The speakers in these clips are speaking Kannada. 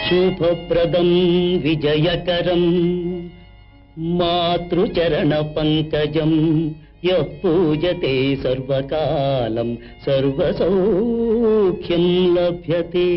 शुभप्रदं विजयकरं मातृचरण पंकजं यः पूजते सर्वकालं सर्वसौख्यं लभ्यते।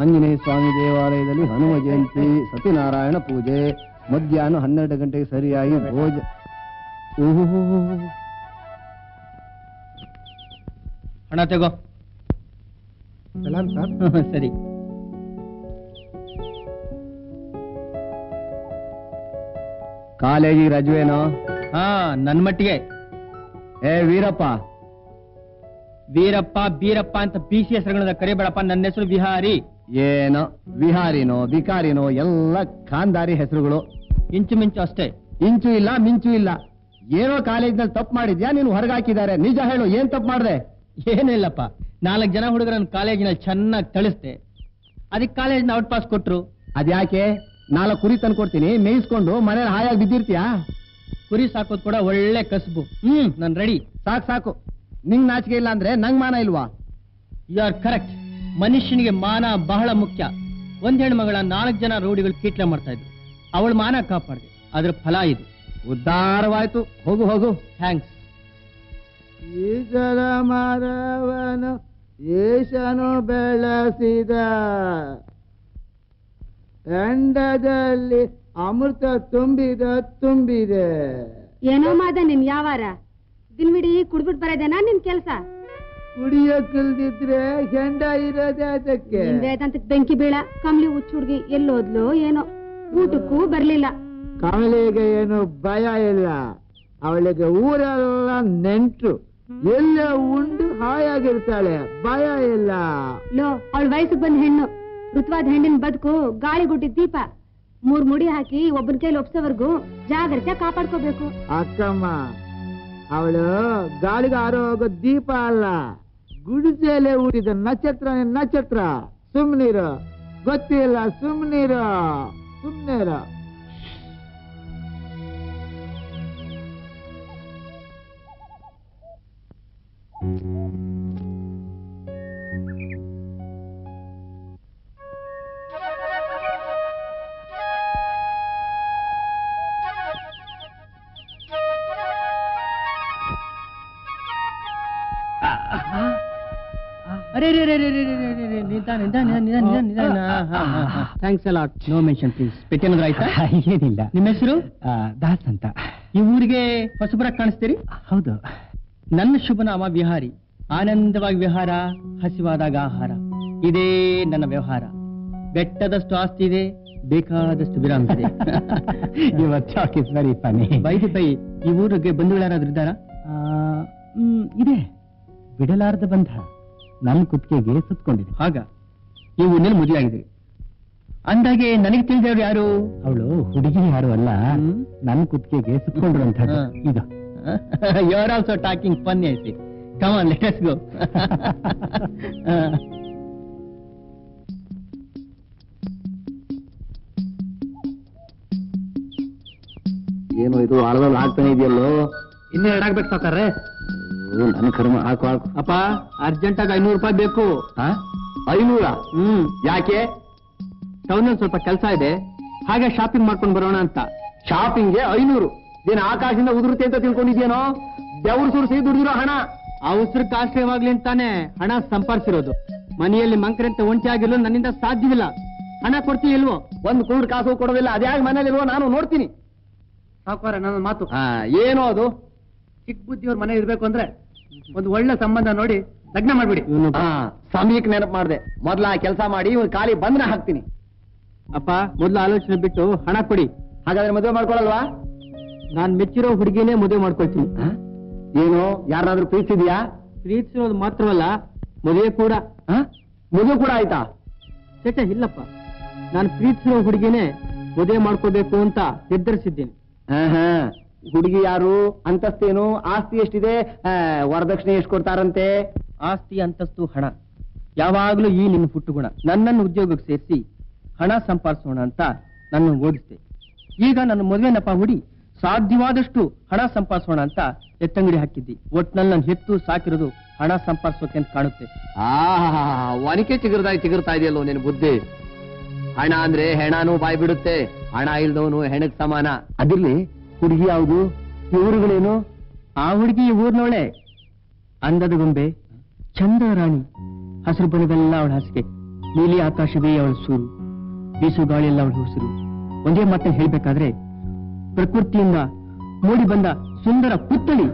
ಆಂಜನೇಯ ಸ್ವಾಮಿ ದೇವಾಲಯದಲ್ಲಿ ಹನುಮ ಜಯಂತಿ, ಸತ್ಯನಾರಾಯಣ ಪೂಜೆ, ಮಧ್ಯಾಹ್ನ 12 ಗಂಟೆಗೆ ಸರಿಯಾಗಿ ಭೋಜ. ಹಣ ತಗೋ. ಸಲಾಂ ಸರ್. ಸರಿ. ಕಾಲೇಜಿಗೆ ರಜವೇನೋ? ಹಾ, ನನ್ ಮಟ್ಟಿಗೆ. ಏ ವೀರಪ್ಪ, ವೀರಪ್ಪ ಬೀರಪ್ಪ ಅಂತ ಪಿಸಿ ಹೆಸರುಗಳನ್ನ ಕರಿಬೇಡಪ್ಪ. ನನ್ನ ಹೆಸರು ವಿಹಾರಿ. ಏನೋ ವಿಹಾರಿನೋ ಬಿಕಾರಿನೋ ಎಲ್ಲ ಖಾನ್ದಾರಿ ಹೆಸರುಗಳು. ಇಂಚುಮಿಂಚು ಅಷ್ಟೇ. ಇಂಚು ಇಲ್ಲ ಮಿಂಚು ಇಲ್ಲ. ಏನೋ ಕಾಲೇಜ್ನಲ್ಲಿ ತಪ್ಪು ಮಾಡಿದ್ಯಾ? ನೀನು ಹೊರಗಾಕಿದ್ದಾರೆ. ನಿಜ ಹೇಳು, ಏನ್ ತಪ್ಪು ಮಾಡಿದೆ? ಏನೂ ಇಲ್ಲಪ್ಪ, 4 ಜನ ಹುಡುಗರನ್ನ ಕಾಲೇಜಿನಲ್ಲಿ ಚೆನ್ನಾಗಿ ಕಳಿಸ್ದೆ. ಅದಕ್ಕೆ ಕಾಲೇಜ್ನ ಔಟ್ ಪಾಸ್ ಕೊಟ್ರು. ಅದ್ಯಾಕೆ? 4 ಕುರಿ ತಂದು ಕೊಡ್ತೀನಿ, ಮೇಯಿಸ್ಕೊಂಡು ಮನೇಲಿ ಹಾಯಾಗಿ ಬಿದ್ದಿರ್ತೀಯಾ? ಕುರಿ ಸಾಕೋದು ಕೂಡ ಒಳ್ಳೆ ಕಸಬು. ನಾನು ರೆಡಿ. ಸಾಕು. ನಿಂಗ್ ನಾಚಿಕೆ ಇಲ್ಲ ಅಂದ್ರೆ ನಂಗ್ ಮಾನ ಇಲ್ವಾ? You are correct. ಮನುಷ್ಯನಿಗೆ ಮಾನ ಬಹಳ ಮುಖ್ಯ. ಒಂದ್ ಹೆಣ್ಮಗಳ 4 ಜನ ರೌಡಿಗಳು ಕೀಟ್ಲೆ ಮಾಡ್ತಾ ಇದ್ರು. ಅವಳ ಮಾನ ಕಾಪಾಡಿದೆ. ಅದ್ರ ಫಲ ಇದು. ಉದ್ಧಾರವಾಯ್ತು. ಹೋಗು. ಥ್ಯಾಂಕ್ಸ್. ಈಶ್ವರ ಮರವನು ಈಶನು ಬೆಳೆಸಿದ, ಎಂಡದಲ್ಲಿ ಅಮೃತ ತುಂಬಿದೆ. ಏನೋ ಮಾದ ನಿನ್ ಯಾವಾರ ದಿನವಿಡೀ ಕುಡ್ಬಿಟ್ ಬರೋದೇನಾ ನಿನ್ ಕೆಲ್ಸ? ಕುಡಿಯಕ್ಕಿಲ್ದಿದ್ರೆ ಹೆಂಡ ಇರೋದೇ ಅದಕ್ಕೆ. ವೇದಾಂತಕ್ ಬೆಂಕಿ ಬೀಳ. ಕಮ್ಲಿ ಹುಚ್ಚ ಹುಡ್ಗಿ ಎಲ್ಲೋದ್ಲೋ ಏನೋ, ಊಟಕ್ಕೂ ಬರ್ಲಿಲ್ಲ. ಕಮಲಿಗೆ ಏನು ಭಯ ಇಲ್ಲ. ಅವಳಿಗೆ ಊರೆಲ್ಲ ನೆಂಟ್ರು, ಎಲ್ಲ ಉಂಡು ಹಾಯಾಗಿರ್ತಾಳೆ, ಭಯ ಇಲ್ಲ. ಲೋ, ಅವಳ ವಯಸ್ಸಿಗೆ ಬಂದ ಹೆಣ್ಣು ಋತುವಾದ ಹೆಣ್ಣಿನ ಬದುಕು ಗಾಳಿಗುಡ್ಡಿ ದೀಪ 3 ಮುಡಿ ಹಾಕಿ ಒಬ್ಬನ ಕೈಲಿ ಒಪ್ಸೋವರೆಗೂ ಜಾಗ್ರತೆ ಕಾಪಾಡ್ಕೋಬೇಕು. ಅಕ್ಕಮ್ಮ, ಅವಳು ಗಾಳಿಗೆ ಹಾರೋ ಹೋಗೋ ದೀಪ ಅಲ್ಲ, ಗುಡಿಸೆಲೆ ಊರಿದ ನಕ್ಷತ್ರ. ನಕ್ಷತ್ರ. ಸುಮ್ನೀರು, ಗೊತ್ತಿಲ್ಲ, ಸುಮ್ನೀರು, ಸುಮ್ನೀರು. ಅರೆ thanks a lot. No mention please. ಪೆಟ್ಟೇನಾದ್ರೂ ಆಯ್ತಾ? ಏನಿಲ್ಲ. ನಿಮ್ಮ ಹೆಸರು? ದಾಸ್ ಅಂತ. ಈ ಊರಿಗೆ ಹೊಸಬರಾಗಿ ಕಾಣಿಸ್ತೀರಿ? ಹೌದು. ನನ್ನ ಶುಭನಾಮ ವಿಹಾರಿ. ಆನಂದವಾಗಿ ವಿಹಾರ, ಹಸಿವಾದಾಗ ಆಹಾರ, ಇದೇ ನನ್ನ ವ್ಯವಹಾರ. ಬೆಟ್ಟದಷ್ಟು ಆಸ್ತಿ ಇದೆ, ಬೇಕಾದಷ್ಟು ವಿರಾಮ ಇದೆ. Your talk is very Ghani. By ಈ ಊರಿಗೆ ಬಂಧುಗಳು ಯಾರಾದ್ರೂ ಇದ್ದಾರಾ? ಇದೆ, ಬಿಡಲಾರದ ಬಂಧ. ನನ್ನ ಕುತ್ತಿಗೆಗೆ ಸುತ್ಕೊಂಡಿದೆ. ಆಗ ಈ ಊರಿನಲ್ಲಿ ಮದುವೆ ಆಗಿದೆ ಅಂದಾಗೆ ನನಗೆ ತಿಳಿದವರು ಯಾರು? ಅವಳು ಹುಡುಗಿ ಯಾರು ಅಲ್ಲ, ನನ್ನ ಕುತ್ತಿಗೆಗೆ ಸುತ್ಕೊಂಡಿರುವಂತದ್ದು ಇದು. You are also talking funny ಐತಿ. Come on, let us go. ಏನು ಇದು ಆಳದಲ್ಲಿ ಆಗ್ತಾನೆ ಇದೆಯಲ್ಲೋ? ಇನ್ನೂ ಎರಡಾಗ್ಬೇಕು ಸಾಕಾರೆ. ನನ್ನ ಕರ್ಮ. ಹಾಕು ಹಾಕು. ಅಪ್ಪ, ಅರ್ಜೆಂಟ್ ಆಗಿ 500 ರೂಪಾಯಿ ಬೇಕು. 500? ಯಾಕೆ? ಟೌನಲ್ಲಿ ಸ್ವಲ್ಪ ಕೆಲಸ ಇದೆ, ಹಾಗೆ ಶಾಪಿಂಗ್ ಮಾಡ್ಕೊಂಡು ಬರೋಣ ಅಂತ. ಶಾಪಿಂಗ್ಗೆ 500? ನೀನು ಆಕಾಶದಿಂದ ಉದುರುತ್ತೆ ಅಂತ ತಿಳ್ಕೊಂಡಿದ್ಯೇನೋ? ಬೆವರು ಸುರಿಸಿ ದುಡಿದಿರೋ ಹಣ. ಅವಸರಕ್ಕೆ ಆಶ್ರಯವಾಗ್ಲಿ ಅಂತಾನೆ ಹಣ ಸಂಪಾದಿಸಿರೋದು. ಮನೆಯಲ್ಲಿ ಮಂಕ್ರಂತೆ ಒಂಟಿ ಆಗಿರ್ಲು ನನ್ನಿಂದ ಸಾಧ್ಯವಿಲ್ಲ. ಹಣ ಕೊಡ್ತೀವಿ ಇಲ್ವೋ? ಒಂದು ಕೂಡ್ ಕಾಸು ಕೊಡೋದಿಲ್ಲ. ಅದ್ಯಾಗ ಮನೇಲಿಲ್ವೋ ನಾನು ನೋಡ್ತೀನಿ. ಸಾಕೋರ ನನ್ನ ಮಾತು. ಏನೋ ಅದು? ಚಿಕ್ಕ ಬುದ್ಧಿಯವ್ರ ಮನೆ ಇರ್ಬೇಕು ಅಂದ್ರೆ ಒಂದು ಒಳ್ಳೆ ಸಂಬಂಧ ನೋಡಿ ಲಗ್ನ ಮಾಡ್ಬಿಡಿ. ಸಮಯಕ್ಕೆ ನೆನಪು ಮಾಡಿದೆ. ಮೊದ್ಲ ಆ ಕೆಲಸ ಮಾಡಿ ಇವ್ರು ಖಾಲಿ ಬಂದ್ರೆ ಹಾಕ್ತೀನಿ. ಅಪ್ಪ, ಮೊದ್ಲು ಆಲೋಚನೆ ಬಿಟ್ಟು ಹಣ ಕೊಡಿ. ಹಾಗಾದ್ರೆ ಮದುವೆ ಮಾಡ್ಕೊಳಲ್ವಾ? ನಾನ್ ಮೆಚ್ಚಿರೋ ಹುಡುಗಿನೇ ಮದುವೆ ಮಾಡ್ಕೊಳ್ತೀನಿ. ಏನು, ಯಾರನ್ನಾದ್ರೂ ಪ್ರೀತಿಸಿದ್ಯಾ? ಪ್ರೀತಿಸಿರೋದು ಮಾತ್ರವಲ್ಲ, ಮದುವೆ ಕೂಡ. ಮದುವೆ ಕೂಡ ಆಯ್ತಾ? ಚೇಚ ಇಲ್ಲಪ್ಪ, ನಾನು ಪ್ರೀತಿಸಿರೋ ಹುಡುಗಿನೇ ಮದುವೆ ಮಾಡ್ಕೋಬೇಕು ಅಂತ ನಿರ್ಧರಿಸಿದ್ದೇನೆ. ಹುಡುಗಿ ಯಾರು? ಅಂತಸ್ತೇನು? ಆಸ್ತಿ ಎಷ್ಟಿದೆ? ವರದಕ್ಷಿಣೆ ಎಷ್ಟು ಕೊಡ್ತಾರಂತೆ? ಆಸ್ತಿ, ಅಂತಸ್ತು, ಹಣ ಯಾವಾಗ್ಲೂ ಈ ನಿನ್ನ ಪುಟ್ಟು ಗುಣ. ನನ್ನನ್ನು ಉದ್ಯೋಗಕ್ಕೆ ಸೇರಿಸಿ ಹಣ ಸಂಪಾದಿಸೋಣ ಅಂತ ನನ್ನ ಓದಿಸ್ದೆ. ಈಗ ನನ್ನ ಮದುವೆ ನೆಪ ಹುಡಿ ಸಾಧ್ಯವಾದಷ್ಟು ಹಣ ಸಂಪಾದಿಸೋಣ ಅಂತ ಎತ್ತಂಗಡಿ ಹಾಕಿದ್ದಿ. ಒಟ್ನಲ್ಲಿ ನನ್ನ ಹೆತ್ತು ಸಾಕಿರೋದು ಹಣ ಸಂಪಾದಿಸೋಕೆ ಅಂತ ಕಾಣುತ್ತೆ. ಒನಕೆ ಚಿಗುರ್ತಾ ಇದೆಯಲ್ಲೋ ನಿನ್ನ ಬುದ್ಧಿ. ಹಣ ಅಂದ್ರೆ ಹೆಣಾನು ಬಾಯ್ ಬಿಡುತ್ತೆ. ಹಣ ಇಲ್ದವನು ಹೆಣಕ್ ಸಮಾನ. ಅದಿರ್ಲಿ, ಹುಡುಗಿ ಯಾವುದು? ಊರುಗಳೇನು? ಆ ಹುಡುಗಿ ಊರ್ನೋಳೆ. ಅಂದದ ಗೊಂಬೆ, ಚಂದ ರಾಣಿ. ಹಸಿರು ಬಣ್ಣದೆಲ್ಲ ಅವಳ ಹಾಸಿಗೆ, ನೀಲಿ ಆಕಾಶವೇ ಅವಳ ಸೂರು, ಬೀಸು ಗಾಳಿಯೆಲ್ಲ ಅವಳ ಉಸಿರು. ಒಂದೇ ಮಾತನ್ನು ಹೇಳ್ಬೇಕಾದ್ರೆ ಪ್ರಕೃತಿಯಿಂದ ಮೂಡಿ ಬಂದ ಸುಂದರ ಪುತ್ಥಳಿ.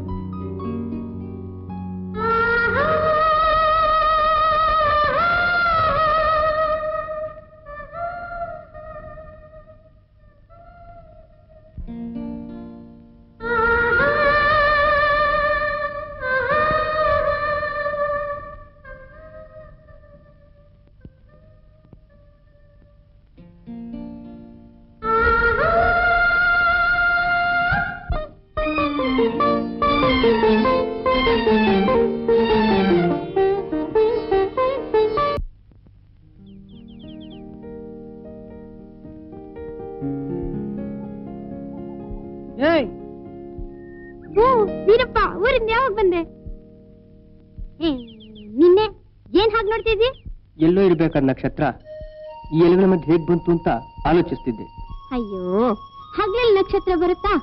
ವೀರಪ್ಪ, ಊರಿಂದ ಯಾವಾಗ ಬಂದೆ? ನಿನ್ನೆ ಏನ್ ಹಾಗೆ ನೋಡ್ತಿದ್ದಿ? ಎಲ್ಲೋ ಇರ್ಬೇಕಾದ ನಕ್ಷತ್ರ ಈ ಎಲೆಗಳ ಮಧ್ಯೆ ಹೇಗ್ ಬಂತು ಅಂತ ಆಲೋಚಿಸ್ತಿದ್ದೆ. ಅಯ್ಯೋ, ಹಗಲಲ್ಲಿ ನಕ್ಷತ್ರ ಬರುತ್ತಾ?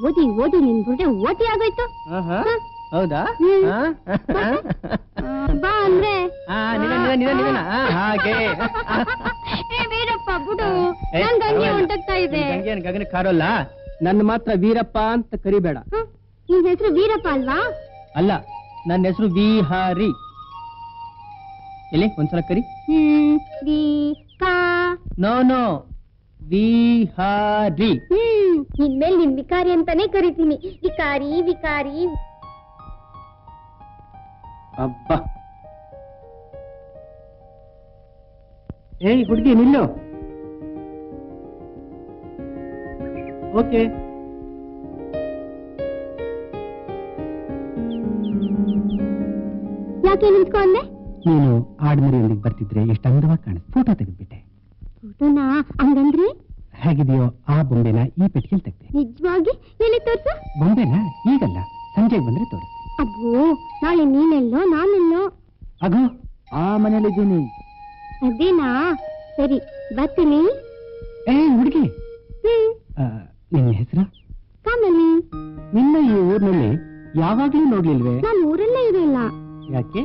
ಓದಿ ಓದಿ ನಿನ್ ಬುರ್ಡೆ ಓಟಿ ಆಗೋಯ್ತು. ಹೌದಾ? ಬಾ ಅಂದ್ರೆ ಹಾಗೆ. ವೀರಪ್ಪ ಬಿಡು, ನನ್ ಗಂಗೆ ಹೊಂಟಾಗ್ತಾ ಇದೆ. ಗಗನ ಕಾರೋಲ್ಲ, ನನ್ನ ಮಾತ್ರ ವೀರಪ್ಪ ಅಂತ ಕರಿಬೇಡ. ನಿನ್ ಹೆಸರು ವೀರಪ್ಪ ಅಲ್ವಾ? ಅಲ್ಲ, ನನ್ನ ಹೆಸರು ವಿಹಾರಿ. ಎಲ್ಲಿ ಒಂದ್ಸಲ ಕರಿ. ನೋ ವಿಹಾರಿ. ಇನ್ಮೇಲೆ ನಿನ್ ವಿಕಾರಿ ಅಂತಾನೆ ಕರಿತೀನಿ. ವಿಕಾರಿ ವಿಕಾರಿ. ಅಬ್ಬಾ, ಏಯ್ ಹುಡುಗಿ ನಿಲ್ಲು. ಓಕೆ. ಯಾಕೆ ನಿಂತ್ಕೊಂಡೆ? ನೀನು ಆಡ್ಮರಿಯೊಂದಿಗೆ ಬರ್ತಿದ್ರೆ ಎಷ್ಟು ಅಂದವಾಗಿ ಕಾಣಿಸ್ ಫೋಟೋ ತೆಗೆದ್ಬಿಟ್ಟೆ. ಫೋಟೋನಾ? ಹಂಗಂದ್ರಿ? ಹೇಗಿದೆಯೋ ಆ ಬೊಂಬೆನ ಈ ಪೆಟ್ಟಿಗೆಲ್ ತೆಗ್ದೆ. ನಿಜವಾಗಿ? ಎಲ್ಲಿ ತೋರ್ಸು? ಬೊಂಬೆನ ಈಗಲ್ಲ, ಸಂಜೆಗೆ ಬಂದ್ರೆ ತೋರಿಸ್ತೆ. ಅಬ್ಬೋ, ನಾಳೆ ನೀನೆಲ್ಲೋ ನಾನೆಲ್ಲೋ? ಅಗೋ, ಆ ಮನೇಲಿದ್ದೀನಿ. ಅದೇನಾ? ಸರಿ, ಬರ್ತೀನಿ. ಹುಡುಗಿ, ನಿನ್ನ ಹೆಸರು? ಕಮಲಿ. ನಿನ್ನ ಈ ಊರಿನಲ್ಲಿ ಯಾವಾಗ್ಲೂ ನೋಡ್ಲಿಲ್ವೇ? ನಾನು ಊರಲ್ಲೇ ಇರಲ್ಲ. ಯಾಕೆ?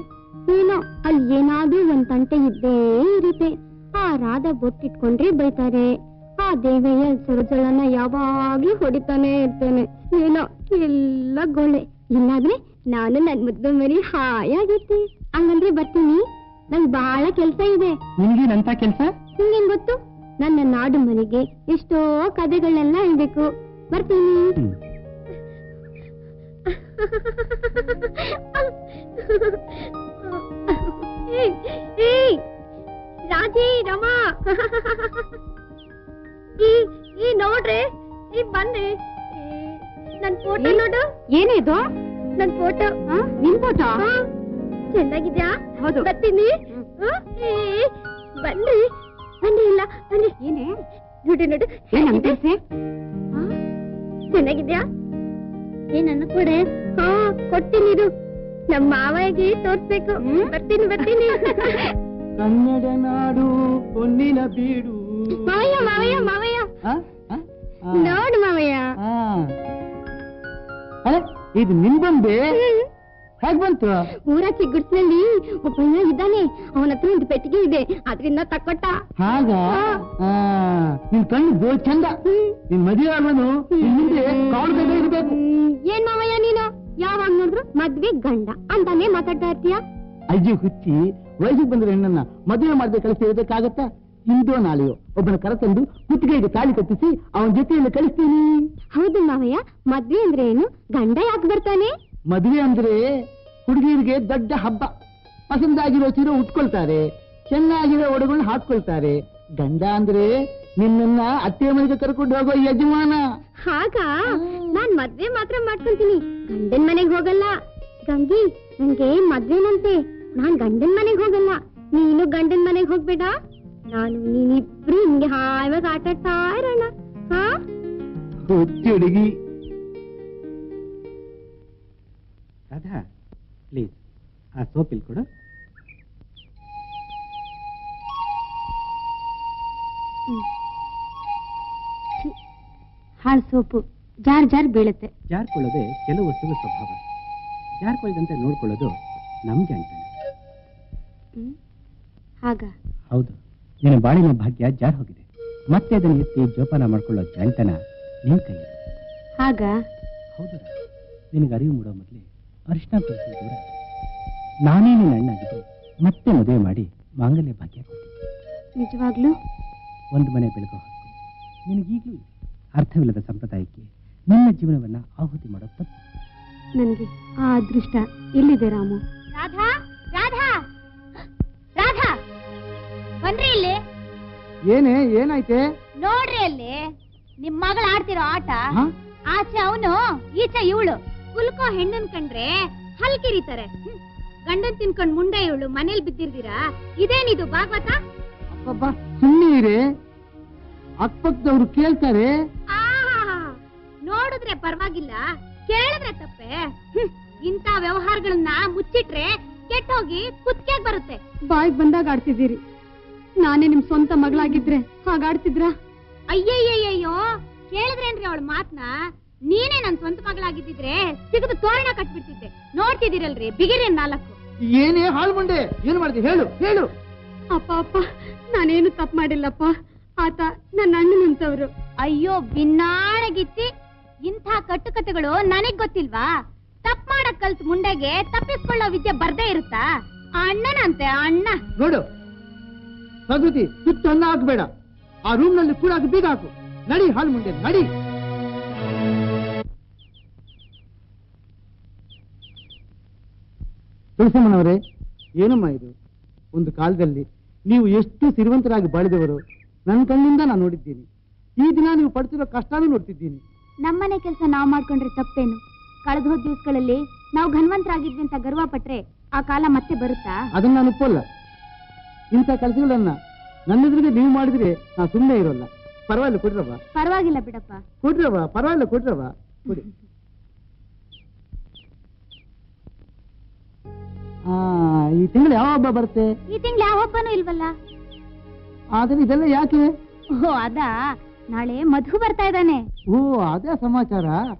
ಏನೋ ಅಲ್ಲಿ ಏನಾದ್ರೂ ಒಂದ್ ತಂಟೆ ಇದ್ದೇ ಇರುತ್ತೆ. ಆ ರಾಧ ಬೊಟ್ಟಿಟ್ಕೊಂಡ್ರೆ ಬೈತಾರೆ, ಆ ದೇವಯ್ಯ ಸರೋಜಳನ್ನ ಯಾವಾಗ್ಲೂ ಹೊಡಿತಾನೆ ಇರ್ತೇನೆ. ಏನೋ ಎಲ್ಲ ಗೋಳೆ. ಇಲ್ಲಾದ್ರೆ ನಾನು ನನ್ ಮುದ್ದು ಮರಿ ಹಾಯಾಗಿರ್ತೀನಿ. ಹಂಗಂದ್ರೆ ಬರ್ತೀನಿ, ನಂಗ್ ಬಹಳ ಕೆಲ್ಸ ಇದೆ. ನಿನ್ಗೇನಂತ ಕೆಲ್ಸ? ನಿಂಗೇನ್ ಗೊತ್ತು? ನನ್ನ ನಾಡು ಮನೆಗೆ ಎಷ್ಟೋ ಕಥೆಗಳನ್ನೆಲ್ಲ ಹೇಳ್ಬೇಕು. ಬರ್ತೀನಿ. ರಾಜಿ ರಮಾ, ಈ ನೋಡ್ರಿ, ಈ ಬನ್ನಿ, ನನ್ ಫೋಟೋ ನೋಡು. ಏನಿದು? ನನ್ ಫೋಟೋ. ನಿನ್ ಫೋಟೋ ಚೆನ್ನಾಗಿದ್ಯಾ? ಹೌದು. ಬರ್ತೀನಿ. ಬನ್ನಿ ಬನ್ನಿ. ಇಲ್ಲ ಬನ್ನಿ. ಏನೇ ನೋಡಿ ನೋಡು. ಏನಂತೆ? ಚೆನ್ನಾಗಿದ್ಯಾ? ಏನನ್ನ ಕೊಡೆ? ಹಾ, ಕೊಡ್ತೀನಿ. ಇದು ನಮ್ಮ ಮಾವಯ್ಯಗೆ ತೋರ್ಸ್ಬೇಕು. ಬರ್ತೀನಿ ಬರ್ತೀನಿ. ಕನ್ನಡ ನಾಡು ಹೊನ್ನಿನ ಬೀಡು. ಮಾವಯ್ಯ ಮಾವಯ್ಯ ಮಾವಯ್ಯ, ನೋಡು ಮಾವಯ್ಯ. ಇದು ನಿನ್ ಬೊಂಬೆ ಹೇಗ್ ಬಂತು? ಊರಾಚೆ ಗುಡ್ಸ್ನಲ್ಲಿ ಒಬ್ಬಯ್ಯ ಇದ್ದಾನೆ, ಅವನ ಹತ್ರ ಒಂದು ಪೆಟ್ಟಿಗೆ ಇದೆ, ಅದ್ರಿಂದ ತಕ್ಕೊಟ್ಟ. ಹಾಗ ನಿನ್ ಕಣ್ಣು ಗೋ ಚಂದ. ನಿನ್ ಮದುವೆ ಆಗೋನು ಮುಂದೆ ಕಾಳು ಇರ್ಬೇಕು. ಏನ್ ಮಾವಯ್ಯ ನೀನು ಯಾವಾಗ ನೋಡ್ರು ಮದ್ವೆ ಗಂಡ ಅಂತಾನೆ ಮಾತಾಡ್ತಾ ಇರ್ತೀಯ? ಅಜ್ಜಿ ಹುಚ್ಚಿ, ವಯಸ್ಸಿಗೆ ಬಂದ್ರೆ ಹೆಣ್ಣನ್ನ ಮದುವೆ ಮಾಡದೆ ಕಳಿಸಿರೋದಕ್ಕಾಗತ್ತಾ? ಇಂದೋ ನಾಳೆಯೋ ಒಬ್ಬನ ಕರೆತಂದು ಕುತ್ತಿಗೆಗೆ ತಾಳಿ ಕಟ್ಟಿಸಿ ಅವನ ಜೊತೆಯಲ್ಲಿ ಕಳಿಸ್ತೀನಿ. ಹೌದು ಮಾವಯ್ಯ, ಮದ್ವೆ ಅಂದ್ರೆ ಏನು? ಗಂಡ ಯಾಕೆ ಬರ್ತಾನೆ? ಮದುವೆ ಅಂದ್ರೆ ಹುಡುಗಿಯರಿಗೆ ದೊಡ್ಡ ಹಬ್ಬ. ಪಸಂದಾಗಿರೋ ಸೀರೆ ಉಟ್ಕೊಳ್ತಾರೆ, ಚೆನ್ನಾಗಿರೋ ಒಡಗಳನ್ನ ಹಾಕೊಳ್ತಾರೆ. ಗಂಡ ಅಂದ್ರೆ ನಿನ್ನ ಅತ್ತೆ ಮನೆಗೆ ಕರ್ಕೊಂಡು ಹೋಗೋ ಯಜಮಾನ. ಹಾಗ ನಾನ್ ಮದ್ವೆ ಮಾತ್ರ ಮಾಡ್ಕೊಂತೀನಿ, ಗಂಡನ್ ಮನೆಗ್ ಹೋಗಲ್ಲ. ಗಂಗಿ, ನಂಗೆ ಮದ್ವೆನಂತೆ, ನಾನ್ ಗಂಡನ್ ಮನೆಗ್ ಹೋಗಲ್ಲ. ನೀನು ಗಂಡನ್ ಮನೆಗ್ ಹೋಗ್ಬೇಡ, ನಾನು ನೀನಿಬ್ರು ನಿಮ್ಗೆ ಹಾವಾಗ ಆಟ ಆಡ್ತಾ ಇರೋಣ. ಹಾ, ಹುಡುಗಿ. ರಾಧಾ, ಪ್ಲೀಸ್ ಆ ಸೋಪ್ ಇಲ್ಲಿ ಕೊಡು. ಹಾಳು ಸೋಪು ಜಾರ್ ಜಾರ್ ಬೀಳುತ್ತೆ. ಜಾರ್ಕೊಳ್ಳೋದೆ ಕೆಲವು ವಸ್ತುಗಳ ಸ್ವಭಾವ. ಜಾರ್ಕೊಳ್ಳದಂತೆ ನೋಡ್ಕೊಳ್ಳೋದು ನಮ್ ಜಂಟನ. ಹಾಗ? ಹೌದು, ನಿನ್ನ ಬಾಳಿನ ಭಾಗ್ಯ ಜಾರ್ ಹೋಗಿದೆ. ಮತ್ತೆ ಅದನ್ನ ಎತ್ತಿ ಜೋಪಾನ ಮಾಡ್ಕೊಳ್ಳೋ ಜಂಟನ ನಿನ್ ಕೈ. ಹಾಗ? ಹೌದು. ನಿನಗೆ ಅರಿವು ಮೂಡೋ ಮೊದಲೇ ಅರಿಶಿನ ಕುಡಿಸೋ ದೂರ ನಾನೇ ನಿನ್ನ ಅಣ್ಣಾಗಿದ್ರೆ ಮತ್ತೆ ಮದುವೆ ಮಾಡಿ ಮಾಂಗಲ್ಯ ಭಾಗ್ಯ ಕೊಡ್ತೀನಿ. ನಿಜವಾಗ್ಲೂ? ಒಂದು ಮನೆ ಬೆಳಗೋ ಹಕ್ಕು ನಿನಗೀಗ್ಲೂ ಇದೆ. ಅರ್ಥವಿಲ್ಲದ ಸಂಪ್ರದಾಯಕ್ಕೆ ನಿನ್ನ ಜೀವನವನ್ನ ಆಹುತಿ ಮಾಡೋ ತಪ್ಪು. ನನಗೆ ಆ ಅದೃಷ್ಟ ಎಲ್ಲಿದೆ ರಾಮು? ರಾಧಾ, ರಾಧಾ, ರಾಧಾ, ಬನ್ರಿ ಇಲ್ಲಿ. ಏನೇ, ಏನಾಯ್ತೆ? ನೋಡ್ರಿ ಅಲ್ಲಿ ನಿಮ್ ಮಗಳು ಆಡ್ತಿರೋ ಆಟ. ಆಚೆ ಅವನು, ಈಚೆ ಇವಳು. ಕುಲ್ಕೋ ಹೆಣ್ಣನ್ ಕಂಡ್ರೆ ಹಲ್ಕಿರಿತಾರೆ. ಗಂಡನ್ ತಿನ್ಕೊಂಡ್ ಮುಂಡೆ ಇವಳು ಮನೇಲಿ ಬಿದ್ದಿರ್ತೀರಾ? ಇದೇನಿದು ಭಾಗವತ? ಸುಮ್ಮನೆ ಅಕ್ಕಪಕ್ಕದವ್ರು ಕೇಳ್ತಾರೆ. ನೋಡಿದ್ರೆ ಪರವಾಗಿಲ್ಲ, ಕೇಳಿದ್ರೆ ತಪ್ಪೆ. ಇಂಥ ವ್ಯವಹಾರಗಳನ್ನ ಮುಚ್ಚಿಟ್ರೆ ಕೆಟ್ಟೋಗಿ ಕುತ್ತಿಗೆಗೆ ಬರುತ್ತೆ. ಬಾಯಿಗೆ ಬಂದಾಗ ಆಡ್ತಿದ್ದೀರಿ. ನಾನೇ ನಿಮ್ ಸ್ವಂತ ಮಗಳಾಗಿದ್ರೆ ಹಾಗಾಡ್ತಿದ್ರ? ಅಯ್ಯಯ್ಯಯ್ಯೋ, ಕೇಳಿದ್ರೇನ್ರಿ ಅವಳ ಮಾತ್ನ? ನೀನೇ ನನ್ ಸ್ವಂತ ಮಗಳಾಗಿದ್ದಿದ್ರೆ ಸಿಗದು ತೋರಣ ಕಟ್ಬಿಡ್ತಿದ್ದೆ. ನೋಡ್ತಿದ್ದೀರಲ್ರಿ ಬಿಗಿರಿ 4. ಏನೇ ಹಾಳು ಮುಂಡೆ, ಏನು ಮಾಡಿದೆ ಹೇಳು ಹೇಳು. ಅಪ್ಪ ಅಪ್ಪ, ನಾನೇನು ತಪ್ಪು ಮಾಡಿಲ್ಲಪ್ಪ. ಆತ ನನ್ನ ಅಣ್ಣನಂತವ್ರು. ಅಯ್ಯೋ ಬಿನ್ನಾಣಗಿತ್ತಿ, ಇಂಥ ಕಟ್ಟುಕತೆಗಳು ನನಗ್ ಗೊತ್ತಿಲ್ವಾ? ತಪ್ಪು ಮಾಡಕ್ ಕಲ್ತ್ ಮುಂಡೆಗೆ ತಪ್ಪಿಸ್ಕೊಳ್ಳೋ ವಿದ್ಯೆ ಬರ್ದೇ ಇರುತ್ತಾ? ಅಣ್ಣನಂತೆ ಅಣ್ಣ. ನೋಡು ಪ್ರಕೃತಿ, ಸುತ್ತ ಅನ್ನ ಹಾಕ್ಬೇಡ. ಆ ರೂಮ್ ನಲ್ಲಿ ಕೂಡ ಬೀಗ ಹಾಕು. ನಡಿ ಹಾಳು ಮುಂಡೆ, ನಡಿ. ತುಳಸಮ್ಮನವರೇ, ಏನಮ್ಮ ಇದು? ಒಂದು ಕಾಲದಲ್ಲಿ ನೀವು ಎಷ್ಟು ಸಿರಿವಂತರಾಗಿ ಬಾಳಿದವರು ನನ್ನ ಕಣ್ಣಿಂದ ನಾನು ನೋಡಿದ್ದೀನಿ. ಈ ದಿನ ನೀವು ಪಡ್ತಿರೋ ಕಷ್ಟನೂ ನೋಡ್ತಿದ್ದೀನಿ. ನಮ್ಮನೆ ಕೆಲಸ ನಾವು ಮಾಡ್ಕೊಂಡ್ರೆ ತಪ್ಪೇನು? ಕಳೆದ ಹೋದ ದಿವಸಗಳಲ್ಲಿ ನಾವು ಘನವಂತರಾಗಿದ್ವಿ ಅಂತ ಗರ್ವ ಪಟ್ರೆ ಆ ಕಾಲ ಮತ್ತೆ ಬರುತ್ತಾ? ಅದನ್ನ ನಾನು ಒಪ್ಪಲ್ಲ. ಇಂಥ ಕೆಲಸಗಳನ್ನ ನನ್ನೆದುರಿಗೆ ನೀವು ಮಾಡಿದ್ರೆ ನಾನು ಸುಮ್ಮನೆ ಇರೋಲ್ಲ. ಪರವಾಗಿಲ್ಲ, ಕೊಡ್ರವ. ಪರವಾಗಿಲ್ಲ ಬಿಡಪ್ಪ. ಕೊಡ್ರವ, ಪರವಾಗಿಲ್ಲ, ಕೊಡ್ರವ. ಕೊಡಿ. ಈ ತಿಂಗಳು ಯಾವ ಹಬ್ಬ ಬರುತ್ತೆ? ಈ ತಿಂಗಳು ಯಾವ ಹಬ್ಬನೂ ಇಲ್ವಲ್ಲ. ಆದ್ರೆ ಇದೆಲ್ಲ ಯಾಕೆ? ಓ ಅದಾ, ನಾಳೆ ಮಧು ಬರ್ತಾ ಇದ್ದಾನೆ. ಓ ಅದೇ ಸಮಾಚಾರ.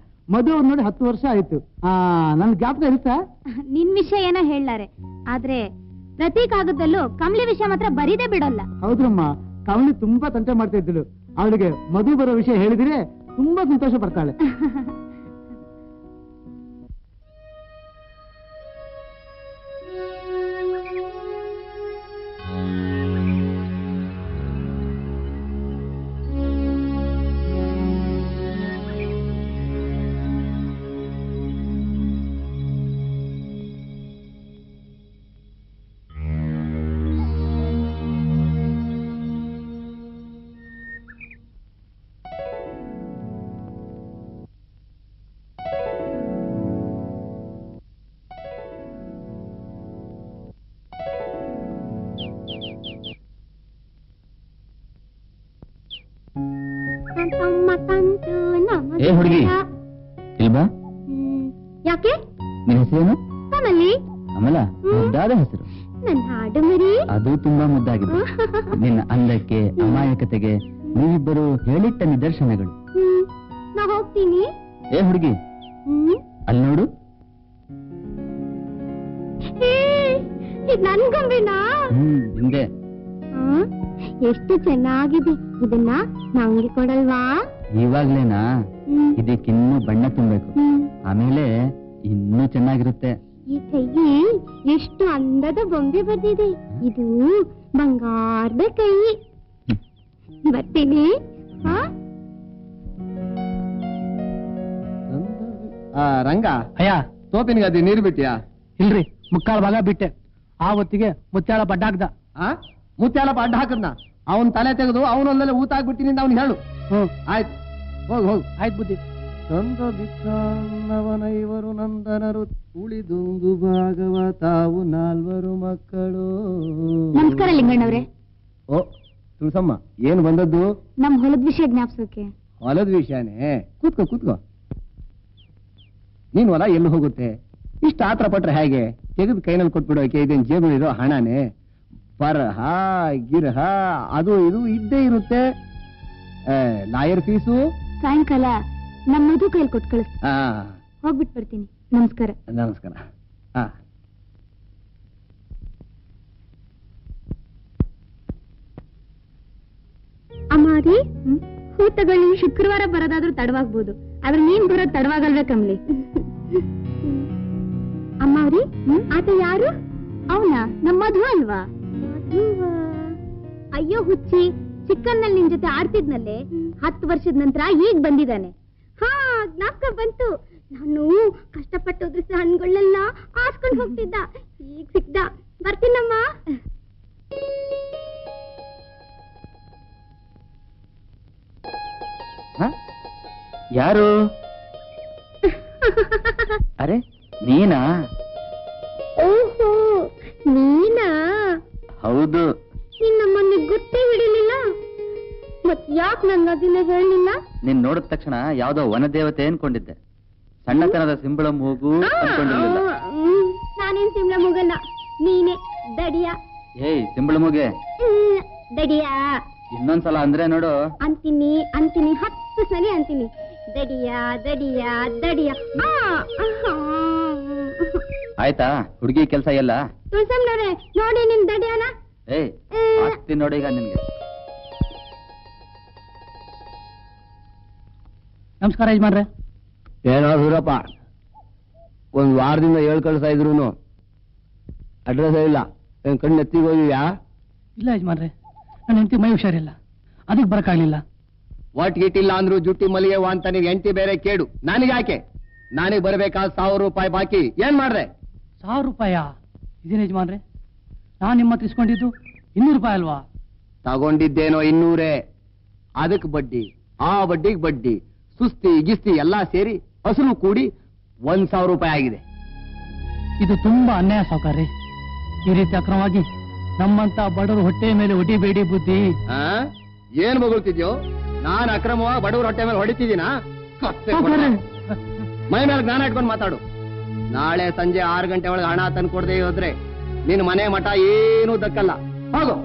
ಮಧು ಅವ್ರು ನೋಡಿ 10 ವರ್ಷ ಆಯ್ತು. ನನ್ ಜ್ಞಾಪಕ ಇರುತ್ತಾ? ನಿನ್ ವಿಷಯ ಏನೋ ಹೇಳಾರೆ, ಆದ್ರೆ ಪ್ರತಿ ಕಾಗದಲ್ಲೂ ಕಮಲಿ ವಿಷಯ ಮಾತ್ರ ಬರೀದೇ ಬಿಡಲ್ಲ. ಹೌದ್ರಮ್ಮ, ಕಮಲಿ ತುಂಬಾ ತಂಟೆ ಮಾಡ್ತಾ ಇದ್ದಳು. ಅವಳಿಗೆ ಮಧು ಬರೋ ವಿಷಯ ಹೇಳಿದ್ರೆ ತುಂಬಾ ಸಂತೋಷ ಪಡ್ತಾಳೆ. ಏ ಹುಡುಗಿ, ಇಲ್ಬಾ. ಯಾಕೆ? ನಿನ್ನ ಹೆಸರೇನು? ಕಮಲಿ. ಕಮಲ, ಮುದ್ದಾದ ಹೆಸರು. ನನ್ನ ಹಾಡು ಮರಿ. ಅದು ತುಂಬಾ ಮುದ್ದಾಗಿದೆ. ನಿನ್ನ ಅಂದಕ್ಕೆ, ಅಮಾಯಕತೆಗೆ ನೀವಿಬ್ಬರು ಹೇಳಿಟ್ಟ ನಿದರ್ಶನಗಳು. ನಾ ಹೋಗ್ತೀನಿ. ಏ ಹುಡುಗಿ, ಅಲ್ಲಿ ನೋಡು. ಇದು ನನ್ ಗೊಂಬೆನಾ? ಹಿಂದೆ. ಎಷ್ಟು ಚೆನ್ನಾಗಿದೆ. ಇದನ್ನ ನಂಗೆ ಕೊಡಲ್ವಾ? ಇವಾಗ್ಲೇನಾ? ಇದಕ್ಕಿನ್ನೂ ಬಣ್ಣ ತುಂಬಬೇಕು, ಆಮೇಲೆ ಇನ್ನೂ ಚೆನ್ನಾಗಿರುತ್ತೆ. ಈ ಕೈ ಎಷ್ಟು ಅಂದದ ಬೊಂಬೆ ಬಂದಿದೆ. ಇದು ಬಂಗಾರದ ಕೈ. ಬರ್ತೀನಿ. ರಂಗ, ಅಯ್ಯ ತೋಪಿನಿಗೆ ಅದು ನೀರು ಬಿಟ್ಟಿಯಾ? ಇಲ್ರಿ, ಮುಕ್ಕಾಲ್ ಭಾಗ ಬಿಟ್ಟೆ. ಆ ಹೊತ್ತಿಗೆ ಮುತ್ಯಾಳ ಪಡ್ಡ ಹಾಕ್ದ. ಮುತ್ಯಾಲ ಅಡ್ಡ ಹಾಕದ್ನ ಅವನ್ ತಲೆ ತೆಗೆದು ಅವನೊಂದಲ್ಲೇ ಊತ ಹಾಕ್ಬಿಡ್ತೀನಿ ಅಂತ ಅವ್ನು ಹೇಳು. ಆಯ್ತು, ಹೋಗು ಹೋಗು. ಆಯ್ತು ಬುದ್ಧಿ. ತಂದ ಭಿಕ್ಷಾನ್ನವನೈವರು ನಂದನರು ಉಳಿದೊಂದು ಭಾಗವ ತಾವು 4 ಮಕ್ಕಳು. ನಮಸ್ಕಾರ ಲಿಂಗಣ್ಣವ್ರೆ. ಓ ತುಳಸಮ್ಮ, ಏನು ಬಂದದ್ದು? ನಮ್ ಹೊಲದ ವಿಷಯ ಜ್ಞಾಪಿಸೋಕೆ. ಹೊಲದ ವಿಷಯನೇ? ಕೂತ್ಕೋ ಕೂತ್ಕೋ. ನೀನ್ ಹೊಲ ಎಲ್ಲಿ ಹೋಗುತ್ತೆ? ಇಷ್ಟು ಆತರ ಪಟ್ರೆ ಹೇಗೆ? ತೆಗೆದು ಕೈನಲ್ಲಿ ಕೊಟ್ಬಿಡೋಕೆ ಇದೇನು ಜೇಬಲ್ಲಿರೋ ಹಣನೇ? ಬರಹ ಗಿರಹ ಅದು ಇದು ಇದ್ದೇ ಇರುತ್ತೆ. ಲಾಯರ್ ಫೀಸು ಸಾಯಂಕಾಲ ನಮ್ಮ ಮಧು ಕೈಲಿ ಕೊಟ್ಟು ಕಳಿಸ್. ಹೋಗ್ಬಿಟ್ಟು ಬರ್ತೀನಿ. ನಮಸ್ಕಾರ. ನಮಸ್ಕಾರ. ಅಮ್ಮಾರಿ, ಹೂ ತಗೊಳ್ಳಿ. ಶುಕ್ರವಾರ ಬರೋದಾದ್ರೂ ತಡವಾಗ್ಬೋದು, ಆದ್ರೆ ನೀನ್ ಬರೋದ್ ತಡವಾಗಲ್ವೇ ಕಮ್ಲಿ? ಅಮ್ಮಾರಿ, ಆತ ಯಾರು? ಅವನಾ? ನಮ್ಮ ಮಧು ಅಲ್ವಾ? ಅಯ್ಯೋ ಹುಚ್ಚಿ, ಚಿಕ್ಕನ್ನಲ್ಲಿ ನಿನ್ ಜೊತೆ ಆಡ್ತಿದ್ನಲ್ಲೇ, 10 ವರ್ಷದ ನಂತರ ಈಗ ಬಂದಿದ್ದಾನೆ. ಹಾ, ಜ್ಞಾಪಕ ಬಂತು. ನಾನು ಕಷ್ಟಪಟ್ಟು ಉದ್ರಿಸಿದ ಹಣ್ಣುಗಳನ್ನೆಲ್ಲ ಆಸ್ಕೊಂಡು ಹೋಗ್ತಿದ್ದ. ಈಗ ಸಿಕ್ದ. ಬರ್ತೀನಮ್ಮ. ಯಾರು? ಅರೆ ನೀನಾ? ಓಹೋ, ನೀನಾ? ಹೌದು. ನಿನ್ನ ಮೊನ್ನೆ ಗೊತ್ತೇ ಹಿಡಿಲಿಲ್ಲ, ಮತ್ ಯಾಕೆ ನನ್ಗ ಅದನ್ನ ಹೇಳಲಿಲ್ಲ? ನೀನ್ ನೋಡಿದ ತಕ್ಷಣ ಯಾವ್ದೋ ವನದೇವತೆ ಅನ್ಕೊಂಡಿದ್ದೆ. ಸಣ್ಣತನದ ಸಿಂಬಳ ಮೂಗು ಅನ್ಕೊಂಡಿರ್ಲಿಲ್ಲ. ನಾನೇನ್ ಸಿಂಬಳ ಮೂಗಲ್ಲ, ನೀನೇ ದಡಿಯ. ಏಯ್ ಸಿಂಬಳ ಮೂಗೆ, ದಡಿಯ. ಇನ್ನೊಂದ್ಸಲ ಅಂದ್ರೆ ನೋಡು. ಅಂತೀನಿ 10 ಸಲ ಅಂತೀನಿ. ದಡಿಯ ದಡಿಯ ದಡಿಯ. ಆಯ್ತಾ ಹುಡುಗಿ ಕೆಲ್ಸ ಎಲ್ಲ? ತುಳಸಮ್ಮನವ್ರೆ, ನೋಡಿ ನಿನ್ ದಡಿಯನ. ಏಯ್ ಆಗ್ತೀನಿ ನೋಡಿ ಈಗ ನಿನ್ಗೆ. ನಮಸ್ಕಾರ ಯಜಮಾನ್ರೆ. ಏನಾದ್ರಪ್ಪ, ಒಂದ್ ವಾರದಿಂದ 7 ಕಳ್ಸ ಇದ್ರು ಅಡ್ರೆಸ್ ಇಲ್ಲ. ಏನ್ ಕಣ್ಣು ಎತ್ತಿಗೆ ಹೋಗಿದ್ಯಾ? ಇಲ್ಲ ಯಜಮಾನ್ರೆ, ನನ್ನ ಹೆಂಡತಿ ಮೈ ಹುಷಾರಿಲ್ಲ, ಅದಕ್ಕೆ ಬರಕ್ಕಾಗ್ಲಿಲ್ಲ. ಒಟ್ ಗಿಟ್ಟಿಲ್ಲ ಅಂದ್ರು ಜುಟ್ಟಿ ಮಲ್ಲಿಗೆ ಅಂತ ನೀವ್ ಹೆಂಡತಿ ಬೇರೆ ಕೇಡು. ನನಗೆ ಯಾಕೆ? ನನಗೆ ಬರ್ಬೇಕಾದ 1000 ರೂಪಾಯಿ ಬಾಕಿ. ಏನ್ ಮಾಡ್ರೆ? 1000 ರೂಪಾಯ? ಇದೇನು ಯಜಮಾನ್ರೆ, ನಾನ್ ನಿಮ್ಮ ಹತ್ರ ಇಸ್ಕೊಂಡಿದ್ದು 200 ಅಲ್ವಾ? ತಗೊಂಡಿದ್ದೇನೋ 200, ಅದಕ್ಕೆ ಬಡ್ಡಿ, ಆ ಬಡ್ಡಿಗೆ ಬಡ್ಡಿ, ಸುಸ್ತಿ ಗಿಸ್ತಿ ಎಲ್ಲಾ ಸೇರಿ ಅಸಲು ಕೂಡಿ 1,000 ರೂಪಾಯಿ ಆಗಿದೆ. ಇದು ತುಂಬಾ ಅನ್ಯಾಯ ಸಾವುಕಾರ್ರೆ. ಈ ರೀತಿ ಅಕ್ರಮವಾಗಿ ನಮ್ಮಂತ ಬಡವರು ಹೊಟ್ಟೆ ಮೇಲೆ ಹೊಡಿಬೇಡಿ ಬುದ್ಧಿ. ಏನ್ ಬಗಳ್ತಿದ್ಯೋ? ನಾನ್ ಅಕ್ರಮವಾಗಿ ಬಡವ್ರ ಹೊಟ್ಟೆ ಮೇಲೆ ಹೊಡಿತಿದ್ದೀನಾ? ಮೈ ಮೇಲೆ ಜ್ಞಾನ ಇಟ್ಕೊಂಡು ಮಾತಾಡು. ನಾಳೆ ಸಂಜೆ 6 ಗಂಟೆ ಒಳಗೆ ಹಣ ತಂದು ಕೊಡದೆ ಹೋದ್ರೆ ನಿನ್ ಮನೆ ಮಠ ಏನೂ ದಕ್ಕಲ್ಲ. ಹೋಗು.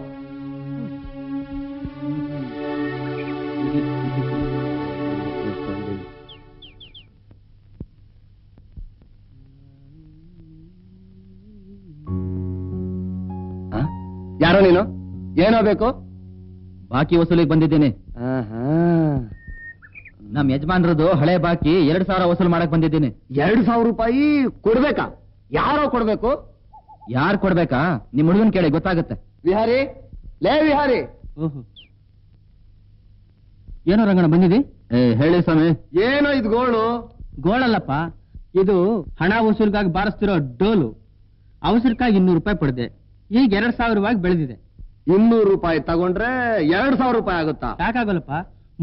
ಯಾರೋ ನೀನು? ಏನೋ ಬೇಕು? ಬಾಕಿ ವಸೂಲಿಗೆ ಬಂದಿದ್ದೇನೆ. ನಮ್ ಯಜಮಾನ್ರದ್ದು ಹಳೆ ಬಾಕಿ 2,000 ವಸೂಲು ಮಾಡಕ್ ಬಂದಿದ್ದೀನಿ. 2,000 ರೂಪಾಯಿ ಕೊಡ್ಬೇಕಾ? ಯಾರೋ ಕೊಡ್ಬೇಕು? ಯಾರು ಕೊಡ್ಬೇಕಾ? ನಿಮ್ ಹುಡುಗನ್ ಕೇಳಿ ಗೊತ್ತಾಗುತ್ತೆ. ವಿಹಾರಿ, ಲೇ ವಿಹಾರಿ. ಏನೋ ರಂಗಣ್ಣ ಬಂದಿದೆ? ಹೇಳಿ ಸ್ವಾಮಿ. ಏನೋ ಇದು ಗೋಳು? ಗೋಳಲ್ಲಪ್ಪ, ಇದು ಹಣ ವಸೂಲಿಗಾಗಿ ಬಾರಿಸ್ತಿರೋ ಡೋಲು. ಅವಸರಕ್ಕಾಗಿ 200 ರೂಪಾಯಿ ಪಡೆದೆ. ಈಗ 2,000 ಬೆಳೆದಿದೆ. 200 ರೂಪಾಯಿ ತಗೊಂಡ್ರೆ 2,000 ರೂಪಾಯಿ ಆಗುತ್ತಾ? ಯಾಕಾಗಲ್ಲಪ್ಪ,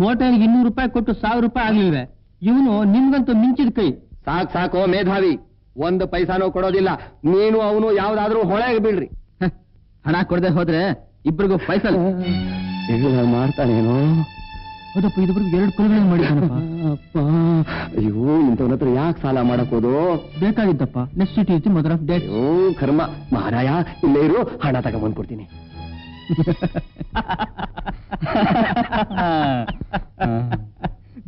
ಮೋಟರ್ಗೆ 200 ರೂಪಾಯಿ ಕೊಟ್ಟು 1,000 ರೂಪಾಯಿ ಆಗ್ಲಿಲ್ವೆ? ಇವನು ನಿಮ್ಗಂತೂ ಮಿಂಚಿದ ಕೈ. ಸಾಕೋ ಮೇಧಾವಿ, 1 ಪೈಸಾನೂ ಕೊಡೋದಿಲ್ಲ. ನೀನು ಅವನು ಯಾವ್ದಾದ್ರೂ ಹೊಳೆಗೆ ಬೀಳ್ರಿ. ಹಣ ಕೊಡದೆ ಹೋದ್ರೆ ಇಬ್ರಿಗೂ ಪೈಸಾ ಮಾಡ್ತಾನೇನೋ. ಹೌದಪ್ಪ, ಇದಿಬ್ರಿಗೂ 2 ಕೊಲೆಗಳನ್ನು ಮಾಡಿದ್ದಾನಪ್ಪ. ಅಯ್ಯೋ, ಇಂಥವನ ಹತ್ರ ಯಾಕೆ ಸಾಲ ಮಾಡಕೋದು? ಬೇಕಾಗಿದ್ದಪ್ಪ. Necessity mother of debt. ಓ ಕರ್ಮ. ಮಹಾರಾಯ, ಇಲ್ಲೇ ಇರು, ಹಣ ತಗೊಂಬಂದ್ ಕೊಡ್ತೀನಿ.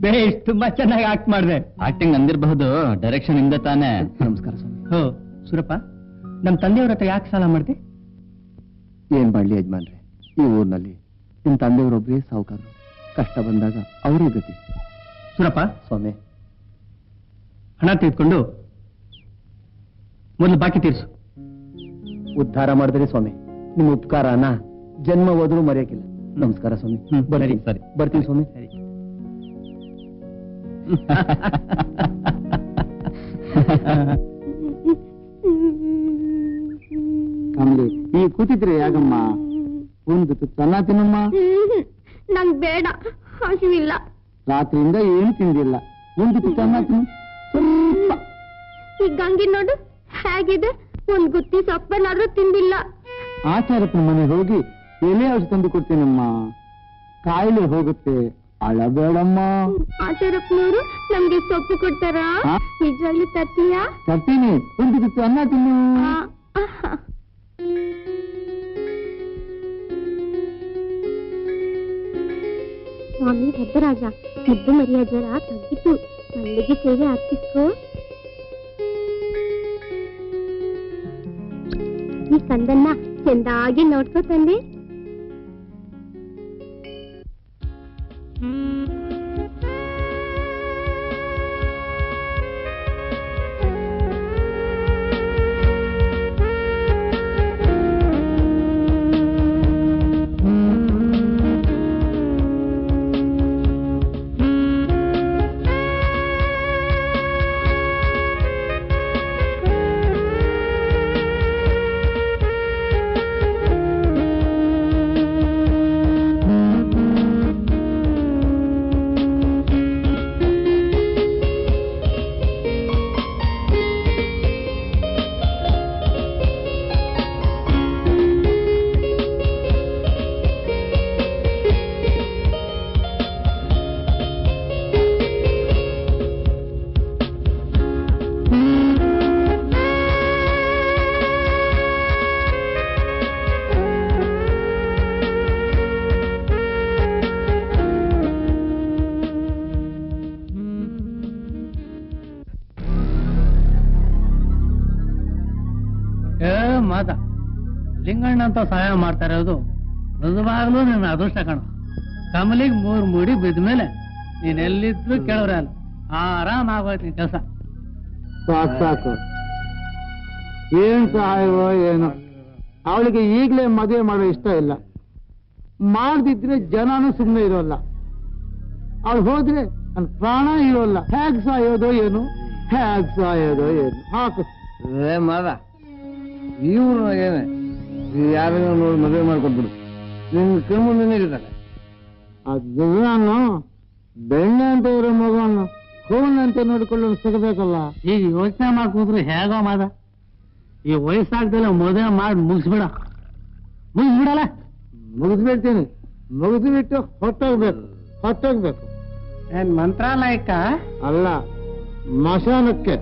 ಬೇಷ್, ತುಂಬಾ ಚೆನ್ನಾಗಿ ಆಕ್ಟ್ ಮಾಡಿದೆ. ಆಕ್ಟಿಂಗ್ ಅಂದಿರಬಹುದು, ಡೈರೆಕ್ಷನ್ ಇಂದ ತಾನೆ. ನಮಸ್ಕಾರ ಸ್ವಾಮಿ. ಹೋ ಸುರಪ್ಪ, ನಮ್ ತಂದೆಯವ್ರ ಹತ್ರ ಯಾಕೆ ಸಾಲ ಮಾಡಿದೆ? ಏನ್ ಮಾಡ್ಲಿ ಯಜಮಾನ್ರೆ, ಈ ಊರಿನಲ್ಲಿ ನಿಮ್ ತಂದೆಯವರೊಬ್ಬರೇ ಸಾಹುಕಾರರು. ಕಷ್ಟ ಬಂದಾಗ ಅವರೇ ಗತಿ. ಸುರಪ್ಪ ಸ್ವಾಮಿ, ಹಣ ತೆಗೆದುಕೊಂಡು ಮೊದಲು ಬಾಕಿ ತೀರ್ಸು. ಉದ್ಧಾರ ಮಾಡಿದ್ರಿ ಸ್ವಾಮಿ. ನಿಮ್ಮ ಉಪಕಾರನ ಜನ್ಮ ಹೋದ್ರೂ ಮರೆಯಕ್ಕಿಲ್ಲ. ನಮಸ್ಕಾರ ಸ್ವಾಮಿ. ಬರ್ತೀನಿ. ಸರಿ, ಬರ್ತೀನಿ ಸ್ವಾಮಿ. ಸರಿ. ಕಮಲಿ, ಈ ಕೂತಿದ್ರೆ ಯಾಗಮ್ಮ, ಒಂದು ತುತ್ತನ್ನ ತಿನ್ನಮ್ಮ. ನಂಗ್ ಬೇಡ, ಹಸಿವಿಲ್ಲ. ರಾತ್ರಿಯಿಂದ ಏನು ತಿಂದಿಲ್ಲ, ಒಂದು ತುತ್ತನ್ನ ತಿನ್ನು. ಸ್ವಲ್ಪ ಈ ಗಂಗಿ ನೋಡು ಹೇಗಿದೆ, ಒಂದ್ ಗುತ್ತಿ ಸೊಪ್ಪನ್ನಾದ್ರೂ ತಿಂದಿಲ್ಲ. ಆಚಾರಪ್ಪನ ಮನೆ ಹೋಗಿ ಎಲೆ ಔಷಧಿ ತಂದು ಕೊಡ್ತೇನಮ್ಮ, ಕಾಯಿಲೆ ಹೋಗುತ್ತೆ, ಅಳಬೇಡಮ್ಮ. ಆಚಾರಪ್ಪನವರು ನಮ್ಗೆ ಸೊಪ್ಪು ಕೊಡ್ತಾರಾ? ಹಾ? ನಿಜವಾಗ್ಲೂ ತರ್ತೀಯಾ? ತರ್ತೀನಿ, ಒಂದು ತುತ್ತು ಅನ್ನ ತಿನ್ನು. ಸ್ವಾಮಿ ಭದ್ರರಾಜ, ಮುದ್ದು ಮರಿಯ ಜ್ವರ ತಗ್ಗಿತು, ಮಲ್ಲಿಗೆ ಸೇವೆ ಅರ್ಪಿಸ್ಕೋ. ಈ ಕಂದನ್ನ ಚೆಂದಾಗಿ ನೋಡ್ಕೋ ತಂದೆ. ಮಾತ ಲಿಂಗಣ್ಣ ಅಂತ ಸಹಾಯ ಮಾಡ್ತಾ ಇರೋದು ನಿಜವಾಗ್ಲೂ ನನ್ನ ಅದೃಷ್ಟ ಕಣ. ಕಮಲಿಗೆ 3 ಮುಡಿ ಬಿದ್ದ ಮೇಲೆ ನೀನ್ ಎಲ್ಲಿದ್ರು ಕೇಳೋರೆ ಅಲ್ಲ, ಆರಾಮ್ ಆಗೋಯ್ತು ನಿನ್ ಕೆಲಸ. ಸಾಕು ಸಾಕು, ಏನ್ ಸಹಾಯವೋ ಏನೋ. ಅವಳಿಗೆ ಈಗಲೇ ಮದುವೆ ಮಾಡೋ ಇಷ್ಟ ಇಲ್ಲ. ಮಾಡ್ದಿದ್ರೆ ಜನನೂ ಸುಮ್ಮನೆ ಇರೋಲ್ಲ. ಅವಳು ಹೋದ್ರೆ ನನ್ನ ಪ್ರಾಣ ಇರೋಲ್ಲ. ಹೇಗ್ ಸಾಯೋದೋ ಏನು, ಹೇಗ್ ಸಾಯೋದೋ ಏನು. ಹಾಕು ಮಗ, ಇವ್ರು ಯಾರಿಗ ನೋಡಿ ಮದುವೆ ಮಾಡ್ಕೊಟ್ಬಿಡು. ನಿನ್ ಕಣ್ಮುಂದೆ ಇರ್ತಾರೆ. ಅದು ನಾನು ಬೆಣ್ಣೆ ಅಂತ ಇರೋ ಮಗವನ್ನು ಹೂವನ್ನ ಅಂತ ನೋಡಿಕೊಳ್ಳಲು ಸಿಗಬೇಕಲ್ಲ. ಈಗ ಯೋಚನೆ ಮಾಡ್ಕೊಂಡ್ರೆ ಹೇಗೋ ಮಾದ. ಈ ವಯಸ್ಸಾಗ್ದಲ್ಲ ಮದುವೆ ಮಾಡಿ ಮುಗಿಸ್ಬಿಡಲ್ಲ. ಮುಗಿಸ್ಬಿಡ್ತೀನಿ. ಮುಗಿಸ್ಬಿಟ್ಟು ಹೊಟ್ಟೋಗ್ಬೇಕು. ಏನ್ ಮಂತ್ರಾಲಯಕ್ಕ? ಅಲ್ಲ, ಮಶಾನಕ್ಕೆ.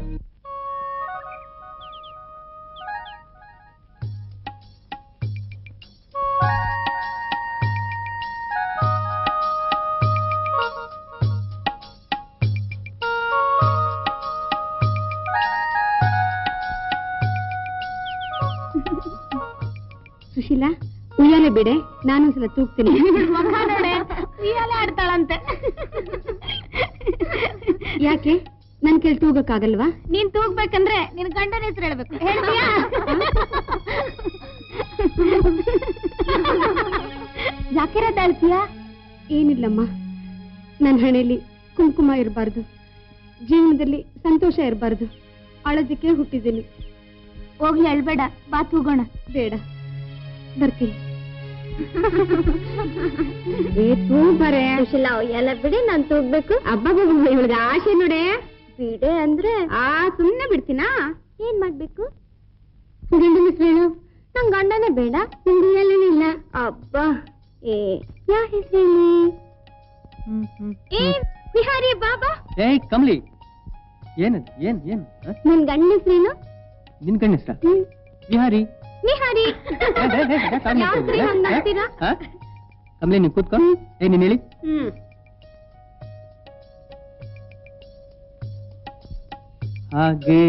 ಸುಶೀಲಾ, ಉಯ್ಯಾಲೆ ಬಿಡೆ, ನಾನು ಸಲ ತೂಗ್ತೀನಿ. ಉಯ್ಯಾಲೆ ಆಡ್ತಾಳಂತೆ. ಯಾಕೆ ನನ್ ಕೇಳಿ ತೂಗಕ್ಕಾಗಲ್ವಾ? ನೀನ್ ತೂಗ್ಬೇಕಂದ್ರೆ ನಿನ್ ಗಂಡನ ಹೆಸರು ಹೇಳ್ಬೇಕು. ಹೇಳ್ತೀಯಾ? ಯಾಕೆ ತಾಳ್ತೀಯಾ? ಏನಿಲ್ಲಮ್ಮ, ನನ್ನ ಹಣೆಯಲ್ಲಿ ಕುಂಕುಮ ಇರಬಾರ್ದು, ಜೀವನದಲ್ಲಿ ಸಂತೋಷ ಇರಬಾರ್ದು, ಅಳೋದಕ್ಕೆ ಹುಟ್ಟಿದ್ದೀನಿ. ಹೋಗ್ಲಿ, ಅಳ್ಬೇಡ, ಬಾ ತೂಗೋಣ. ಬೇಡ, ಬರ್ತೀನಿ. ಸುಶೀಲಾ, ಎಲ್ಲ ಬಿಡಿ, ನಾನ್ ತೂಗ್ಬೇಕು. ಹಬ್ಬ ಇವಳಿಗೆ ಆಸೆ ನೋಡೆ. ಬಿಡೆ ಅಂದ್ರೆ ಸುಮ್ನೆ ಬಿಡ್ತೀನಾ? ಏನ್ ಮಾಡ್ಬೇಕು? ಗಂಡನ ಹೆಸರೇನು? ನಂಗ್ ಗಂಡನೇ ಬೇಡ, ನಿಂಗೆ ಇಲ್ಲ. ಅಬ್ಬಾ, ಯಾ ಹೆಸರೇನು? ಬಿಹಾರಿ ಬಾಬಾ. ಏಯ್ ಕಮಲಿ, ಏನದು? ಏನ್ ಏನ್ ನನ್ ಗಂಡ ಹೆಸರೇನು? ನಿನ್ ಗಂಡ ಹೆಸರ? ಬಿಹಾರಿ. ಬಿಹಾರಿ. ಕಮಲಿ, ನೀನ್ ಕೂತ್ಕೊ. ನೀನ್ ಹೇಳಿ. ಹಾಗೆ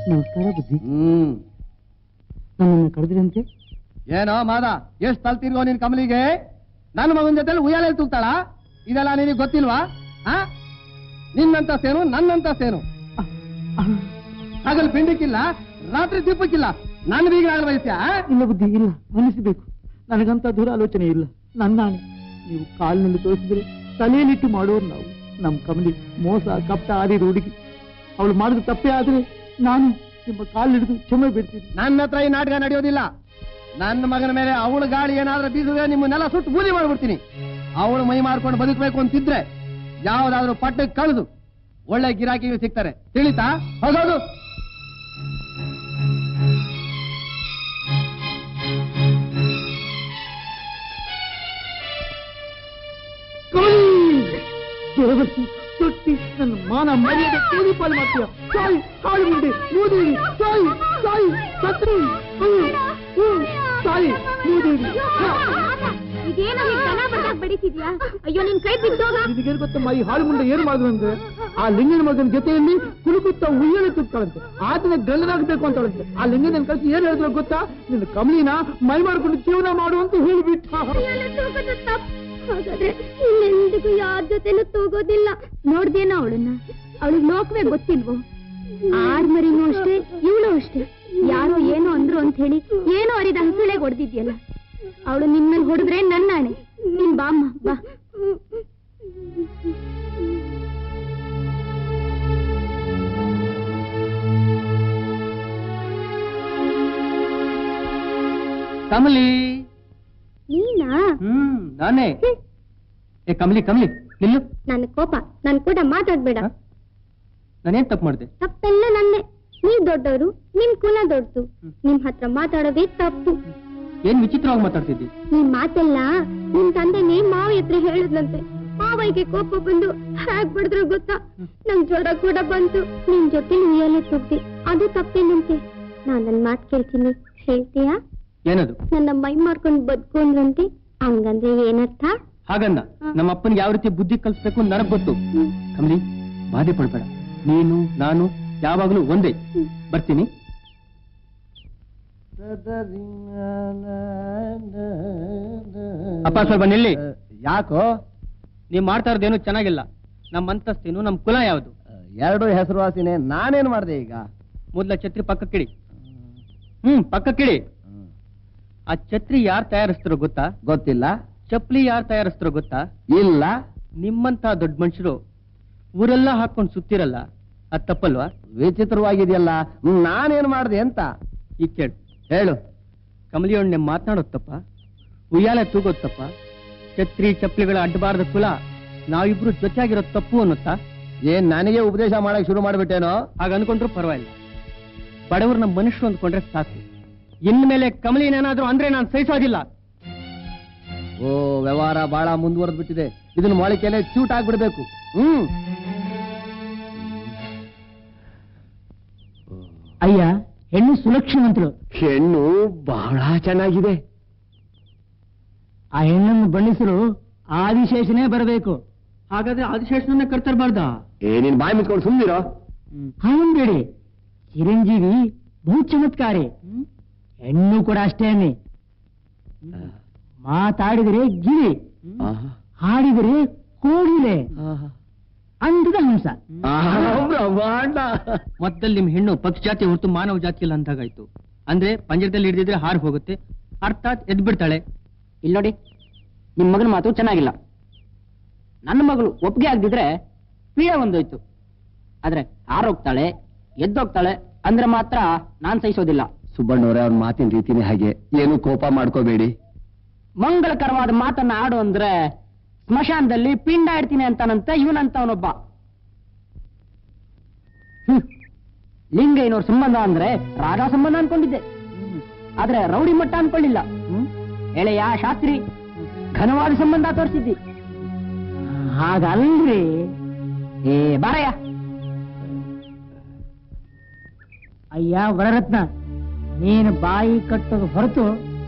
ನಮಸ್ಕಾರ ಬುದ್ಧಿ. ನನ್ನನ್ನು ಕರೆದ್ರಂತೆ? ಏನೋ ಮಾದ, ಎಷ್ಟು ತಲ್ತಿರ್ಗೋ ನೀನ್ ಕಮಲಿಗೆ? ನನ್ನ ಮಗನ ಜೊತೆ ಉಯ್ಯಾಲೆ ತೂಗ್ತಾಳ? ಇದೆಲ್ಲ ನಿನಗೆ ಗೊತ್ತಿಲ್ವಾ? ನಿನ್ನಂತ ಸೇನು, ನನ್ನಂತ ಸೇನು. ಹಗಲು ಪಿಂಡಕ್ಕಿಲ್ಲ, ರಾತ್ರಿ ದೀಪಕ್ಕಿಲ್ಲ, ನನ್ನ ಬೀಗರಾಗ ಬಯಸ್ಯಾ? ಇಲ್ಲ ಬುದ್ಧಿ, ಇಲ್ಲ, ಮನಸ್ಸಬೇಕು. ನನಗಂತ ದೂರ ಆಲೋಚನೆ ಇಲ್ಲ. ನನ್ನಾಣೆ, ನೀವು ಕಾಲಿನಲ್ಲಿ ತೋರಿಸಿದ್ರೆ ತಲೆಯಲ್ಲಿಟ್ಟು ಮಾಡೋರು ನಾವು. ನಮ್ಮ ಕಮಲಿ ಮೋಸ ಕಪ್ಟ ಆದಿದ ಹುಡುಗಿ. ಅವಳು ಮಾಡಿದ ತಪ್ಪೇ ಆದ್ರೆ ನಾನು ನಿಮ್ಮ ಕಾಲಿಡಿದು ಕ್ಷಮೆ ಬಿಡ್ತೀನಿ. ನನ್ನ ಹತ್ರ ಈ ನಾಟಕ ನಡೆಯೋದಿಲ್ಲ. ನನ್ನ ಮಗನ ಮೇಲೆ ಅವಳ ಗಾಳಿ ಏನಾದ್ರೂ ಬೀಸಿದ್ರೆ ನಿಮ್ಮನ್ನೆಲ್ಲ ಸುಟ್ಟು ಬೂದಿ ಮಾಡ್ಬಿಡ್ತೀನಿ. ಅವಳು ಮೈ ಮಾರ್ಕೊಂಡು ಬದುಕಬೇಕು ಅಂತಿದ್ರೆ ಯಾವ್ದಾದ್ರು ಪಟ್ಟಕ್ಕೆ ಕಳೆದು ಒಳ್ಳೆ ಗಿರಾಕಿಗಳು ಸಿಗ್ತಾರೆ, ತಿಳಿತಾ? ಹೋಗೋದು. ತೊಟ್ಟಿ ನನ್ನ ಮಾನ ಮರ್ಯಾದೆ ಕೂಲಿ ಪಾಲು ಮಾಡ್ತೀಯ. ಸಾಯಿ, ಹಾಳು ಮುಂದೆ ಮೂದೇವಿ, ಸಾಯಿ ಸಾಯಿ ಸತ್ರಿ, ಸಾಯಿ ಮೂದೇವಿ. ಇದೇನೋ ದನ ಬಂದಾಗ ಬಡಿತಿದ್ಯಾ? ಅಯ್ಯೋ, ನಿನ್ ಕೈ ಬಿದ್ದೋಗ. ನಿನಗೇನು ಗೊತ್ತಮ್ಮ, ಈ ಹಾಳು ಮುಂದೆ ಏನ್ ಮಾಡಿದ್ರು ಅಂದ್ರೆ, ಆ ಲಿಂಗನ ಮಗನ ಜೊತೆಯಲ್ಲಿ ಕುಲುಕುತ್ತ ಉಯ್ಯಾಲೆ ತುತ್ತಾಳಂತೆ. ಆತನ ಗಂಡನಾಗಬೇಕು ಅಂತಳಂತೆ. ಆ ಲಿಂಗನ ಕಳಿಸಿ ಏನ್ ಹೇಳಿದ್ರು ಗೊತ್ತಾ? ನಿನ್ನ ಕಮಲಿನ ಮೈ ಮಾಡ್ಕೊಂಡು ಜೀವನ ಮಾಡು ಅಂತ ಹೇಳಿಬಿಟ್ಟ. ಹಾಗಾದ್ರೆ ಇನ್ನೆಂದಿಗೂ ಯಾರ ಜೊತೆನೂ ತೂಗೋದಿಲ್ಲ. ನೋಡ್ದೇನೋ ಅವಳನ್ನ? ಅವಳಿಗೆ ಲೋಕವೇ ಗೊತ್ತಿಲ್ವೋ? ಆಡ್ಮರಿನೂ ಅಷ್ಟೇ, ಇವಳು ಅಷ್ಟೇ. ಯಾರೋ ಏನೋ ಅಂದ್ರು ಅಂತ ಹೇಳಿ ಏನೋ ಅರಿದ ಹಸುಳೆಗೆ ಹೊಡೆದಿದ್ಯಲ್ಲ. ಅವಳು ನಿಮ್ಮಲ್ಲಿ ಹೊಡೆದ್ರೆ ನನ್ನಾಣೆ. ನಿನ್ ಬಾಮ್ಮ ಬಾ. ಕಮಲಿ. ನೀನಾ? ನಾನೇ. ಏ ಕಮಲಿ, ಕಮಲಿ ನಿಲ್ಲು. ನನ್ನ ಕೋಪ, ನನ್ ಕೂಡ ಮಾತಾಡ್ಬೇಡ. ನಾನೇನ್ ತಪ್ಪು ಮಾಡಿದೆ? ತಪ್ಪೆಲ್ಲ ನಂದೆ. ನೀವ್ ದೊಡ್ಡವರು, ನಿಮ್ ಕುಲ ದೊಡ್ಡದು. ನಿಮ್ ಹತ್ರ ಮಾತಾಡೋದೇ ತಪ್ಪು. ಏನ್ ವಿಚಿತ್ರವಾಗಿ ಮಾತಾಡ್ತಿದ್ದಿ? ನಿಮ್ ಮಾತೆಲ್ಲ ನಿಮ್ ತಂದೆನೇ ಮಾವ ಹತ್ರ ಹೇಳಿದ್ಲಂತೆ. ಮಾವಯ್ಗೆ ಕೋಪ ಬಂದು ಹ್ಯಾಕ್ ಬಿಡಿದ್ರು ಗೊತ್ತಾ? ನಂಗ್ ಜ್ವರ ಕೂಡ ಬಂತು. ನಿಮ್ ಜೊತೆ ಉಯ್ಯಾಲೆ ತೂಗ್ದೆ, ಅದು ತಪ್ಪೇನಂತೆ. ನಾನ್ ನನ್ ಮಾತ್ ಕೇಳ್ತೀನಿ, ಹೇಳ್ತೀಯಾ? ಏನದು? ನನ್ನ ಮೈ ಮಾರ್ಕೊಂಡ್ ಬದುಕೊಂಡ್ರಂತೆ. ಹಂಗಂದ್ರೆ ಏನರ್ಥ? ಹಾಗಂದ ನಮ್ಮ ಅಪ್ಪನಿಗೆ ಯಾವ ರೀತಿ ಬುದ್ಧಿ ಕಲಿಸ್ಬೇಕು ನನಗ್ ಗೊತ್ತು. ಕಮಲಿ, ಬಾಧೆ ಪಡ್ಬೇಡ. ನೀನು ನಾನು ಯಾವಾಗ್ಲೂ ಒಂದೇ. ಬರ್ತೀನಿ. ಅಪ್ಪ ಸ್ವಲ್ಪ ನಿಲ್ಲಿ. ಯಾಕೋ? ನೀವ್ ಮಾಡ್ತಾ ಇರೋದೇನು ಚೆನ್ನಾಗಿಲ್ಲ. ನಮ್ ಅಂತಸ್ತೇನು, ನಮ್ ಕುಲ ಯಾವುದು? ಎರಡು ಹೆಸರುವಾಸಿನೇ. ನಾನೇನ್ ಮಾಡಿದೆ ಈಗ? ಮೊದಲ ಛತ್ರಿ ಪಕ್ಕಕ್ಕಿಡಿ. ಪಕ್ಕಕ್ಕಿಡಿ. ಆ ಛತ್ರಿ ಯಾರು ತಯಾರಿಸ್ತಾರೋ ಗೊತ್ತಾ? ಗೊತ್ತಿಲ್ಲ. ಚಪ್ಲಿ ಯಾರು ತಯಾರಿಸ್ತಾರೋ ಗೊತ್ತಾ? ಇಲ್ಲ. ನಿಮ್ಮಂತ ದೊಡ್ಡ ಮನುಷ್ಯರು ಊರೆಲ್ಲ ಹಾಕೊಂಡು ಸುತ್ತಿರಲ್ಲ, ಅದ್ ತಪ್ಪಲ್ವಾ? ವಿಚಿತ್ರವಾಗಿದೆಯಲ್ಲ. ನಾನೇನ್ ಮಾಡಿದೆ ಅಂತ ಈಗ ಕೇಳು. ಹೇಳು. ಕಮಲಿಯೊಣ್ಣೆ ಮಾತನಾಡೋದ್ ತಪ್ಪ? ಉಯ್ಯಾಲೆ ತೂಗೋದ್ ತಪ್ಪ? ಛತ್ರಿ ಚಪ್ಲಿಗಳ ಅಡ್ಡಬಾರದ ಕುಲ ನಾವಿಬ್ರು ಜೊತೆಯಾಗಿರೋದ್ ತಪ್ಪು ಅನ್ನುತ್ತಾ? ಏನ್ ನನಗೆ ಉಪದೇಶ ಮಾಡಕ್ ಶುರು ಮಾಡ್ಬಿಟ್ಟೇನೋ? ಹಾಗ ಅನ್ಕೊಂಡ್ರು ಪರವಾಗಿಲ್ಲ. ಬಡವ್ರನ್ನ ಮನುಷ್ಯರು ಅಂದ್ಕೊಂಡ್ರೆ ಸಾಕು. ಇನ್ಮೇಲೆ ಕಮಲಿನೇನಾದ್ರೂ ಅಂದ್ರೆ ನಾನು ಸಹಿಸೋದಿಲ್ಲ. ಓ, ವ್ಯವಹಾರ ಬಹಳ ಮುಂದುವರೆದ್ ಬಿಟ್ಟಿದೆ. ಇದನ್ನ ಮೊಳಕೆಲೆ ಚೂಟ್ ಆಗ್ಬಿಡ್ಬೇಕು. ಅಯ್ಯ, ಹೆಣ್ಣು ಸುಲಕ್ಷಣವಂತರು. ಹೆಣ್ಣು ಬಹಳ ಚೆನ್ನಾಗಿದೆ. ಆ ಹೆಣ್ಣನ್ನು ಬಣ್ಣಿಸಲು ಆದಿಶೇಷನೇ ಬರಬೇಕು. ಹಾಗಾದ್ರೆ ಆದಿಶೇಷನನ್ನೇ ಕರ್ತರ್ಬಾರ್ದ? ನೀನ್ ಬಾಯಿ ಮುಚ್ಕೊಂಡು ಸುಮ್ನಿರೋ. ಹಾಗಂಬೇಡಿ, ಚಿರಂಜೀವಿ ಬಹು ಚಮತ್ಕಾರಿ. ಹೆಣ್ಣು ಕೂಡ ಅಷ್ಟೇನೆ. ಮಾತಾಡಿದರೆ ಗಿಳಿ, ಹಾಡಿದರೆ ಕೋಗಿಲೆ, ಅಂದದ ಹಂಸ. ಮೊದಲು ನಿಮ್ ಹೆಣ್ಣು ಪಕ್ಷ ಜಾತಿ ಹೊರತು ಮಾನವ ಜಾತಿ ಇಲ್ಲ ಅಂತಾಗಾಯ್ತು. ಅಂದ್ರೆ ಪಂಜರದಲ್ಲಿ ಹಿಡಿದಿದ್ರೆ ಹಾರು ಹೋಗುತ್ತೆ, ಅರ್ಥಾತ್ ಎದ್ ಬಿಡ್ತಾಳೆ. ಇಲ್ಲಿ ನೋಡಿ, ನಿಮ್ ಮಗನ ಮಾತು ಚೆನ್ನಾಗಿಲ್ಲ. ನನ್ನ ಮಗಳು ಒಪ್ಪಿಗೆ ಆಗದಿದ್ರೆ ಪ್ರಿಯ ಒಂದೋಯ್ತು. ಆದ್ರೆ ಹಾರೋಗ್ತಾಳೆ, ಎದ್ದೋಗ್ತಾಳೆ ಅಂದ್ರೆ ಮಾತ್ರ ನಾನ್ ಸಹಿಸೋದಿಲ್ಲ. ಸುಬ್ಬಣ್ಣವ್ರೆ, ಅವ್ರ ಮಾತಿನ ರೀತಿನೇ ಹಾಗೆ. ಏನು ಕೋಪ ಮಾಡ್ಕೋಬೇಡಿ. ಮಂಗಳಕರವಾದ ಮಾತನ್ನ ಆಡು ಅಂದ್ರೆ ಸ್ಮಶಾನದಲ್ಲಿ ಪಿಂಡ ಇಡ್ತೀನಿ ಅಂತಾನಂತ ಇವನಂತವನೊಬ್ಬ. ಲಿಂಗಯ್ಯನವ್ರ ಸಂಬಂಧ ಅಂದ್ರೆ ರಾಜಾ ಸಂಬಂಧ ಅನ್ಕೊಂಡಿದ್ದೆ, ಆದ್ರೆ ರೌಡಿ ಮಟ್ಟ ಅನ್ಕೊಳ್ಳಿಲ್ಲ. ಎಳೆಯ ಶಾಸ್ತ್ರಿ ಘನವಾದ ಸಂಬಂಧ ತೋರಿಸಿದ್ದಿ. ಹಾಗಲ್ರಿ. ಬಾರಯ್ಯ. ಅಯ್ಯ ವರರತ್ನ, ನೀನು ಬಾಯಿ ಕಟ್ಟೋದು ಹೊರತು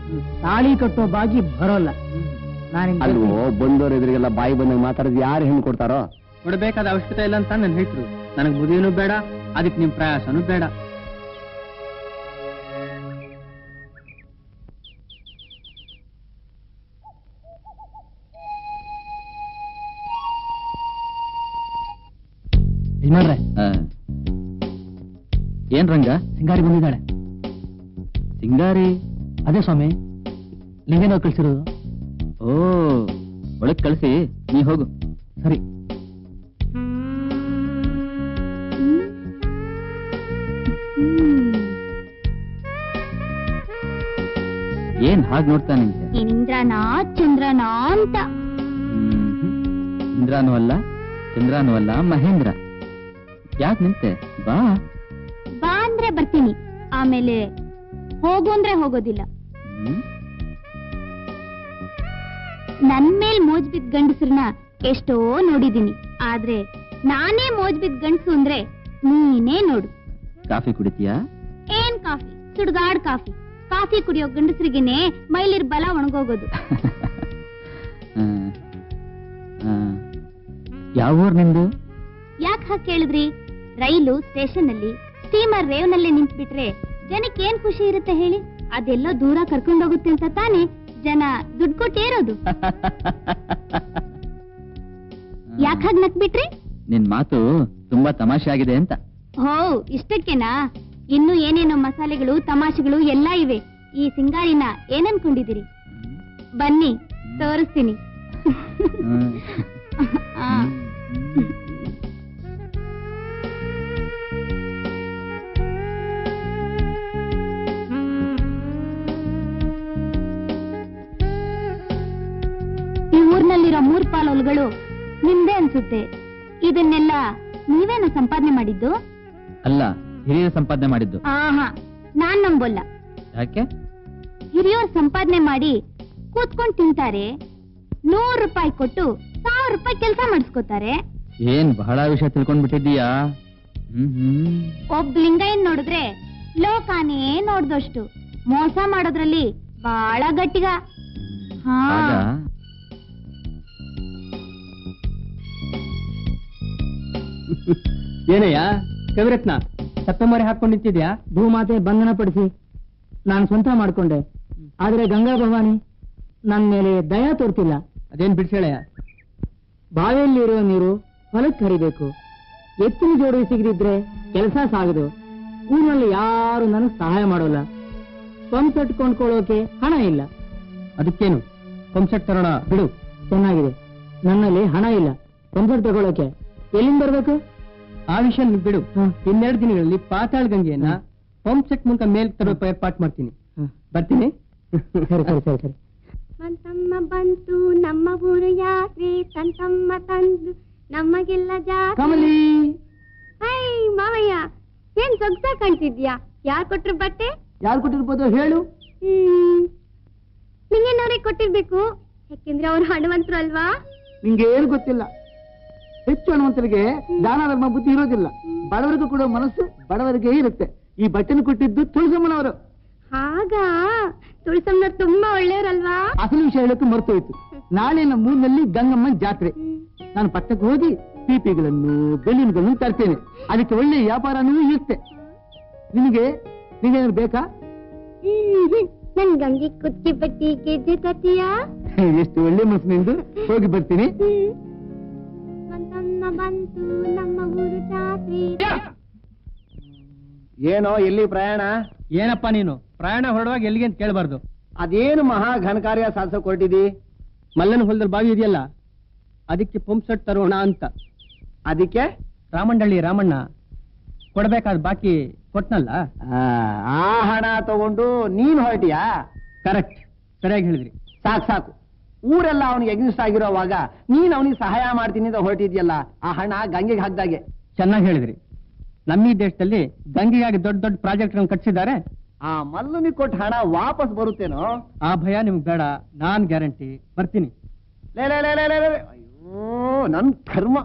ತಾಳಿ ಕಟ್ಟೋ ಬಾಗಿ ಬರೋಲ್ಲ. ಅಲ್ವೋ, ಬಂದವ್ರ ಎದುರಿಗೆಲ್ಲ ಬಾಯಿ ಬಂದಾಗ ಮಾತಾಡೋದು ಯಾರು ಹೆಣ್ಣು ಕೊಡ್ತಾರೋ? ಕೊಡಬೇಕಾದ ಅವಶ್ಯಕತೆ ಇಲ್ಲ ಅಂತ ನಾನು ಹೇಳ್ತಿರು. ನನಗ್ ಮದುವೆನೂ ಬೇಡ, ಅದಕ್ಕೆ ನಿಮ್ ಪ್ರಯಾಸನೂ ಬೇಡ. ಯಜಮಾನ್ರೆ, ಏನ್ ರಂಗ? ಸಿಂಗಾರಿ ಬಂದಿದ್ದಾಳೆ. ಸಿಂಗಾರಿ? ಅದೇ ಸ್ವಾಮಿ, ಲಿಂಗನೋ ಕಳ್ಸಿರೋದು. ಓ, ಒಳಗ್ ಕಳಿಸಿ, ನೀ ಹೋಗು. ಸರಿ. ಏನ್ ಹಾಗೆ ನೋಡ್ತಾನೆ? ಇಂದ್ರನಾ ಚಂದ್ರನಾ ಅಂತ. ಇಂದ್ರಾನು ಅಲ್ಲ, ಚಂದ್ರಾನು ಅಲ್ಲ, ಮಹೇಂದ್ರ. ಯಾಕೆ ನಿಂತೆ? ಬಾ. ಬಾ ಅಂದ್ರೆ ಬರ್ತೀನಿ, ಆಮೇಲೆ ಹೋಗು ಅಂದ್ರೆ ಹೋಗೋದಿಲ್ಲ. ನನ್ ಮೇಲ್ ಮೋಜ್ ಬಿದ್ದ ಗಂಡಸ್ರನ್ನ ಎಷ್ಟೋ ನೋಡಿದೀನಿ, ಆದ್ರೆ ನಾನೇ ಮೋಜ್ ಬಿದ್ದ ಗಂಡಸು ಅಂದ್ರೆ ನೀನೇ ನೋಡು. ಕಾಫಿ ಕುಡಿತೀಯಾ? ಏನ್ ಕಾಫಿ? ಸುಡ್ಗಾಡ್ ಕಾಫಿ. ಕಾಫಿ ಕುಡಿಯೋ ಗಂಡಸ್ರಿಗೇನೆ ಮೈಲಿರ್ ಬಲ ಒಣಗೋಗೋದು. ಯಾವ ಊರ್ ನಿಂದು? ಯಾಕೆ ಹಾಗೆ ಕೇಳಿದ್ರಿ? ರೈಲು ಸ್ಟೇಷನ್ ಅಲ್ಲಿ, ಸ್ಟೀಮರ್ ರೇವ್ ನಲ್ಲಿ ನಿಂತ್ ಬಿಟ್ರೆ ಜನಕ್ಕೆ ಏನ್ ಖುಷಿ ಇರುತ್ತೆ ಹೇಳಿ? ಅದೆಲ್ಲೋ ದೂರ ಕರ್ಕೊಂಡೋಗುತ್ತೆ ಅಂತ ತಾನೇ ಜನ ದುಡ್ಡು ಕೊಟ್ಟೇ ಇರೋದು. ಯಾಕೆ ಹಾಗೆ ನಕ್ ಬಿಟ್ರಿ? ನಿನ್ ಮಾತು ತುಂಬಾ ತಮಾಷೆ ಆಗಿದೆ ಅಂತ. ಹೋ, ಇಷ್ಟಕ್ಕೆನಾ? ಇನ್ನು ಏನೇನೋ ಮಸಾಲೆಗಳು ತಮಾಷೆಗಳು ಎಲ್ಲಾ ಇವೆ. ಈ ಸಿಂಗಾರಿನ ಏನನ್ಕೊಂಡಿದ್ದೀರಿ? ಬನ್ನಿ ತೋರಿಸ್ತೀನಿ. ಈ ಊರ್ನಲ್ಲಿರೋ 3 ಪಾಲೋಲ್ಗಳು ನಿಮ್ದೇ ಅನ್ಸುತ್ತೆ. ಇದನ್ನೆಲ್ಲ ನೀವೇನು ಸಂಪಾದನೆ ಮಾಡಿದ್ದು? ಅಲ್ಲ, ಹಿರಿಯರ ಸಂಪಾದನೆ ಮಾಡಿದ್ದು. ಆಹಾ, ನಾನ್ ನಂಬೋಲ್ಲ. ಯಾಕೆ? ಹಿರಿಯವ್ರು ಸಂಪಾದನೆ ಮಾಡಿ ಕೂತ್ಕೊಂಡು ತಿಂತಾರೆ, 100 ರೂಪಾಯಿ ಕೊಟ್ಟು 1000 ರೂಪಾಯಿ ಕೆಲಸ ಮಾಡಿಸ್ಕೋತಾರೆ. ಏನ್ ಬಹಳ ವಿಷಯ ತಿಳ್ಕೊಂಡ್ಬಿಟ್ಟಿದ್ದೀಯಾ? ಒಬ್ಬ ಲಿಂಗಯ್ಯನ್ ನೋಡಿದ್ರೆ ಲೋಕಾನೇ ನೋಡ್ದಷ್ಟು, ಮೋಸ ಮಾಡೋದ್ರಲ್ಲಿ ಬಹಳ ಗಟ್ಟಿಗ. ಹಾ, ಏನಯ್ಯ ಕವಿರತ್ನ, ಸತ್ತಮರೆ ಹಾಕೊಂಡು ನಿಂತಿದ್ಯಾ? ಭೂಮಾತೆ ಬಂಧನ ಪಡಿಸಿ ನಾನು ಸ್ವಂತ ಮಾಡ್ಕೊಂಡೆ, ಆದ್ರೆ ಗಂಗಾ ಭವಾನಿ ನನ್ನ ಮೇಲೆ ದಯಾ ತೋರ್ತಿಲ್ಲ. ಅದೇನ್ ಬಿಡ್ಸೇಳಯ್ಯ? ಬಾವಿಯಲ್ಲಿರೋ ನೀರು ಹೊಲಕ್ಕೆ ಹರಿಬೇಕು, ಎತ್ತಿನ ಜೋಡಿ ಸಿಗದಿದ್ರೆ ಕೆಲಸ ಸಾಗದು. ಊರಿನಲ್ಲಿ ಯಾರು ನನಗೆ ಸಹಾಯ ಮಾಡೋಲ್ಲ. ಪಂಪ್ ಸೆಟ್ ಕೊಂಡ್ಕೊಳ್ಳೋಕೆ ಹಣ ಇಲ್ಲ. ಅದಕ್ಕೇನು, ಪಂಪ್ ಸೆಟ್ ತರೋಣ ಬಿಡು. ಚೆನ್ನಾಗಿದೆ, ನನ್ನಲ್ಲಿ ಹಣ ಇಲ್ಲ. ಪಂಪ್ ಸೆಟ್ ತಗೊಳ್ಳೋಕೆ ಎಲ್ಲಿಂದ ಬರ್ಬೇಕು? ಆ ವಿಷಯ ಬಿಡು. ಇನ್ನೆರಡು ದಿನಗಳಲ್ಲಿ ಪಾತಾಳ ಗಂಗೆಯನ್ನ ಪಂಪ್ ಸೆಟ್ ಮೂಲಕ ಮೇಲ್ ತರೋ ಏರ್ಪಾಟ್ ಮಾಡ್ತೀನಿ. ಬರ್ತೀನಿ. ಸರಿ ಸರಿ ಸರಿ ಸರಿ. ಮಂತಮ್ಮ ಬಂತು ನಮ್ಮ ಊರು ಯಾತ್ರೆ, ತಂತಮ್ಮ ತಂದು ನಮಗೆಲ್ಲ ಜಾತ್ರೆ. ಕಮಲಿ, ಹೈ ಮಾವಯ್ಯ, ಏನ್ ಸೊಗ್ಸ ಕಾಣ್ತಿದ್ಯಾ? ಯಾರ್ ಕೊಟ್ರು ಬಟ್ಟೆ? ಯಾರು ಕೊಟ್ಟಿರ್ಬೋದು ಹೇಳು? ನಿಂಗೇನವ್ರಿಗೆ ಕೊಟ್ಟಿರ್ಬೇಕು, ಯಾಕೆಂದ್ರೆ ಅವ್ರು ಹಣವಂತರು ಅಲ್ವಾ? ನಿಂಗೆ ಏನು ಗೊತ್ತಿಲ್ಲ. ಹೆಚ್ಚು ಹಣವಂತರಿಗೆ ದಾನ ಧರ್ಮ ಬುದ್ಧಿ ಇರೋದಿಲ್ಲ. ಬಡವರಿಗೂ ಕೊಡೋ ಮನಸ್ಸು ಬಡವರಿಗೆ ಇರುತ್ತೆ. ಈ ಬಟ್ಟೆನ ಕೊಟ್ಟಿದ್ದು ತುಳಸಮ್ಮನವರು. ಆಗ ತುಳಸಮ್ಮನವ್ರು ತುಂಬಾ ಒಳ್ಳೆಯವರಲ್ವಾ? ಅಸಲು ವಿಷಯ ಹೇಳೋಕೆ ಮರ್ತೋಯ್ತು. ನಾಳೆ ನಮ್ಮ ಊರಿನಲ್ಲಿ ಗಂಗಮ್ಮನ ಜಾತ್ರೆ. ನಾನು ಪಟ್ಟಕ್ಕೆ ಹೋಗಿ ಪೀಪಿಗಳನ್ನು ಬೆಲೂನ್ಗಳನ್ನು ತರ್ತೇನೆ. ಅದಕ್ಕೆ ಒಳ್ಳೆ ವ್ಯಾಪಾರನೂ ಇರುತ್ತೆ. ನಿನಗೇನು ಬೇಕಾ? ನನ್ ಗಂಗೆ ಕುತ್ತಿ ಬಟ್ಟಿ ಗೆಜ್ಜೆ ತತ್ತೀಯಾ? ಎಷ್ಟು ಒಳ್ಳೆ ಮನಸ್ಸು ನಿಂದು. ಹೋಗಿ ಬರ್ತೀನಿ. ಮಂತಮ್ಮ ಬಂತು ನಮ್ಮ ಊರು ಜಾತ್ರೆ. ಏನೋ ಎಲ್ಲಿ ಪ್ರಯಾಣ? ಏನಪ್ಪ ನೀನು ಪ್ರಯಾಣ ಹೊರಡುವಾಗ ಎಲ್ಲಿಗೆ ಅಂತ ಕೇಳಬಾರ್ದು. ಅದೇನು ಮಹಾ ಘನ ಕಾರ್ಯ ಸಾಧಿಸೋಕೆ ಹೊರಟಿದಿ? ಮಲ್ಲನ ಹೊಲದಲ್ಲಿ ಬಾವಿ ಇದೆಯಲ್ಲ, ಅದಕ್ಕೆ ಪಂಪ್ ಸೆಟ್ ತರೋಣ ಅಂತ. ಅದಕ್ಕೆ ರಾಮಂಡಳ್ಳಿ ರಾಮಣ್ಣ ಕೊಡ್ಬೇಕಾದ ಬಾಕಿ ಕೊಟ್ನಲ್ಲ, ಆ ಹಣ ತಗೊಂಡು ನೀನ್ ಹೊರಟಿಯಾ? ಕರೆಕ್ಟ್, ಸರಿಯಾಗಿ ಹೇಳಿದ್ರಿ. ಸಾಕು ಸಾಕು. ಊರೆಲ್ಲ ಅವನಿಗೆ ಎಗ್ನಿಸ್ಟ್ ಆಗಿರೋವಾಗ ನೀನ್ ಅವನಿಗೆ ಸಹಾಯ ಮಾಡ್ತೀನಿ ಅಂತ ಹೊರಟಿದ್ಯಲ್ಲ, ಆ ಹಣ ಗಂಗೆಗೆ ಹಾಕ್ದಾಗೆ. ಚೆನ್ನಾಗಿ ಹೇಳಿದ್ರಿ. ನಮ್ಮ ಈ ದೇಶದಲ್ಲಿ ಗಂಗೆಗಾಗಿ ದೊಡ್ಡ ದೊಡ್ಡ ಪ್ರಾಜೆಕ್ಟ್ ಕಟ್ಸಿದ್ದಾರೆ. ಆ ಮಲ್ಲನಿಗೆ ಕೊಟ್ಟ ಹಣ ವಾಪಸ್ ಬರುತ್ತೇನೋ? ಆ ಭಯ ನಿಮ್ಗೆ ಬೇಡ, ನಾನ್ ಗ್ಯಾರಂಟಿ. ಬರ್ತೀನಿ. ಲೇ ಲೇ ಲೇ ಲೇ ಲೇ ಲೇ. ಅಯ್ಯೋ ನನ್ ಕರ್ಮ.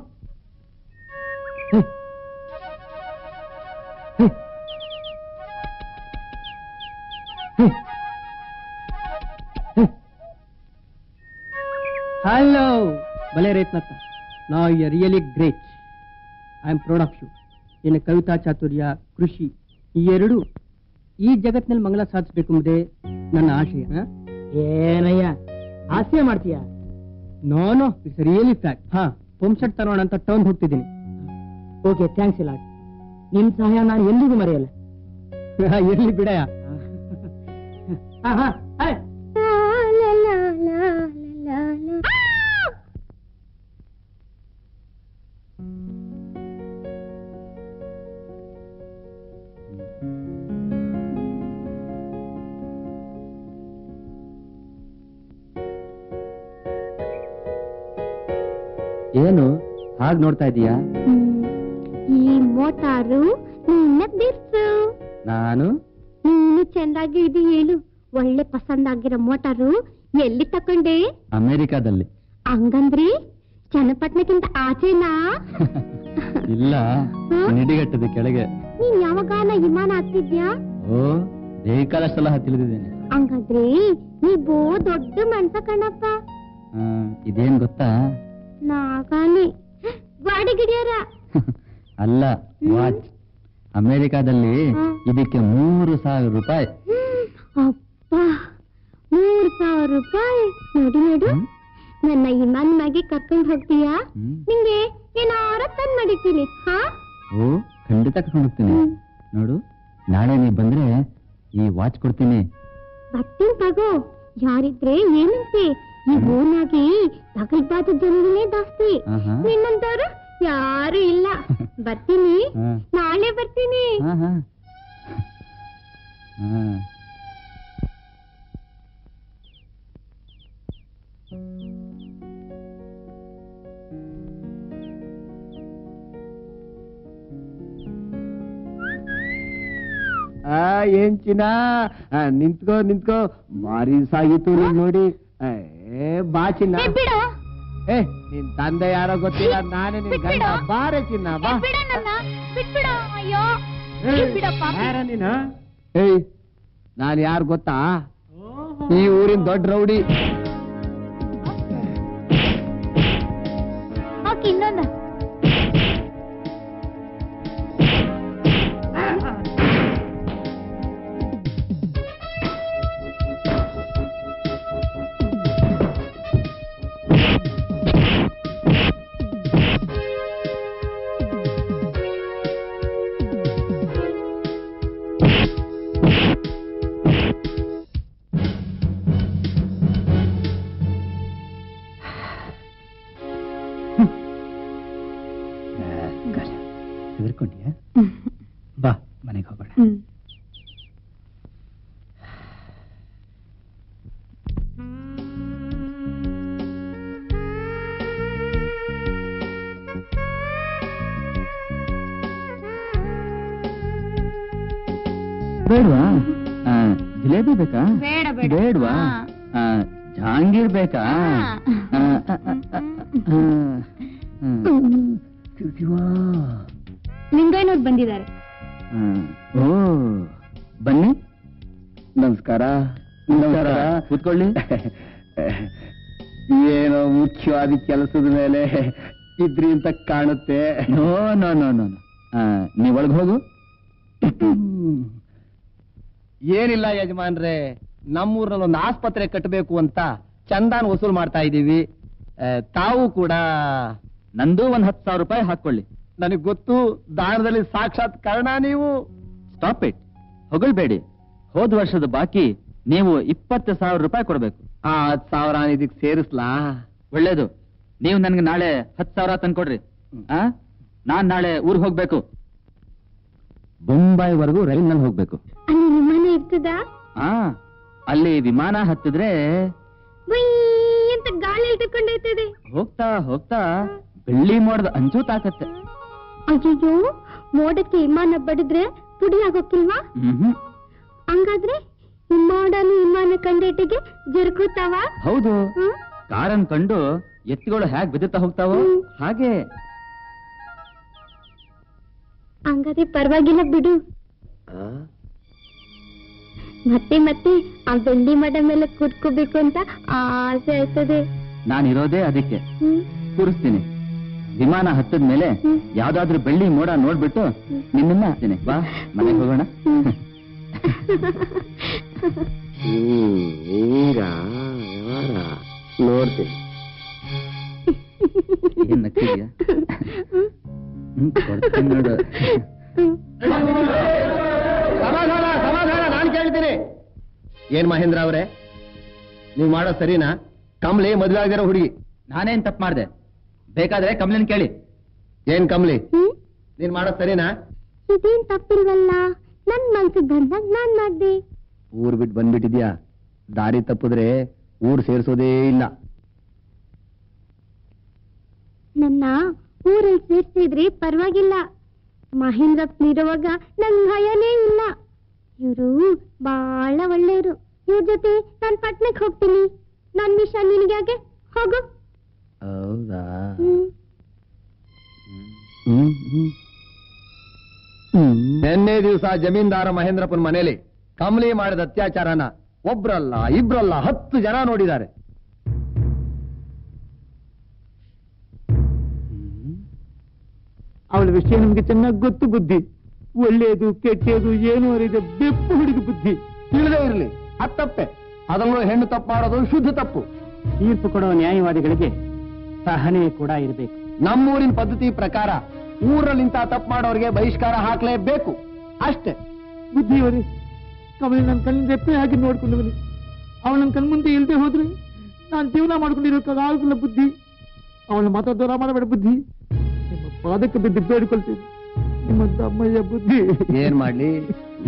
ಹಲೋ ಭಲೆ ರೈತನತ್ತ, ನಾವು you really great. I am proud of you. ಇನ್ನು ಕವಿತಾ ಚಾತುರ್ಯ, ಕೃಷಿ ಈ ಎರಡು ಈ ಜಗತ್ತಿನಲ್ಲಿ ಮಂಗಲ ಸಾಧಿಸಬೇಕೆಂಬುದೇ ನನ್ನ ಆಶಯ. ಏನಯ್ಯ ಹಾಸ್ಯ ಮಾಡ್ತೀಯ? No, it's really fact. ಹಾ, ಪಂಪ್ ಸೆಟ್ ತರೋಣ ಅಂತ ಟೌನ್ ಹೋಗ್ತಿದ್ದೀನಿ. ಓಕೆ, ಥ್ಯಾಂಕ್ಸ್ ಇಲ್ಲ. ನಿಮ್ ಸಹಾಯ ನಾನು ಎಂದಿಗೂ ಮರೆಯಲ್ಲ. ಇರ್ಲಿ ಬಿಡಯ. ಏನು ಹಾಗೆ ನೋಡ್ತಾ ಇದೀಯಾ? ಈ ಮೋಟಾರು ನಿನ್ನ ಬಿರ್ಸು. ನಾನು ನೀನು ಚೆಂದಾಗಿ ಇದು ಹೇಳು, ಒಳ್ಳೆ ಪಸಂದಾಗಿರೋ ಮೋಟಾರು ಎಲ್ಲಿ ತಕೊಂಡೆ? ಅಮೆರಿಕಾದಲ್ಲಿ. ಹಂಗಂದ್ರಿ ಚನ್ನಪಟ್ಟಣಕ್ಕಿಂತ ಆಚೆನಾ? ಇಲ್ಲ, ನಿಡಿಗಟ್ಟದ ಕೆಳಗೆ. ನೀನ್ ಯಾವಾಗಾನ ವಿಮಾನ ಹತ್ತಿದ್ಯಾ? ಓ, ಬೇಕಾದಷ್ಟೆಲ್ಲ ತಿಳಿದಿದ್ದೇನೆ. ಹಂಗಾದ್ರೆ ನೀ ದೊಡ್ಡ ಮನ್ಸ ಕಣಪ್ಪ. ಇದೇನ್ ಗೊತ್ತಾ? ನಾಗಾನಿ ಗಾಡಿ ಗಿಡಿಯಾರ ಅಲ್ಲ, ವಾಚ್. ಅಮೆರಿಕಾದಲ್ಲಿ ಇದಕ್ಕೆ 3,000 ರೂಪಾಯಿ. ಅಪ್ಪ, 3,000 ರೂಪಾಯಿ? ನೋಡು ನೋಡು, ನನ್ನ ವಿಮಾನ ಮ್ಯಾಗೆ ಕರ್ಕೊಂಡು ಹೋಗ್ತೀಯಾ? ನಿಂಗೆ ಏನಾರ ತಂದ್ ಮಾಡಿದ್ದೀನಿ. ಹಾ, ಓ, ಖಂಡಿತ ಕರ್ಕೊಂಡು ಹೋಗ್ತೀನಿ. ನೋಡು, ನಾಳೆ ನೀ ಬಂದ್ರೆ ಈ ವಾಚ್ ಕೊಡ್ತೀನಿ. ಬರ್ತೀನಿ ತಗೋ. ಯಾರಿದ್ರೆ ಏನಂತೆ, ಈ ಊರ್ನಾಗಿ ತಗಲ್ಬಾದ ಜನಗಳೇ ಜಾಸ್ತಿ. ನಿನ್ನಂತವ್ರು ಯಾರು ಇಲ್ಲ. ಬರ್ತೀನಿ, ನಾಳೆ ಬರ್ತೀನಿ. ಏನ್ ಚಿನ್ನ, ನಿಂತ್ಕೋ ನಿಂತ್ಕೋ. ಭಾರಿ ಸಾಗಿತ್ತು ನೋಡಿ. ಬಾ ಚಿನ್ನ. ಏ, ನಿನ್ ತಂದೆ ಯಾರೋ ಗೊತ್ತಿಲ್ಲ, ನಾನೇ ನಿನ್ ಗಂಡ. ಬಾರೆ ಚಿನ್ನ, ಬಾ. ಯಾರ ನೀನು? ಏಯ್, ನಾನ್ ಯಾರು ಗೊತ್ತಾ? ಈ ಊರಿನ ದೊಡ್ಡ ರೌಡಿ. ಇನ್ನೊಂದು ಮನೆಗೆ ಹೋಗೋಣ. ಬೇಡ್ವಾ? ಜಿಲೇಬಿ ಬೇಕಾ? ಬೇಡ್ವಾ? ಜಹಾಂಗೀರ್ ಬೇಕಾ? ಲಿಂಗಯ್ಯನವ್ರು ಬಂದಿದ್ದಾರೆ. ಓ ಬನ್ನಿ. ನಮಸ್ಕಾರ. ನಮಸ್ಕಾರ, ಕೂತ್ಕೊಳ್ಳಿ. ಏನೋ ಮುಖ್ಯವಾದ ಕೆಲಸದ ಮೇಲೆ ಇದ್ರಿ ಅಂತ ಕಾಣುತ್ತೆ. ನೋ ನೋ ನೋ ನೋ, ನೀವ್ ಒಳಗೆ ಹೋಗು. ಏನಿಲ್ಲ ಯಜಮಾನ್ರೆ, ನಮ್ಮೂರ್ನಲ್ಲಿ ಒಂದು ಆಸ್ಪತ್ರೆ ಕಟ್ಟಬೇಕು ಅಂತ ಚಂದಾನ್ ವಸೂಲ್ ಮಾಡ್ತಾ ಇದ್ದೀವಿ. ತಾವು ಕೂಡ ನಂದು 10,000 ರೂಪಾಯಿ ಹಾಕೊಳ್ಳಿ. ನನಗೆ ಗೊತ್ತು, ದಾನದಲ್ಲಿ ಸಾಕ್ಷಾತ್ ಕಾರಣ ನೀವು. ಸ್ಟಾಪ್ ಇಟ್, ಹೊಗಳ್ಬೇಡಿ. ಹೋದ ವರ್ಷದ ಬಾಕಿ ನೀವು 20,000 ರೂಪಾಯಿ ಕೊಡ್ಬೇಕು. 10,000 ಇದಕ್ಕೆ ಸೇರಿಸ್ಲಾ? ಒಳ್ಳೇದು, ನೀವು ನನ್ಗೆ ನಾಳೆ 10,000 ತಂದ್ಕೊಡ್ರಿ. ನಾನ್ ನಾಳೆ ಊರಿಗೆ ಹೋಗ್ಬೇಕು. ಬೊಂಬಾಯಿವರೆಗೂ ರೈಲ್ನಲ್ಲಿ ಹೋಗ್ಬೇಕು. ಅಲ್ಲಿ ವಿಮಾನ ಇರ್ತದ? ಅಲ್ಲಿ ವಿಮಾನ ಹತ್ತಿದ್ರೆ ಅಂತ ಗಾಳಿ ತಕೊಂಡೈತದೆ. ಹೋಗ್ತಾ ಹೋಗ್ತಾ ಬೆಳ್ಳಿ ಮೋಡದ ಅಂಚು ತಾಕತ್ತೆ. ಅಯ್ಯೋ, ಮೋಡಕ್ಕೆ ವಿಮಾನ ಬಡಿದ್ರೆ ಪುಡಿ ಆಗೋಕಿಲ್ವಾ? ಹಂಗಾದ್ರೆ ವಿಮಾನ ಕಂಡೇಟಿಗೆ ಜರುಕುತ್ತಾವ? ಹೌದು, ಕಾರನ್ ಕಂಡು ಎತ್ತಿಗಳು ಹೇಗ್ ಬಿದ್ದುತ್ತಾ ಹೋಗ್ತಾವೋ ಹಾಗೆ. ಹಂಗಾದ್ರೆ ಪರವಾಗಿಲ್ಲ ಬಿಡು. ಮತ್ತೆ ಮತ್ತೆ ಆ ಬೆಳ್ಳಿ ಮಡ ಮೇಲೆ ಕೂತ್ಕೋಬೇಕು ಅಂತ ಆಸೆ ಆಯ್ತದೆ. ನಾನಿರೋದೇ ಅದಕ್ಕೆ. ಕೂರಿಸ್ತೀನಿ. ವಿಮಾನ ಹತ್ತದ ಮೇಲೆ ಯಾವ್ದಾದ್ರು ಬೆಳ್ಳಿ ಮೋಡ ನೋಡ್ಬಿಟ್ಟು ನಿನ್ನ ಹಾಕ್ತೀನಿ. ಬಾ, ಮನೆಗೆ ಹೋಗೋಣ. ನೋಡ್ತೀನಿ. ಏನ್ ನಗ್ತಿದ್ಯಾ? ನೋಡು. ಸಮಾಧಾನ ಸಮಾಧಾನ, ನಾನು ಕೇಳ್ತೀನಿ. ಏನ್ ಮಹೇಂದ್ರ ಅವರೇ, ನೀವು ಮಾಡೋ ಸರಿನಾ? ಕಮ್ಲಿ ಮದುವೆ ಆಗಿರೋ ಹುಡುಗಿ. ನಾನೇನ್ ತಪ್ಪು ಮಾಡ್ದೆ? ಬೇಕಾದ್ರೆ ಕಮ್ಲಿನ ಕೇಳಿ. ಏನ್ ಕಮ್ಲಿ, ನೀನ್ ಮಾಡೋ ಸರಿನಾ? ಇದೇನ್ ತಪ್ಪಿಲ್ವಲ್ಲ, ನನ್ ಮನ್ಸಿಗೆ ಬಂದಾಗ ನಾನ್ ಮಾಡ್ದೆ. ಊರ್ ಬಿಟ್ಟು ಬಂದ್ಬಿಟ್ಟಿದ್ಯಾ? ದಾರಿ ತಪ್ಪಿದ್ರೆ ಊರ್ ಸೇರ್ಸೋದೇ ಇಲ್ಲ. ನನ್ನ ಊರಲ್ಲಿ ಸೇರ್ಸಿದ್ರಿ ಪರವಾಗಿಲ್ಲ. ಮಹೇಂದ್ರಪ್ಪನಿರುವಾಗ ನಂಗ್ ಭಯನೇ ಇಲ್ಲ. ಇವರು ಬಹಳ ಒಳ್ಳೆಯವರು. ಇವ್ರ ಜೊತೆ ನಾನ್ ಪಟ್ನಕ್ಕೆ ಹೋಗ್ತೀನಿ. ನನ್ ವಿಷಯ ನಿನಗೆ ಹೋಗು. ಹೌದಾ? ನಿನ್ನೆ ದಿವಸ ಜಮೀನ್ದಾರ ಮಹೇಂದ್ರಪ್ಪನ ಮನೇಲಿ ಕಮಲಿ ಮಾಡಿದ ಅತ್ಯಾಚಾರನ ಒಬ್ರಲ್ಲ, ಇಬ್ರಲ್ಲ, 10 ಜನ ನೋಡಿದ್ದಾರೆ. ಅವಳ ವಿಷಯ ನಮ್ಗೆ ಚೆನ್ನಾಗಿ ಗೊತ್ತು. ಬುದ್ಧಿ ಒಳ್ಳೆಯದು ಕೆಟ್ಟದು ಏನು ಅರಿದ ಬೆಪ್ಪು ಹುಡುಗಿ ಬುದ್ಧಿ. ತಿಳಿದೇ ಇರಲಿ, ಅದು ತಪ್ಪೆ. ಅದನ್ನು ಹೆಣ್ಣು ತಪ್ಪು ಮಾಡೋದು ಶುದ್ಧ ತಪ್ಪು. ತೀರ್ಪು ಕೊಡೋ ನ್ಯಾಯವಾದಿಗಳಿಗೆ ಸಹನೆ ಕೂಡ ಇರಬೇಕು. ನಮ್ಮೂರಿನ ಪದ್ಧತಿ ಪ್ರಕಾರ ಊರಲ್ಲಿಂತ ತಪ್ಪು ಮಾಡೋರಿಗೆ ಬಹಿಷ್ಕಾರ ಹಾಕ್ಲೇಬೇಕು, ಅಷ್ಟೇ. ಬುದ್ಧಿಯವರೇ, ಕಮಲಿ ನನ್ನ ಕಣ್ಣಿನ ರೆಪ್ಪೆ ಹಾಕಿ ನೋಡ್ಕೊಂಡವನಿ. ಅವಳು ನನ್ನ ಕಣ್ಮುಂದೆ ಇಲ್ದೆ ಹೋದ್ರೆ ನಾನು ಜೀವನ ಮಾಡ್ಕೊಂಡಿರೋಕ್ಕಾಗಲ್ಲ ಬುದ್ಧಿ. ಅವಳ ಮಾತ್ರ ದೂರ ಮಾಡಬೇಡ ಬುದ್ಧಿ. ನಿಮ್ಮ ಪಾದಕ್ಕೆ ಬಿದ್ದು ಬೇಡ್ಕೊಳ್ತೀನಿ, ನಿಮ್ಮ ತಮ್ಮಯ್ಯ ಬುದ್ಧಿ. ಏನ್ ಮಾಡ್ಲಿ,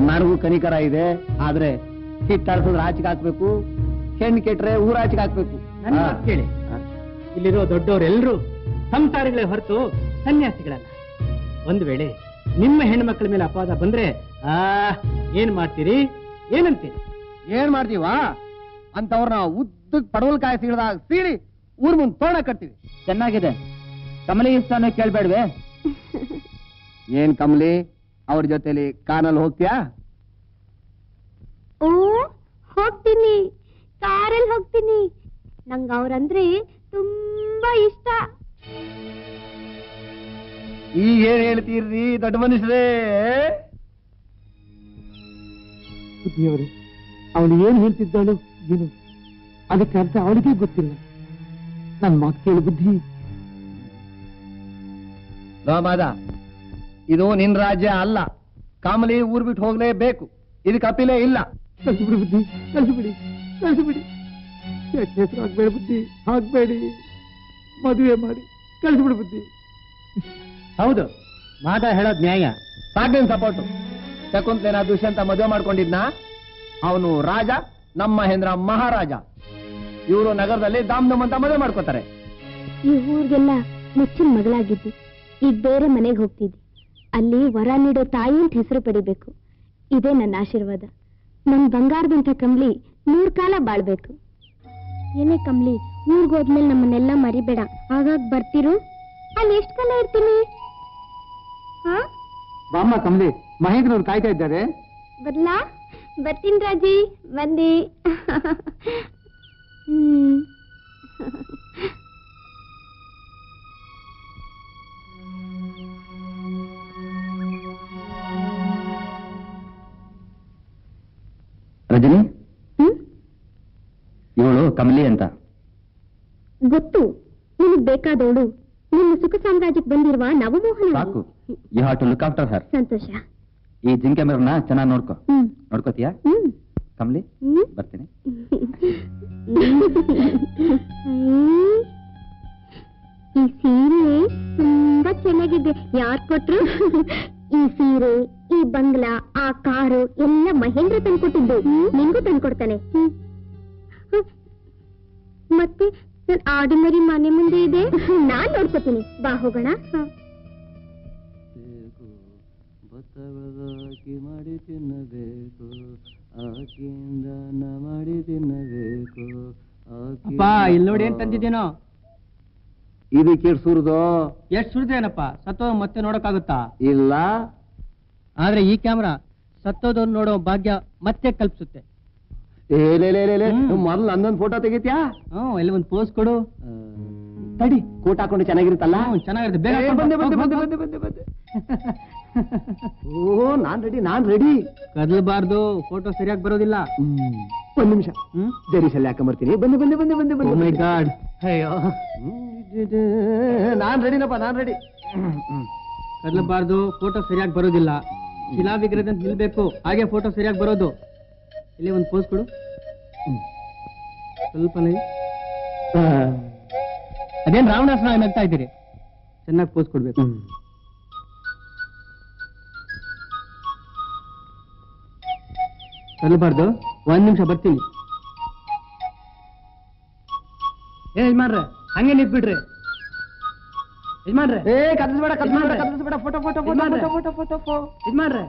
ನನಗೂ ಕನಿಕರ ಇದೆ. ಆದ್ರೆ ಹಿಟ್ಟಾಡ್ಸಿದ್ರೆ ಆಚೆಗೆ ಹಾಕ್ಬೇಕು, ಹೆಣ್ಣು ಕೆಟ್ರೆ ಊರಾಚೆಗೆ ಹಾಕ್ಬೇಕು. ನನ್ನ ಮಾತು ಕೇಳಿ, ಇಲ್ಲಿರೋ ದೊಡ್ಡವರೆಲ್ಲರೂ ಸಂಸಾರಿಗಳೇ ಹೊರತು ಸನ್ಯಾಸಿಗಳಲ್ಲ. ಒಂದು ವೇಳೆ ನಿಮ್ಮ ಹೆಣ್ಮಕ್ಳ ಮೇಲೆ ಅಪವಾದ ಬಂದ್ರೆ ಏನ್ ಮಾಡ್ತೀರಿ? ಏನಂತೀರಿ? ಏನ್ ಮಾಡ್ತೀವಾ? ಅಂತವ್ರನ್ನ ಉದ್ದಕ್ ಪಡವಲ್ಕಾಯಿ ಸೀಳ್ದಾಗ ಸೀಳಿ ಊರ್ ಮುಂದೆ ತೋರಣ ಕಟ್ತೀವಿ. ಚೆನ್ನಾಗಿದೆ. ಕಮಲಿ ಇಷ್ಟಾನು ಕೇಳ್ಬೇಡ್ವೆ? ಏನ್ ಕಮಲಿ, ಅವ್ರ ಜೊತೆಲಿ ಕಾರಲ್ಲಿ ಹೋಗ್ತೀಯಾ? ಓ, ಹೋಗ್ತೀನಿ. ಕಾರಲ್ಲಿ ಹೋಗ್ತೀನಿ. ನಂಗ ಅವ್ರಂದ್ರೆ ತುಂಬಾ ಇಷ್ಟ. ಈಗ ಏನ್ ಹೇಳ್ತೀರ್ರಿ ದೊಡ್ಡ ಮನುಷ್ಯರೇ? ಬುದ್ಧಿಯವರೇ, ಅವಳು ಏನ್ ಹೇಳ್ತಿದ್ದಾಳು ಏನು ಅದಕ್ಕೆ ಅರ್ಥ ಅವಳಿಗೆ ಗೊತ್ತಿಲ್ಲ. ನನ್ನ ಮಾತು ಕೇಳು ಬುದ್ಧಿ. ಮಾದ, ಇದು ನಿನ್ ರಾಜ್ಯ ಅಲ್ಲ. ಕಾಮಲಿ ಊರ್ ಬಿಟ್ಟು ಹೋಗ್ಲೇಬೇಕು. ಇದಕ್ಕೆ ಅಪೀಲೇ ಇಲ್ಲ. ಕಳಿಸ್ಬಿಡಿ ಬುದ್ಧಿ, ಕಳಿಸ್ಬಿಡಿ, ಕಳಿಸ್ಬಿಡಿ. ಕೆಟ್ಟ ಹೆಸರು ಆಗ್ಬೇಡ ಬುದ್ಧಿ, ಹಾಕ್ಬೇಡಿ. ಮದುವೆ ಮಾಡಿ ಕಳಿಸ್ಬಿಡು ಬುದ್ಧಿ. ಹೌದು, ಮಾದ ಹೇಳೋದ್ ನ್ಯಾಯ. ಸಾಕೇನ್ ಸಪೋರ್ಟು. ಶಕುಂತಲೆನ ದುಷ್ಯಂತ ಮದುವೆ ಮಾಡ್ಕೊಂಡಿದ್ನ. ಅವನು ರಾಜ, ನಮ್ಮ ಮಹೇಂದ್ರ ಮಹಾರಾಜ. ಇವರು ನಗರದಲ್ಲಿ ದಾಮ್ ಅಂತ ಮದುವೆ ಮಾಡ್ಕೋತಾರೆ. ಈ ಊರಿಗೆಲ್ಲ ಮುಚ್ಚಿನ ಮಗಳಾಗಿದ್ದಿ, ಈಗ ಬೇರೆ ಮನೆಗೆ ಹೋಗ್ತಿದ್ದಿ. ಅಲ್ಲಿ ವರ ನೀಡೋ ತಾಯಿ ಅಂತ ಹೆಸರು ಪಡಿಬೇಕು. ಇದೇ ನನ್ನ ಆಶೀರ್ವಾದ. ನನ್ ಬಂಗಾರದಂತ ಕಂಬ್ಲಿ 100 ಕಾಲ ಬಾಳ್ಬೇಕು. ಏನೇ ಕಂಬ್ಲಿ, ಊರ್ಗ್ ಹೋದ್ಮೇಲೆ ನಮ್ಮನ್ನೆಲ್ಲ ಮರಿಬೇಡ. ಆಗಾಗ ಬರ್ತಿರು. ಅಲ್ಲಿ ಎಷ್ಟು ಕಾಲ ಇರ್ತೀನಿ? ಬಾಮ್ಮ ಕಮಲಿ, ಮಹೇಂದ್ರವ್ರು ಕಾಯ್ತಾ ಇದ್ದಾರೆ. ಬರ್ಲಾ? ಬರ್ತೀನಿ ರಾಜಿ, ಬಂದಿ. ರಜನಿ, ಇವಳು ಕಮಲಿ ಅಂತ. ಗೊತ್ತು, ನಿನಗ್ ಬೇಕಾದವಳು ನಿನ್ನ ಸುಖ ಸಾಮ್ರಾಜ್ಯಕ್ಕೆ ಬಂದಿರುವ ನವಮೋಹನ. ಸಾಕು, you have to look after her. ಸಂತೋಷ. ಈ ಜಿಂಕೆ ಮೇರನ್ನ ಚೆನ್ನಾಗಿ ನೋಡ್ಕೋ. ನೋಡ್ಕೋತೀಯಾ ಕಮಲಿ? ಬರ್ತೀನಿ. ಈ ಸೀರೆ ತುಂಬಾ ಚೆನ್ನಾಗಿದೆ. ಯಾರು ಕೊಟ್ರು? ಈ ಸೀರೆ, ಈ ಬಂಗ್ಲಾ, ಆ ಕಾರು ಎಲ್ಲ ಮಹೇಂದ್ರ ತಂದ್ಕೊಟ್ಟಿದ್ದು. ನಿಂಗೂ ತಂದ್ಕೊಡ್ತಾನೆ. ಮತ್ತೆ ನನ್ ಆರ್ಡಿನರಿ ಮನೆ ಮುಂದೆ ಇದೆ, ನಾನ್ ನೋಡ್ಕೋತೀನಿ. ಬಾ ಹೋಗೋಣ. ಮಾಡಿ ತಿನ್ನಬೇಕು, ಆಕೆಯಿಂದ ಮಾಡಿ ತಿನ್ನಬೇಕು. ಅಪ್ಪ, ಇಲ್ಲಿ ನೋಡಿ ಏನ್ ತಂದಿದ್ದೇನೋ. ಇದಕ್ಕೆ ಸುರಿದು ಎಷ್ಟು ಸುರಿದೇನಪ್ಪ? ಸತ್ತೋದ್ ಮತ್ತೆ ನೋಡಕ್ಕಾಗುತ್ತಾ? ಇಲ್ಲ. ಆದ್ರೆ ಈ ಕ್ಯಾಮ್ರಾ ಸತ್ತೋದವ್ರು ನೋಡೋ ಭಾಗ್ಯ ಮತ್ತೆ ಕಲ್ಪಿಸುತ್ತೆ. ಮೊದಲು ನಂದೊಂದು ಫೋಟೋ ತೆಗಿತ್ಯಾ? ಎಲ್ಲಿ ಒಂದು ಪೋಸ್ ಕೊಡು. ತಡಿ, ಕೋಟ್ ಹಾಕೊಂಡು ಚೆನ್ನಾಗಿರುತ್ತಲ್ಲ? ಚೆನ್ನಾಗಿರುತ್ತೆ. ಬೇಗ ಬಂದೆ. ಓ, ನಾನ್ ರೆಡಿ. ಕದಲ್ಬಾರ್ದು, ಫೋಟೋ ಸರಿಯಾಗಿ ಬರೋದಿಲ್ಲ. ಒಂದ್ ನಿಮಿಷ, ಜರೀಸಲ್ಲಿ ಹಾಕೊಂಬರ್ತೀನಿ. ಬಂದೆ. ಮೈ ಗಾಡ್, ಅಯ್ಯೋ, ನಾನ್ ರೆಡಿನಪ್ಪ, ನಾನ್ ರೆಡಿ. ಕದಲ್ಬಾರ್ದು, ಫೋಟೋ ಸರಿಯಾಗಿ ಬರೋದಿಲ್ಲ. ಶಿಲಾ ವಿಗ್ರಹದಂತ ನಿಲ್ಬೇಕು, ಹಾಗೆ ಫೋಟೋ ಸರಿಯಾಗಿ ಬರೋದು. ಇಲ್ಲಿ ಒಂದು ಪೋಸ್ ಕೊಡು. ಸ್ವಲ್ಪ ಅದೇನ್ ರಾವಣಾಸನ ನಗ್ತಾ ಇದ್ದೀರಿ? ಚೆನ್ನಾಗಿ ಪೋಸ್ ಕೊಡ್ಬೇಕು. ಕದಲ್ಬಾರ್ದು, 1 ನಿಮಿಷ ಬರ್ತೀನಿ. ಯಜಮಾನ್ರೆ, ಹಂಗೆ ನಿಂತ್ಬಿಡ್ರಿ. ಯಜಮಾನ್ರೆ, ಕದ್ದಿಸ್ಬೇಡ, ಫೋಟೋ. ಯಜಮಾನ್ರೆ,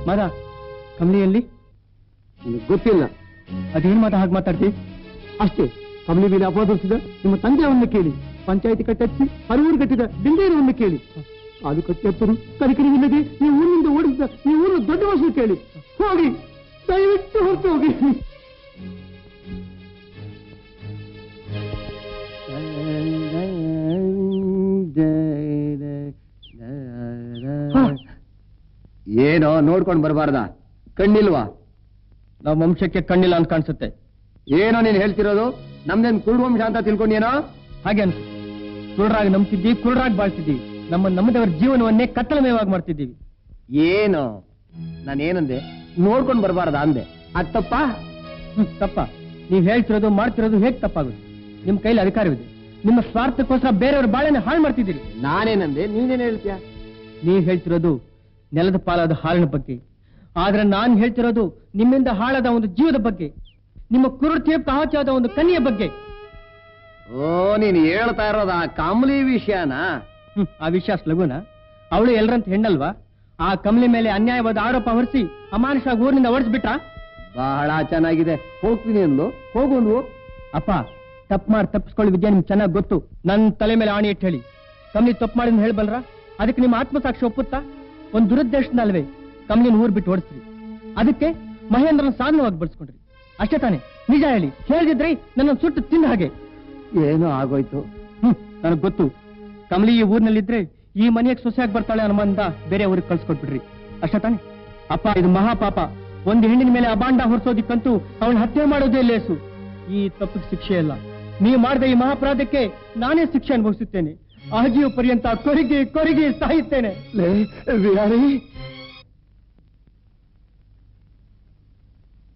ಮಾದ ಕಮಲಿಯಲ್ಲಿ ಗೊತ್ತಿಲ್ಲ. ಅದೇನು ಮಾತಾ ಹಾಗೆ ಮಾತಾಡ್ತಿ? ಅಷ್ಟೇ. ಕಮಲಿ ಮೇಲೆ ಅಪವಾದಿಸಿದ ನಿಮ್ಮ ತಂದೆಯವನ್ನು ಕೇಳಿ, ಪಂಚಾಯಿತಿ ಕಟ್ಟಚ್ಚಿ ಹರೂರು ಕಟ್ಟಿದ ಬಿಲ್ಡೇರವನ್ನು ಕೇಳಿ, ಕಾಲು ಕಟ್ಟಿ ಹತ್ತರು ಕರಿಕರಿವಿಲ್ಲದೆ ಈ ಊರಿನಿಂದ ಓಡಿಸಿದ ಈ ಊರು ದೊಡ್ಡ ವರ್ಷ ಕೇಳಿ. ಹೋಗಿ, ದಯವಿಟ್ಟು ಹೊರತು ಹೋಗಿ. ಏನೋ ನೋಡ್ಕೊಂಡು ಬರಬಾರ್ದ? ಕಣ್ಣಿಲ್ವಾ? ನಮ್ಮ ವಂಶಕ್ಕೆ ಕಣ್ಣಿಲ್ಲ ಅಂತ ಕಾಣಿಸುತ್ತೆ. ಏನೋ ನೀನ್ ಹೇಳ್ತಿರೋದು? ನಮ್ದೇನ್ ಕುರುಡು ವಂಶ ಅಂತ ತಿಳ್ಕೊಂಡೇನೋ? ಹಾಗೆ ಅನ್ಸು. ಕುರುಡರಾಗಿ ನಂಬ್ತಿದ್ದೀವಿ, ಕುರುಡರಾಗಿ ಬಾಳ್ತಿದ್ದೀವಿ. ನಮ್ಮದವರ ಜೀವನವನ್ನೇ ಕತ್ತಲಮಯವಾಗಿ ಮಾಡ್ತಿದ್ದೀವಿ. ಏನು? ನಾನೇನಂದೆ? ನೋಡ್ಕೊಂಡು ಬರಬಾರ್ದ ಅಂದೆ. ಅದ್ ತಪ್ಪ? ತಪ್ಪ. ನೀವ್ ಹೇಳ್ತಿರೋದು ಮಾಡ್ತಿರೋದು ಹೇಗ್ ತಪ್ಪಾಗುತ್ತೆ? ನಿಮ್ ಕೈಲಿ ಅಧಿಕಾರವಿದೆ. ನಿಮ್ಮ ಸ್ವಾರ್ಥಕ್ಕೋಸ್ಕರ ಬೇರೆಯವ್ರ ಬಾಳೆನ ಹಾಳು ಮಾಡ್ತಿದ್ದೀರಿ. ನಾನೇನಂದೆ? ನೀನೇನ್ ಹೇಳ್ತೀಯ? ನೀವ್ ಹೇಳ್ತಿರೋದು ನೆಲದ ಪಾಲಾದ ಹಾಲಿನ ಬಗ್ಗೆ, ಆದ್ರೆ ನಾನ್ ಹೇಳ್ತಿರೋದು ನಿಮ್ಮಿಂದ ಹಾಳಾದ ಒಂದು ಜೀವದ ಬಗ್ಗೆ, ನಿಮ್ಮ ಕುರುಡ್ತಿಯ ಆದ ಒಂದು ಕನ್ಯೆಯ ಬಗ್ಗೆ. ಓ, ನೀನ್ ಹೇಳ್ತಾ ಇರೋದು ಆ ಕಮಲಿ ವಿಷಯನಾ? ಆ ವಿಷಯ ಅಷ್ಟು ಲಗುನ? ಅವಳು ಎಲ್ಲರಂತ ಹೆಣ್ಣಲ್ವಾ? ಆ ಕಮಲಿ ಮೇಲೆ ಅನ್ಯಾಯವಾದ ಆರೋಪ ಹೊರಿಸಿ ಅಮಾನುಷವಾಗಿ ಊರಿನಿಂದ ಓಡಿಸ್ಬಿಟ್ಟ. ಬಹಳ ಚೆನ್ನಾಗಿದೆ. ಹೋಗ್ತೀನಿ ಅಂದ್ಲು, ಹೋಗೊಂಡು. ಅಪ್ಪ, ತಪ್ಪು ಮಾಡಿ ತಪ್ಪಿಸ್ಕೊಳ್ಳೋ ವಿದ್ಯೆ ನಿಮ್ಗೆ ಚೆನ್ನಾಗಿ ಗೊತ್ತು. ನನ್ನ ತಲೆ ಮೇಲೆ ಆಣಿ ಇಟ್ಟು ಹೇಳಿ, ಕಮಲಿ ತಪ್ಪು ಮಾಡಿದ್ ಹೇಳ್ಬಲ್ರ? ಅದಕ್ಕೆ ನಿಮ್ಮ ಆತ್ಮಸಾಕ್ಷಿ ಒಪ್ಪುತ್ತಾ? ಒಂದು ದುರುದ್ದೇಶದಿಂದ ಅಲ್ವೇ ಕಮಲಿನ ಊರ್ ಬಿಟ್ಟು ಓಡಿಸ್ರಿ. ಅದಕ್ಕೆ ಮಹೇಂದ್ರನ ಸಾಧನವಾಗಿ ಬಳಸ್ಕೊಂಡ್ರಿ. ಅಷ್ಟೇ ತಾನೆ? ನಿಜ ಹೇಳಿ. ಹೇಳಿದ್ರಿ ನನ್ನ ಸುಟ್ಟು ತಿಂದ ಹಾಗೆ. ಏನೋ ಆಗೋಯ್ತು. ನನಗ್ ಗೊತ್ತು. ಕಮಲಿ ಈ ಊರಿನಲ್ಲಿದ್ರೆ ಈ ಮನೆಗೆ ಸೊಸೆಯಾಗಿ ಬರ್ತಾಳೆ ಅನ್ನೋಂದ ಬೇರೆ ಊರಿಗೆ ಕಳ್ಸಿಕೊಟ್ಬಿಡ್ರಿ. ಅಷ್ಟೇ ತಾನೆ? ಅಪ್ಪ, ಇದು ಮಹಾಪಾಪ. ಒಂದು ಹೆಣ್ಣಿನ ಮೇಲೆ ಅಬಾಂಡ ಹೊರಿಸೋದಿಕ್ಕಂತೂ ಅವಳು ಹತ್ಯೆ ಮಾಡೋದೇ ಲೇಸು. ಈ ತಪ್ಪಿಗೆ ಶಿಕ್ಷೆ ಇಲ್ಲ. ನೀವು ಮಾಡಿದ ಈ ಮಹಾಪರಾಧಕ್ಕೆ ನಾನೇ ಶಿಕ್ಷೆ ಅನುಭವಿಸುತ್ತೇನೆ. ಆಜೀವ ಪರ್ಯಂತ ಕೊರಗಿ ಸಾಯುತ್ತೇನೆ. ಬಿಹಾರಿ,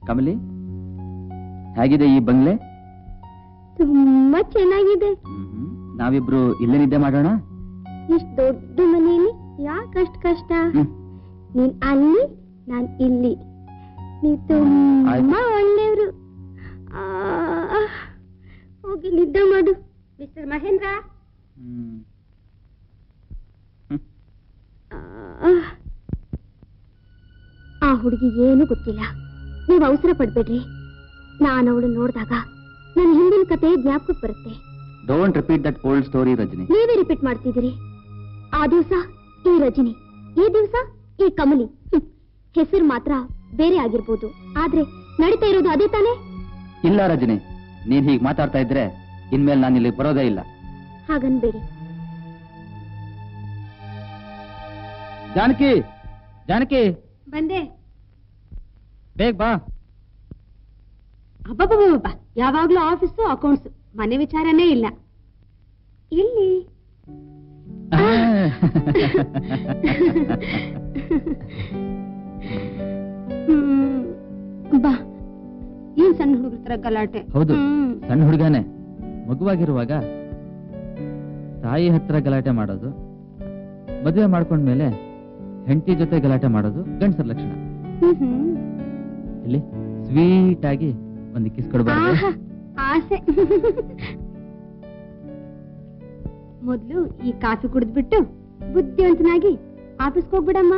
ಕಮಲಿ, ಹೇಗಿದೆ ಈ ಬಂಗ್ಲೆ? ತುಂಬಾ ಚೆನ್ನಾಗಿದೆ. ನಾವಿಬ್ರು ಇಲ್ಲೇ ನಿದ್ದೆ ಮಾಡೋಣ. ಇಷ್ಟು ದೊಡ್ಡ ಮನೆಯಲ್ಲಿ ಯಾಕಷ್ಟು ಕಷ್ಟ? ನೀನ್ ಅಲ್ಲಿ, ನಾನ್ ಇಲ್ಲಿ. ನೀವ್ ತುಂಬಾ ಒಳ್ಳೆಯವರು. ಹೋಗಿ ನಿದ್ದೆ ಮಾಡು. ಮಿಸ್ಟರ್ ಮಹೇಂದ್ರ. ಆ ಹುಡುಗಿ ಏನು ಗೊತ್ತಿಲ್ಲ. ನೀವ್ ಅವಸರ ಪಡ್ಬೇಡ್ರಿ. ನಾನು ಅವಳು ನೋಡಿದಾಗ ನನ್ನ ಹಿಂದಿನ ಕತೆ ಜ್ಞಾಪಕಕ್ಕೆ ಬರುತ್ತೆ. Don't repeat that old story Rajini. ನೀವೇ ರಿಪೀಟ್ ಮಾಡ್ತಿದ್ದೀರಿ. ಆ ದಿವಸ ಈ ರಜನಿ, ಈ ದಿವಸ ಈ ಕಮಲಿ. ಹೆಸರು ಮಾತ್ರ ಬೇರೆ ಆಗಿರ್ಬೋದು, ಆದ್ರೆ ನಡೀತಾ ಇರೋದು ಅದೇ ತಾನೇ? ಇಲ್ಲ ರಜನಿ, ನೀನ್ ಹೀಗೆ ಮಾತಾಡ್ತಾ ಇದ್ರೆ ಇನ್ಮೇಲೆ ನಾನು ಇಲ್ಲಿ ಬರೋದೇ ಇಲ್ಲ. ಹಾಗನ್ಬೇಡಿ. ಜಾನಕಿ, ಜಾನಕಿ ಬಂದೆ. ಬೇಗ ಬಾ. ಅಬ್ಬಬ್ಬಬ್ಬ, ಯಾವಾಗ್ಲೂ ಆಫೀಸು ಅಕೌಂಟ್ಸ್, ಮನೆ ವಿಚಾರನೇ ಇಲ್ಲ. ಇಲ್ಲಿ ಬಾ. ಏನ್ ಸಣ್ಣ ಹುಡುಗರ ತರ ಗಲಾಟೆ? ಹೌದು, ಸಣ್ಣ ಹುಡುಗನೇ. ಮಗುವಾಗಿರುವಾಗ ತಾಯಿ ಹತ್ರ ಗಲಾಟೆ ಮಾಡೋದು, ಮದುವೆ ಮಾಡ್ಕೊಂಡ್ಮೇಲೆ ಹೆಂಡತಿ ಜೊತೆ ಗಲಾಟೆ ಮಾಡೋದು ಗಂಡಸರ ಲಕ್ಷಣ. ಇಲ್ಲಿ ಸ್ವೀಟ್ ಆಗಿ ಒಂದು ಕಿಸ್ ಕೊಡಬಾರ್ದು? ಆಸೆ. ಮೊದ್ಲು ಈ ಕಾಫಿ ಕುಡಿದ್ಬಿಟ್ಟು ಬುದ್ಧಿವಂತನಾಗಿ ಆಫೀಸ್ಗೆ ಹೋಗ್ಬಿಡಮ್ಮ.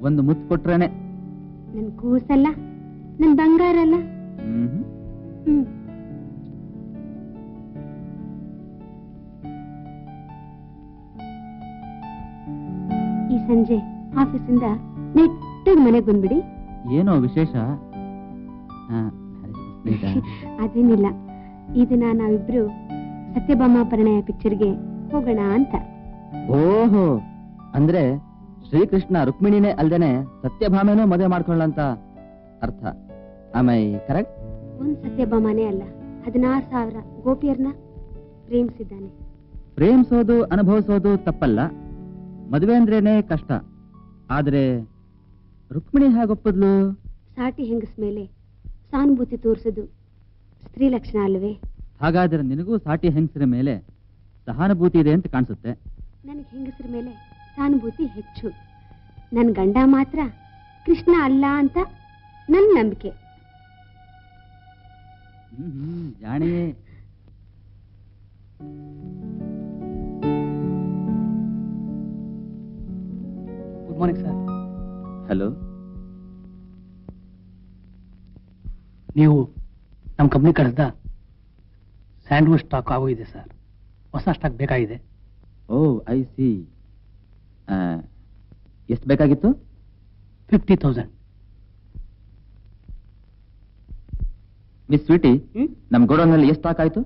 ಒಂದು ಮುತ್ತು ಕೊಟ್ರೇನೆ. ನನ್ ಕೂಸಲ್ಲ, ನನ್ ಬಂಗಾರ ಅಲ್ಲ. ಈ ಸಂಜೆ ಆಫೀಸಿಂದ ನೆಟ್ಟಗೆ ಮನೆಗೆ ಬಂದ್ಬಿಡಿ. ಏನೋ ವಿಶೇಷ? ಅದೇನಿಲ್ಲ, ಇದನ್ನ ನಾವಿಬ್ರು ಸತ್ಯಭಾಮ ಪರಿಣಯ ಪಿಕ್ಚರ್ಗೆ ಹೋಗೋಣ ಅಂತ. ಓಹೋ, ಅಂದ್ರೆ ಶ್ರೀಕೃಷ್ಣ ರುಕ್ಮಿಣಿನೇ ಅಲ್ದೇನೆ ಸತ್ಯಭಾಮೇನೂ ಮದುವೆ ಮಾಡ್ಕೊಳ್ಳ ಅಂತ ಅರ್ಥ. ಆಮೈ ಕರೆಕ್ಟ್? ಒಂದ್ ಸತ್ಯಭಾಮನೇ ಅಲ್ಲ, 16,000 ಗೋಪಿಯರ್ನ ಪ್ರೇಮಿಸಿದ್ದಾನೆ. ಪ್ರೇಮಿಸೋದು ಅನುಭವಿಸೋದು ತಪ್ಪಲ್ಲ, ಮದುವೆ ಅಂದ್ರೇನೆ ಕಷ್ಟ. ಆದ್ರೆ ರುಕ್ಮಿಣಿ ಹೇಗೊಪ್ಪದ್ಲು? ಸಾಟಿ ಹೆಂಗಸ್ ಮೇಲೆ ಸಾನುಭೂತಿ ತೋರಿಸೋದು ಸ್ತ್ರೀ ಲಕ್ಷಣ ಅಲ್ವೇ? ಹಾಗಾದ್ರೆ ನಿನಗೂ ಸಾಟಿ ಹೆಂಗಸರ ಮೇಲೆ ಸಹಾನುಭೂತಿ ಇದೆ ಅಂತ ಕಾಣಿಸುತ್ತೆ. ನನಗೆ ಹೆಂಗಸರ ಮೇಲೆ ಸಾನುಭೂತಿ ಹೆಚ್ಚು. ನನ್ ಗಂಡ ಮಾತ್ರ ಕೃಷ್ಣ ಅಲ್ಲ ಅಂತ ನನ್ ನಂಬಿಕೆ. ಜಾಣಿ. Good morning sir. ಹಲೋ. ನೀವು ನಮ್ಮ ಕಂಪ್ನಿ ಕಳಿಸ್ದ ಸ್ಯಾಂಡ್ವಿಚ್ ಸ್ಟಾಕ್ ಆಗೋಗಿದೆ ಸರ್. ಹೊಸ ಸ್ಟಾಕ್ ಬೇಕಾಗಿದೆ. ಓ, ಐ ಸಿ. ಎಷ್ಟು ಬೇಕಾಗಿತ್ತು? 50,000. ಮಿಸ್ ಸ್ವೀಟಿ, ನಮ್ ಗೋಡೌನ್ನಲ್ಲಿ ಎಷ್ಟು ಸ್ಟಾಕ್ ಆಯ್ತು?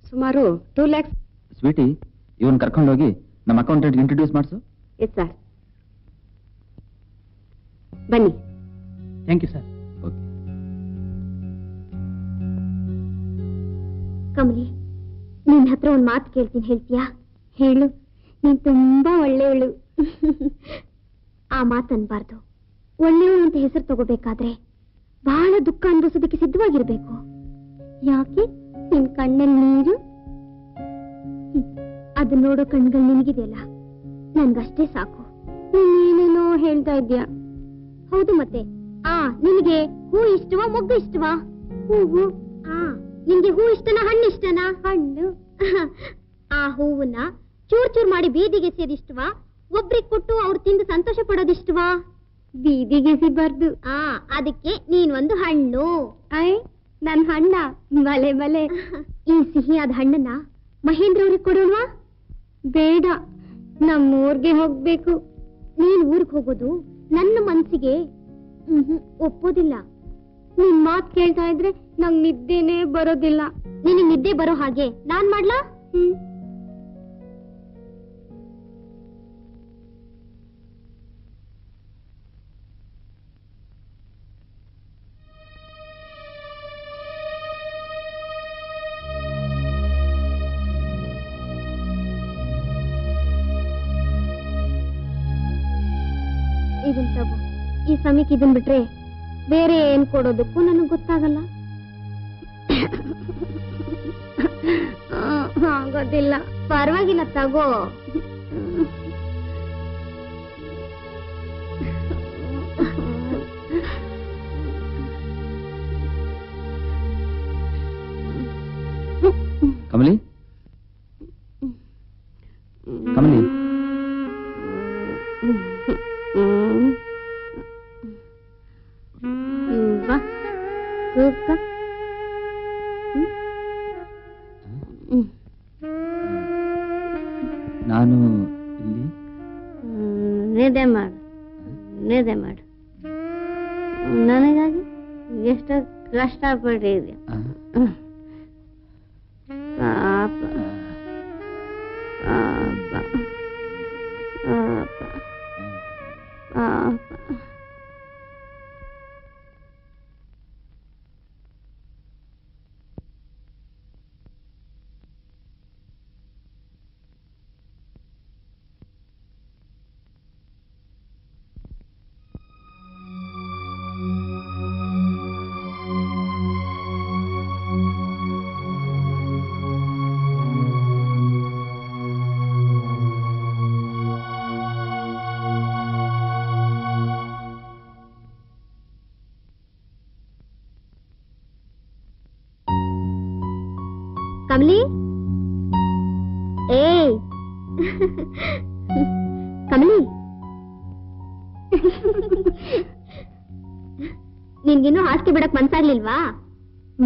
ಸುಮಾರು 2 lakhs. ಸ್ವೀಟಿ, ಇವನ್ ಕರ್ಕೊಂಡೋಗಿ ನಮ್ಮ ಅಕೌಂಟೆಂಟ್ ಇಂಟ್ರೊಡ್ಯೂಸ್ ಮಾಡಿಸು. Yes sir. ಬನ್ನಿ. Thank you sir. Okay. Kamali, ನಿನ್ ಹತ್ರ ಒಂದ್ ಮಾತು ಕೇಳ್ತೀನಿ, ಹೇಳ್ತೀಯಾ? ಹೇಳು. ನೀನ್ ತುಂಬಾ ಒಳ್ಳೆಯವಳು. ಆ ಮಾತು ಅನ್ಬಾರ್ದು. ಒಳ್ಳೆಯವಳು ಅಂತ ಹೆಸರು ತಗೋಬೇಕಾದ್ರೆ ಬಹಳ ದುಃಖ ಅನುಭವಿಸೋದಕ್ಕೆ ಸಿದ್ಧವಾಗಿರ್ಬೇಕು. ಯಾಕೆ? ನಿನ್ ಕಣ್ಣಲ್ಲಿ ನೀರು, ಅದು ನೋಡೋ ಕಣ್ಗಳು ನಿನಗಿದೆಯಲ್ಲ, ನನ್ಗಷ್ಟೇ ಸಾಕು. ನೀನೇನೇನೋ ಹೇಳ್ತಾ ಇದ್ಯಾ. ಹೌದು ಮತ್ತೆ. ನಿನಗೆ ಹೂ ಇಷ್ಟವಾ ಮೊಗ್ಗು ಇಷ್ಟವಾ? ಹೂವು. ನಿನ್ಗೆ ಹೂ ಇಷ್ಟನಾ ಹಣ್ಣು ಇಷ್ಟನಾ? ಹಣ್ಣು. ಆ ಹೂವನ್ನ ಚೂರ್ ಚೂರ್ ಮಾಡಿ ಬೀದಿಗೆ ಸೇದಿಷ್ಟವಾ? ಒಬ್ರಿಗೆ ಕೊಟ್ಟು ಅವ್ರು ತಿಂದು ಸಂತೋಷ ಪಡೋದಿಷ್ಟವಾ? ಬೀದಿಗೆ ಸಿಬಾರ್ದು. ಅದಕ್ಕೆ ನೀನ್ ಒಂದು ಹಣ್ಣು. ನನ್ ಹಣ್ಣ? ಬಲೆ ಬಲೆ. ಈ ಸಿಹಿಯಾದ ಹಣ್ಣನ್ನ ಮಹೇಂದ್ರ ಅವ್ರಿಗೆ ಕೊಡೋಣವಾ? ಬೇಡ, ನಮ್ಮೂರ್ಗೆ ಹೋಗ್ಬೇಕು. ನೀನ್ ಊರ್ಗ್ ಹೋಗೋದು ನನ್ನ ಮನ್ಸಿಗೆ ಒಪ್ಪೋದಿಲ್ಲ. ನಿನ್ ಮಾತ್ ಕೇಳ್ತಾ ಇದ್ರೆ ನಂಗ್ ನಿದ್ದೆನೇ ಬರೋದಿಲ್ಲ. ನಿನಗ್ ನಿದ್ದೆ ಬರೋ ಹಾಗೆ ನಾನ್ ಮಾಡ್ಲಾ? ಇದನ್ ತಗೋ. ಈ ಸಮಯಕ್ಕೆ ಇದನ್ ಬಿಟ್ರೆ ಬೇರೆ ಏನ್ ಕೊಡೋದಕ್ಕೂ ನನಗ್ ಗೊತ್ತಾಗಲ್ಲ. ಆಗೋದಿಲ್ಲ. ಪರವಾಗಿಲ್ಲ, ತಗೋ. ಕಮಲಿ, ಕಮಲಿ, ಬಾ ಕೂತ್ಕ. ನಾನು ಇಲ್ಲಿ ನಿದ್ದೆ ಮಾಡು, ನಿದ್ದೆ ಮಾಡು. ನನಗಾಗಿ ಎಷ್ಟು ಕಷ್ಟಪಟ್ಟಿದ್ಯಾ. ಪಾಪ ಪಾಪ ಪಾಪ ಪಾಪ. ಕಮಲಿ, ಏಯ್ ಕಮಲಿ, ನಿನ್ಗಿನ್ನೂ ಹಾಸಿಗೆ ಬಿಡಕ್ ಮನ್ಸಾಗ್ಲಿಲ್ವಾ?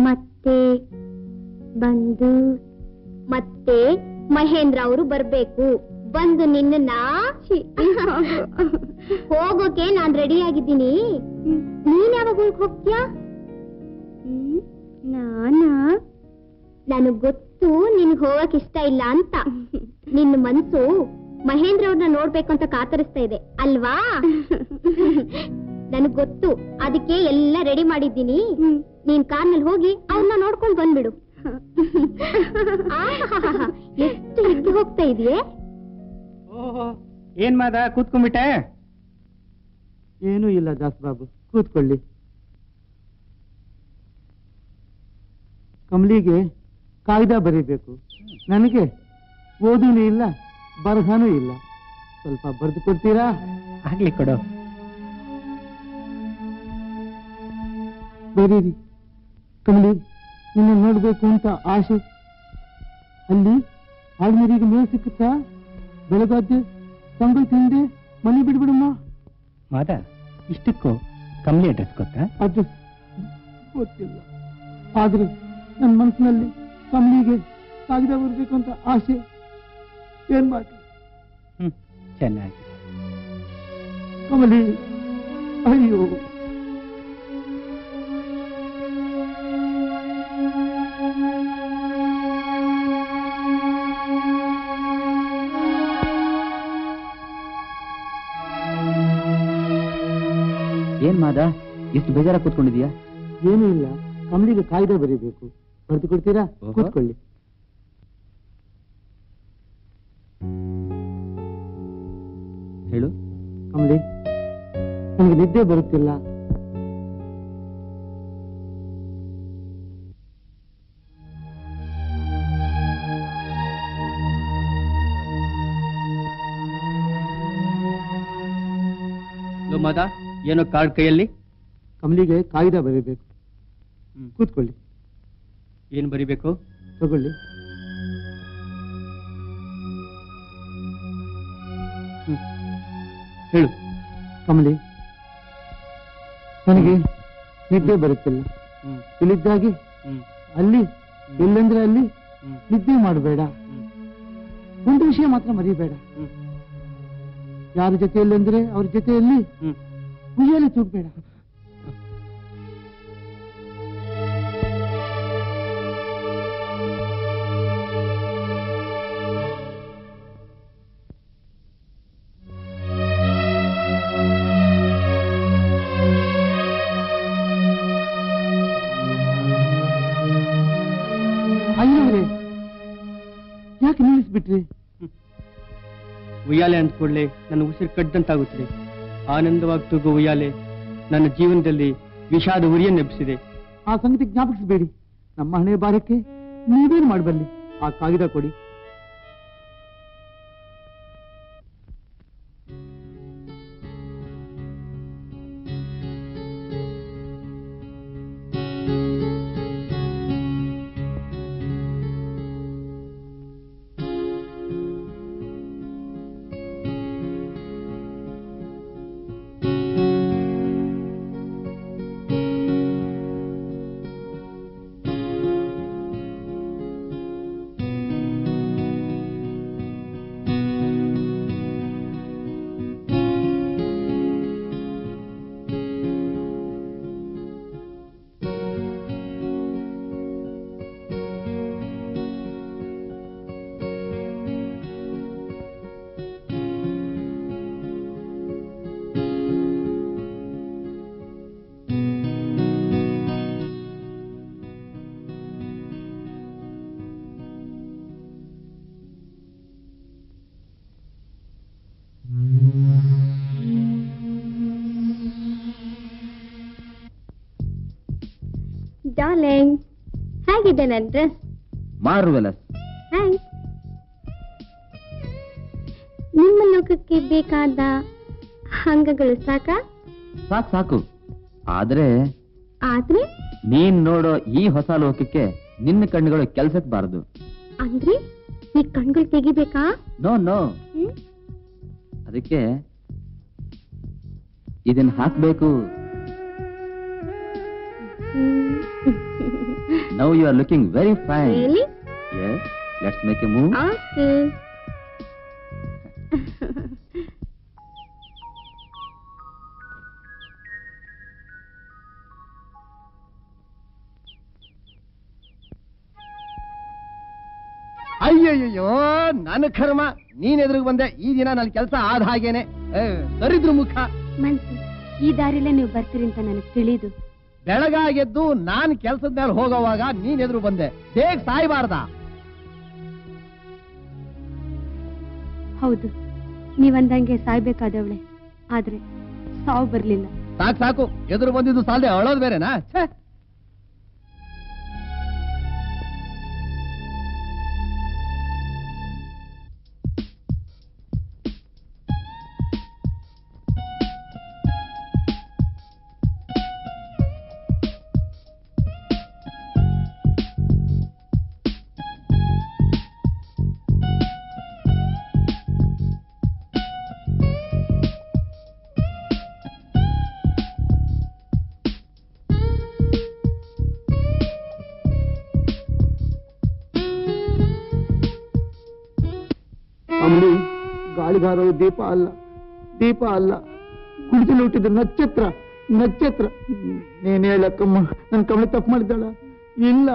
ಮತ್ತೆ ಬಂದು ಮತ್ತೆ ಮಹೇಂದ್ರ ಅವರು ಬರ್ಬೇಕು. ಬಂದು ನಿನ್ನ ಹೋಗೋಕೆ ನಾನ್ ರೆಡಿ ಆಗಿದ್ದೀನಿ. ನೀನ್ ಯಾವಾಗ ಹೋಗ್ತೀಯಾ? ನನಗ್ ಗೊತ್ತು ನಿನ್ಗೆ ಹೋಗಕ್ ಇಷ್ಟ ಇಲ್ಲ ಅಂತ. ನಿನ್ನ ಮನ್ಸು ಮಹೇಂದ್ರ ಅವ್ರನ್ನ ನೋಡ್ಬೇಕು ಅಂತ ಕಾತರಿಸ್ತಾ ಇದೆ ಅಲ್ವಾ? ನನಗ್ ಗೊತ್ತು. ಅದಕ್ಕೆ ಎಲ್ಲ ರೆಡಿ ಮಾಡಿದ್ದೀನಿ. ನೀನ್ ಕಾರ್ನಲ್ಲಿ ಹೋಗಿ ಅವ್ರನ್ನ ನೋಡ್ಕೊಂಡ್ ಬಂದ್ಬಿಡು. ಎಷ್ಟು ಹಿಗ್ಗಿ ಹೋಗ್ತಾ ಇದೆಯೇ? ಏನ್ ಮಾದ, ಕೂತ್ಕೊಂಡ್ಬಿಟ್ಟೆ? ಏನೂ ಇಲ್ಲ ದಾಸ್ ಬಾಬು, ಕೂತ್ಕೊಳ್ಳಿ. ಕಮಲಿಗೆ ಕಾಯ್ದೆ ಬರೀಬೇಕು. ನನಗೆ ಓದೂನು ಇಲ್ಲ, ಬರಹನೂ ಇಲ್ಲ. ಸ್ವಲ್ಪ ಬರೆದು ಕೊಡ್ತೀರಾ? ಆಗ್ಲಿ ಕೊಡು. ಬರೀರಿ. ಕಮಲಿ, ನಿನ್ನ ನೋಡ್ಬೇಕು ಅಂತ ಆಸೆ. ಅಲ್ಲಿ ಆಳ್ಮರಿಗೆ ಮೇವು ಸಿಕ್ಕುತ್ತಾ? ಬೆಳಗಾದ್ದೆ ತಂಗಳು ತಿಂದೆ ಮನೆ ಬಿಡ್ಬಿಡಮ್ಮ. ಮಾದ, ಇಷ್ಟಕ್ಕೂ ಕಮಲಿ ಅಡ್ರೆಸ್ ಗೊತ್ತಾ? ಅಡ್ರೆಸ್ ಗೊತ್ತಿಲ್ಲ, ಆದ್ರೆ ನನ್ನ ಮನಸ್ಸಿನಲ್ಲಿ ಕಮಲಿಗೆ ಕಾಗದ ಬರಬೇಕು ಅಂತ ಆಸೆ. ಏನ್ ಮಾಡಿ? ಚೆನ್ನಾಗಿ. ಕಮಲಿ, ಅಯ್ಯೋ ಏನ್ ಮಾದ, ಇಷ್ಟು ಬೇಜಾರ ಕೂತ್ಕೊಂಡಿದ್ಯಾ? ಏನೂ ಇಲ್ಲ, ಕಮಲಿಗೆ ಕಾಯ್ದೆ ಬರೀಬೇಕು. ಬರೆದು ಕೊಡ್ತೀರಾ? ಕೂತ್ಕೊಳ್ಳಿ. ಹೇಳು. ಕಮಲಿ, ನನಗೆ ನಿದ್ದೆ ಬರುತ್ತಿಲ್ಲ. ಮಾದ, ಏನೋ ಕಾರ್ಡ್ ಕೈಯಲ್ಲಿ? ಕಮಲಿಗೆ ಕಾಯ್ದೆ ಬರೀಬೇಕು. ಕೂತ್ಕೊಳ್ಳಿ. ಏನ್ ಬರಿಬೇಕು? ತಗೊಳ್ಳಿ. ಹೇಳು. ಕಮಲಿ, ನನಗೆ ನಿದ್ದೆ ಬರುತ್ತಿಲ್ಲ. ಇಲ್ಲಿದ್ದಾಗಿ ಅಲ್ಲಿ ಎಲ್ಲಂದ್ರೆ ಅಲ್ಲಿ ನಿದ್ದೆ ಮಾಡಬೇಡ. ಒಂದು ವಿಷಯ ಮಾತ್ರ ಮರಿಬೇಡ. ಯಾರ ಜೊತೆಯಲ್ಲಂದ್ರೆ ಅವ್ರ ಜೊತೆಯಲ್ಲಿ ಉಯ್ಯಾಲೆ ತೂಗಬೇಡ. ಅಯ್ಯವ್ರೆ, ಯಾಕೆ ನಿಲ್ಲಿಸ್ಬಿಟ್ರಿ? ಉಯ್ಯಾಲೆ ಅಂದ್ಕೊಳ್ಳೆ ನನ್ನ ಉಸಿರು ಕಡ್ದಂತಾಗುತ್ತದೆ. ಆನಂದವಾಗಿ ತೂಗೋ ಉಯ್ಯಾಲೆ ನನ್ನ ಜೀವನದಲ್ಲಿ ವಿಷಾದ ಉರಿಯನ್ನೆಬ್ಬಿಸಿದೆ. ಆ ಸಂಗತಿ ಜ್ಞಾಪಿಸಬೇಡಿ. ನಮ್ಮ ಹಣೆ ಬಾರಕ್ಕೆ ನೀವೇನು ಮಾಡಬಲ್ಲಿ? ಆ ಕಾಗಿದ ಕೊಡಿ. ಡಾರ್ಲಿಂಗ್, ಹೇಗಿದೆ ನನ್ನ ಡ್ರೆಸ್? ಮಾರ್ವೆಲಸ್. ಥ್ಯಾಂಕ್ಸ್. ನಿಮ್ಮ ಲೋಕಕ್ಕೆ ಬೇಕಾದ ಅಂಗಗಳು ಸಾಕಾ? ಸಾಕು. ಆದ್ರೆ ನೀನ್ ನೋಡೋ ಈ ಹೊಸ ಲೋಕಕ್ಕೆ ನಿನ್ನ ಕಣ್ಣುಗಳು ಕೆಲ್ಸಕ್ಕೆ ಬಾರದು. ಅಂದ್ರೆ ಈ ಕಣ್ಗಳು ತೆಗಿಬೇಕಾ? ನೋ ಅದಕ್ಕೆ ಇದನ್ನ ಹಾಕ್ಬೇಕು. Now you are looking very fine. Really? Yes. Let's make a move. Okay. ಅಯ್ಯಯ್ಯೋ, ನನ್ನ ಕರ್ಮ. ನೀನ್ ಎದುರಿಗೆ ಬಂದೆ. ಈ ದಿನ ನನ್ನ ಕೆಲಸ ಆದ ಹಾಗೇನೆ. ದರಿದ್ರ ಮುಖ. ಮನ್ಸು, ಈ ದಾರಿಲೇ ನೀವು ಬರ್ತೀರಿ ಅಂತ ನನಗೆ ತಿಳಿದು ಬೆಳಗಾಗೆದ್ದು ನಾನ್ ಕೆಲ್ಸದ ಮೇಲೆ ಹೋಗೋವಾಗ ನೀನ್ ಎದುರು ಬಂದೆ. ಬೇಗ ಸಾಯ್ಬಾರ್ದ? ಹೌದು, ನೀವಂದಂಗೆ ಸಾಯ್ಬೇಕಾದವಳೆ. ಆದ್ರೆ ಸಾವು ಬರ್ಲಿಲ್ಲ. ಸಾಕು. ಎದುರು ಬಂದಿದ್ದು ಸಾಲದೆ ಅಳೋದು ಬೇರೆನಾ? ಅಮ್ಮಿ, ಗಾಳಿಗಾರೋ ದೀಪ ಅಲ್ಲ, ಕುಡಿಸಲು ಹುಟ್ಟಿದ ನಕ್ಷತ್ರ. ನೀನ್ ಹೇಳಕ್ಕಮ್ಮ, ನನ್ ಕಮಲಿ ತಪ್ಪು ಮಾಡಿದ್ದಾಳ? ಇಲ್ಲ,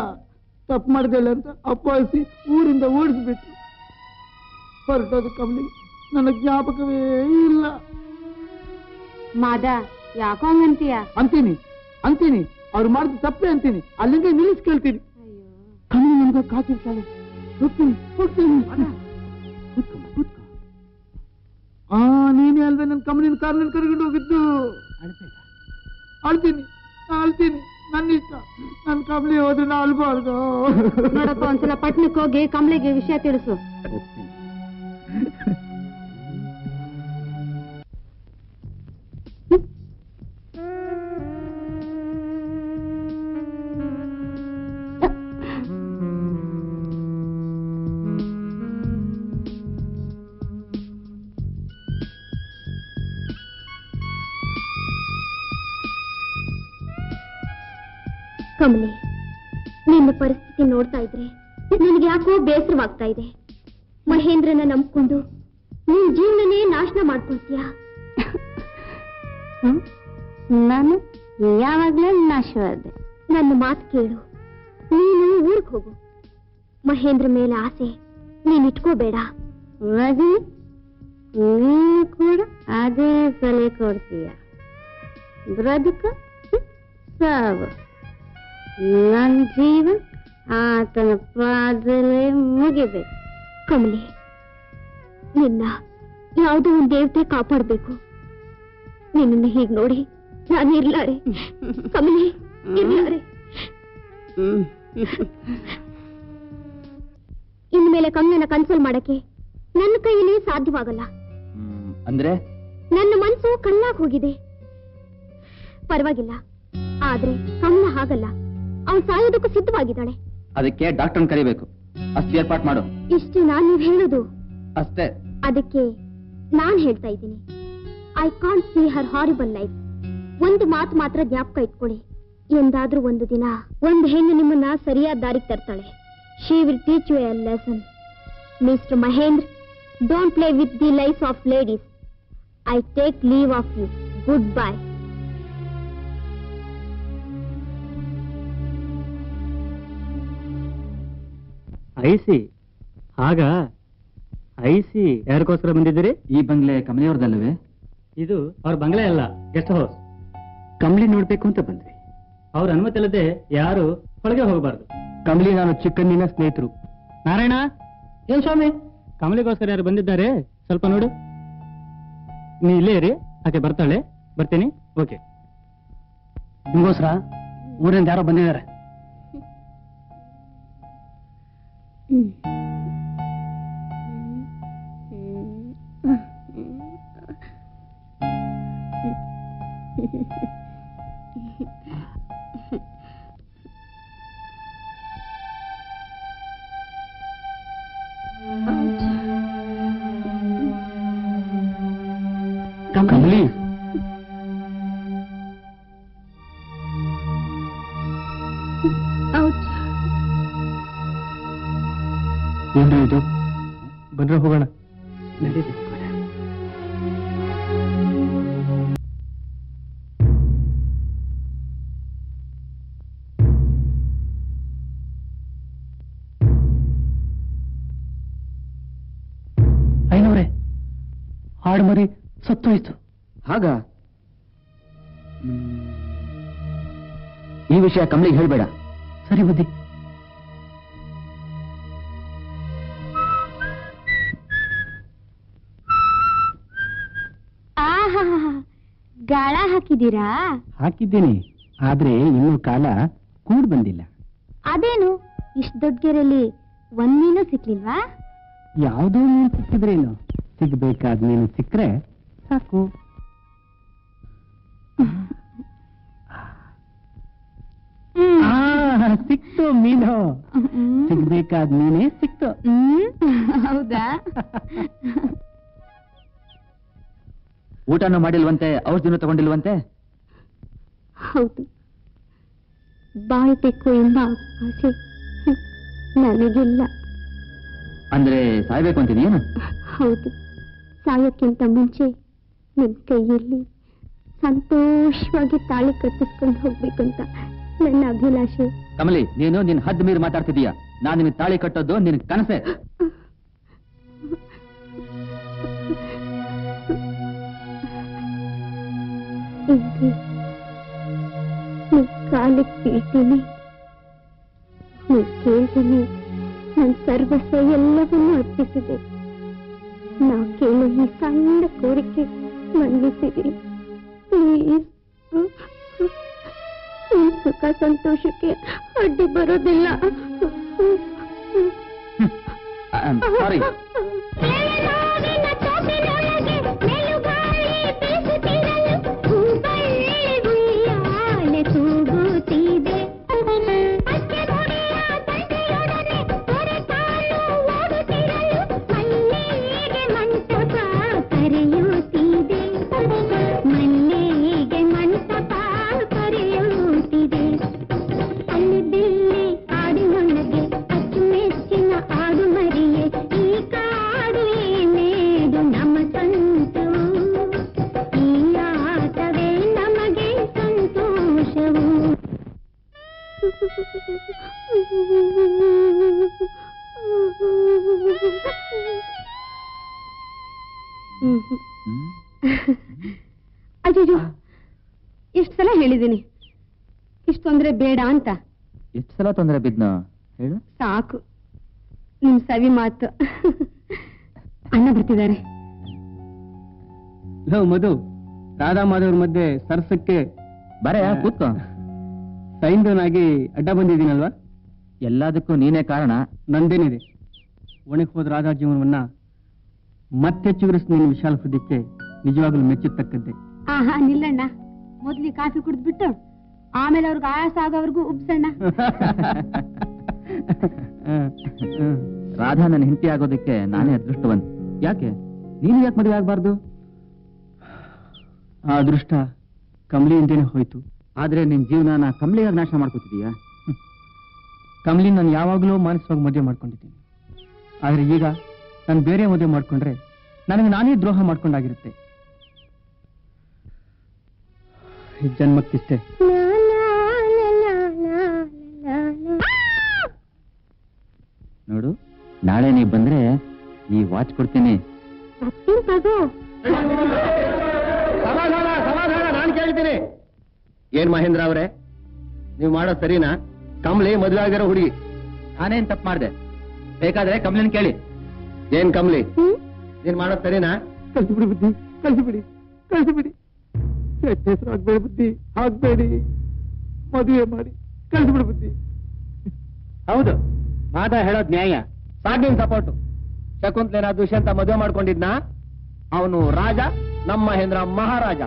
ತಪ್ಪು ಮಾಡಿದಾಳ ಅಂತ ಅಪ್ಪಾಯಿಸಿ ಊರಿಂದ ಓಡಿಸ್ಬಿಟ್ರು. ಹೊರಟೋದು ಕಮಲಿ, ನನ್ನ ಜ್ಞಾಪಕವೇ ಇಲ್ಲ. ಮಾದ, ಯಾಕೋ ಹಂಗಂತೀಯ? ಅಂತೀನಿ ಅವ್ರು ಮಾಡಿದ ತಪ್ಪೇ ಅಂತೀನಿ. ಅಲ್ಲಿಂದ ನಿಲ್ಲಿಸ್ ಕೇಳ್ತೀನಿ. ಕಮಲಿ ನನ್ಗ ಕಾತಿರ್ತಾಳೆ. ಹೋಗ್ತೀನಿ. ನೀನೇ ಅಲ್ವೇ ನನ್ನ ಕಮಲಿನ ಕಾರ್ನಲ್ಲಿ ಕರ್ಕೊಂಡು ಹೋಗಿದ್ದು? ಅಳ್ತೀನಿ. ನನ್ನ ಇಷ್ಟ. ನನ್ನ ಕಮಲಿ ಹೋದ್ರೆ ನಾ ಅಳ್ಬಾರ್ದು. ನೋಡಪ್ಪ, ಒಂದ್ಸಲ ಪಟ್ನಕ್ಕೆ ಹೋಗಿ ಕಮಲಿಗೆ ವಿಷಯ ತಿಳಿಸು. ಕಮಲಿ, ನಿನ್ನ ಪರಿಸ್ಥಿತಿ ನೋಡ್ತಾ ಇದ್ರೆ ನಿನಗೆ ಯಾಕೋ ಬೇಸರವಾಗ್ತಾ ಇದೆ. ಮಹೇಂದ್ರನ ನಂಬ್ಕೊಂಡು ನಿನ್ ಜೀವನನೇ ನಾಶನ ಮಾಡ್ಕೊಳ್ತೀಯ. ನಾನು ಯಾವಾಗ್ಲೂ ನಾಶವಾದೆ. ನನ್ನ ಮಾತು ಕೇಳು. ನೀನು ಊರಿಗೆ ಹೋಗು. ಮಹೇಂದ್ರ ಮೇಲೆ ಆಸೆ ನೀನ್ ಇಟ್ಕೋಬೇಡ. ನೀನು ಕೂಡ ಅದೇ ಸಲಹೆ ಕೊಡ್ತೀಯ. ಬದುಕ ಸಾವು. ನನ್ನ ಜೀವನ ಆತನ ಪಾದಲೇ ಮುಗಿಬೇಕು. ಕಮಲಿ, ನಿನ್ನ ಯಾವುದೋ ಒಂದು ದೇವತೆ ಕಾಪಾಡಬೇಕು. ನಿನ್ನನ್ನು ಹೀಗೆ ನೋಡಿ ನಾನು ಇರ್ಲಾರೆ ಕಮಲಿ, ಇರ್ಲಾರೆ. ಇನ್ಮೇಲೆ ಕಮಲನ ಕನ್ಸೋಲ್ ಮಾಡಕ್ಕೆ ನನ್ನ ಕೈಯಲ್ಲಿ ಸಾಧ್ಯವಾಗಲ್ಲ. ಅಂದ್ರೆ ನನ್ನ ಮನ್ಸು ಕಲ್ಲಾಗ್ ಹೋಗಿದೆ. ಪರವಾಗಿಲ್ಲ, ಆದ್ರೆ ಕಮಲ ಹಾಗಲ್ಲ. ಅವಳು ಸಾಯೋದಕ್ಕೂ ಸಿದ್ಧವಾಗಿದ್ದಾಳೆ. ಅದಕ್ಕೆ ಡಾಕ್ಟರ್ನ ಕರಿಬೇಕು. ಅಷ್ಟು ಏರ್ಪಾಟ್ ಮಾಡು. ಇಷ್ಟು ನಾನು ನೀವು ಹೇಳೋದು ಅಷ್ಟೇ. ಅದಕ್ಕೆ ನಾನ್ ಹೇಳ್ತಾ ಇದ್ದೀನಿ, I can't see her horrible life. ಒಂದು ಮಾತು ಮಾತ್ರ ಜ್ಞಾಪಕ ಇಟ್ಕೊಳ್ಳಿ, ಎಂದಾದ್ರೂ ಒಂದು ದಿನ ಒಂದು ಹೆಣ್ಣು ನಿಮ್ಮನ್ನ ಸರಿಯಾದ ದಾರಿಗೆ ತರ್ತಾಳೆ. She will teach you a lesson. Mister Mahendra, don't play with the life of ladies. I take leave of you. Goodbye. ಐಸಿ ಆಗ ಐಸಿ ಯಾರಿಗೋಸ್ಕರ ಬಂದಿದ್ದೀರಿ? ಈ ಬಂಗ್ಲೆ ಕಮಲಿಯವ್ರದಲ್ಲವೇ? ಇದು ಅವ್ರ ಬಂಗ್ಲೆ ಅಲ್ಲ, ಗೆಸ್ಟ್ ಹೌಸ್. ಕಮಲಿ ನೋಡ್ಬೇಕು ಅಂತ ಬಂದ್ವಿ. ಅವ್ರ ಅನುಮತಿ ಇಲ್ಲದೆ ಯಾರು ಒಳಗೆ ಹೋಗಬಾರ್ದು. ಕಮಲಿ ನಾನು ಚಿಕ್ಕಂದಿನ ಸ್ನೇಹಿತರು. ನಾರಾಯಣ, ಏನ್ ಸ್ವಾಮಿ? ಕಮಲಿಗೋಸ್ಕರ ಯಾರು ಬಂದಿದ್ದಾರೆ, ಸ್ವಲ್ಪ ನೋಡು. ನೀ ಇಲ್ಲೇ ಇರಿ, ಆಕೆ ಬರ್ತಾಳೆ. ಬರ್ತೀನಿ. ಓಕೆ. ನಿಮಗೋಸ್ಕರ ಊರಿಂದ ಯಾರೋ ಬಂದಿದ್ದಾರೆ. ಕಮಲಿ, ಏನ್ರಿ ಇದು? ಬಂದ್ರೆ ಹೋಗೋಣ. ನಡೀರಿ. ಐನೂರೇ, ಹಾಡು ಮರಿ ಸತ್ತೋಯ್ತು. ಹಾಗ ಈ ವಿಷಯ ಕಮಲಿಗೆ ಹೇಳ್ಬೇಡ. ಸರಿ ಬುದ್ಧಿ. ಗಾಳ ಹಾಕಿದ್ದೀರಾ? ಹಾಕಿದ್ದೀನಿ, ಆದ್ರೆ ಇನ್ನೂ ಕಾಲ ಕೂಡ್ ಬಂದಿಲ್ಲ. ಅದೇನು ಇಷ್ಟು ದೊಡ್ಡ ಗೆರೆಯಲ್ಲಿ ಒಂದ್ ಮೀನು ಸಿಕ್ಲಿಲ್ವಾ? ಯಾವುದೋ ಮೀನು ಸಿಕ್ಕಿದ್ರೇನು, ಸಿಗ್ಬೇಕಾದ ಮೀನು ಸಿಕ್ಕರೆ ಸಾಕು. ಸಿಕ್ತು ಮೀನು, ಸಿಗ್ಬೇಕಾದ ಮೀನೇ ಸಿಕ್ತು. ಹೌದಾ? ಊಟನೂ ಮಾಡಿಲ್ವಂತೆ, ಔಷಧಿನೂ ತಗೊಂಡಿಲ್ವಂತೆ? ಹೌದು, ಬಾಳ್ಬೇಕು ಎಂಬ ಆಸೆ ನನಗಿಲ್ಲ. ಅಂದ್ರೆ ಸಾಯ್ಬೇಕು ಅಂತಿದೀಯೇನು? ಹೌದು, ಸಾಯೋಕ್ಕಿಂತ ಮುಂಚೆ ನಿಮ್ ಕೈಯಲ್ಲಿ ಸಂತೋಷವಾಗಿ ತಾಳಿ ಕಟ್ಟಿಸ್ಕೊಂಡು ಹೋಗ್ಬೇಕಂತ ನನ್ನ ಅಭಿಲಾಷೆ. ಕಮಲಿ, ನೀನು ನಿನ್ ಹದ್ದು ಮೀರಿ ಮಾತಾಡ್ತಿದೀಯ. ನಾನು ನಿನ್ ತಾಳಿ ಕಟ್ಟೋದು ನಿನ್ ಕನಸೆ. ಕಾಲಿಗೆ ಬೀಳ್ತೀನಿ, ಕೇಳ್ತೀನಿ. ನನ್ನ ಸರ್ವಸ್ವ ಎಲ್ಲವನ್ನೂ ಅರ್ಪಿಸಿದೆ. ನಾ ಕೇಳೋ ಈ ಸಣ್ಣ ಕೋರಿಕೆ ಮನ್ನಿಸಿರಿ ಪ್ಲೀಸ್. ಸುಖ ಸಂತೋಷಕ್ಕೆ ಅಡ್ಡಿ ಬರೋದಿಲ್ಲ. ಸಾರಿ. ಅಯ್ಯೋ, ಎಷ್ಟು ಸಲ ಹೇಳಿದ್ದೀನಿ ಇಷ್ಟು ತೊಂದ್ರೆ ಬೇಡ ಅಂತ. ಎಷ್ಟು ಸಲ ತೊಂದರೆ ಬಿದ್ನ ಹೇಳು? ಸಾಕು ನಿಮ್ ಸವಿ ಮಾತು. ಅಣ್ಣ ಬರ್ತಿದ್ದಾರೆ. ಮಧು, ರಾಧಾ ಮಾಧವ್ರ ಮಧ್ಯೆ ಸರ್ಸಕ್ಕೆ ಬರೇ ಕೂತ್ಕೋ. ಸೈಂದನಾಗಿ ಅಡ್ಡ ಬಂದಿದ್ದೀನಲ್ವಾ? ಎಲ್ಲದಕ್ಕೂ ನೀನೇ ಕಾರಣ. ನಂದೇನಿದೆ? ಒಣಗಿ ಹೋದ ರಾಜಾ ಜೀವನವನ್ನ ಮತ್ತೆ ಚಿಗುರಿಸ್ ನಿನ್ನ ವಿಶಾಲ ಹೃದಯಕ್ಕೆ ನಿಜವಾಗ್ಲೂ ಮೆಚ್ಚತಕ್ಕದ್ದೇ. ಆಹಾ ನಿಲ್ಲಣ್ಣ, ಮೊದ್ಲಿ ಕಾಫಿ ಕುಡಿದ್ಬಿಟ್ಟು ಆಮೇಲೆ ಅವ್ರಿಗೆ ಆಯಾಸ ಆಗೋವರೆಗೂ ಉಬ್ಸಣ್ಣ. ರಾಧಾ ನನ್ನ ಹೆಂಡತಿ ಆಗೋದಕ್ಕೆ ನಾನೇ ಅದೃಷ್ಟವಂತ. ಯಾಕೆ ನೀನು ಯಾಕೆ ಮದುವೆ ಆಗ್ಬಾರ್ದು? ಆ ಅದೃಷ್ಟ ಕಮಲಿಯಿಂದೇನೆ ಹೋಯ್ತು. ಆದ್ರೆ ನಿನ್ ಜೀವನ ಕಮಲಿಯಾಗಿ ನಾಶ ಮಾಡ್ಕೋತಿದೀಯಾ? ಕಮಲಿ ನಾನು ಯಾವಾಗಲೂ ಮಾನಸವಾಗಿ ಮದುವೆ ಮಾಡ್ಕೊಂಡಿದ್ದೀನಿ. ಆದ್ರೆ ಈಗ ನಾನು ಬೇರೆ ಮದುವೆ ಮಾಡ್ಕೊಂಡ್ರೆ ನನಗೆ ನಾನೇ ದ್ರೋಹ ಮಾಡ್ಕೊಂಡಾಗಿರುತ್ತೆ. ಈ ಜನ್ಮಕ್ಕಿಷ್ಟೇ. ನೋಡು, ನಾಳೆ ನೀ ಬಂದ್ರೆ ಈ ವಾಚ್ ಕೊಡ್ತೀನಿ. ಸಮಾಧಾನ ಸಮಾಧಾನ, ನಾನು ಕೇಳ್ತೀನಿ. ಏನ್ ಮಹೇಂದ್ರ ಅವರೇ, ನೀವು ಮಾಡೋ ಸರಿನಾ? ಕಮಲಿ ಮದುವೆ ಆಗಿರೋ ಹುಡುಗಿ. ನಾನೇನ್ ತಪ್ಪು ಮಾಡ್ದೆ? ಬೇಕಾದ್ರೆ ಕಮಲಿನ ಕೇಳಿ. ಏನ್ ಕಮಲಿ, ನೀನ್ ಮಾಡೋ ಸರಿನಾ? ಕಳಿಸ್ಬಿಡಿ ಬುದ್ಧಿ, ಕಳಿಸ್ಬಿಡಿ, ಕಳಿಸ್ಬಿಡಿ. ಕೆಟ್ಟ ಹೆಸರು ಆಗ್ಬೇಡಿ ಬುದ್ಧಿ, ಆಗ್ಬೇಡಿ. ಮದುವೆ ಮಾಡಿ ಕಳಿಸ್ಬಿಡಿ ಬುದ್ಧಿ. ಹೌದು, ಮಾತಾ ಹೇಳೋದ್ ನ್ಯಾಯ. ಸಾಗಿನ ಸಪೋರ್ಟು. ಶಕುಂತಲೇನ ದುಷ್ಯಂತ ಮದುವೆ ಮಾಡ್ಕೊಂಡಿದ್ನ, ಅವನು ರಾಜ, ನಮ್ಮ ಮಹೇಂದ್ರ ಮಹಾರಾಜ.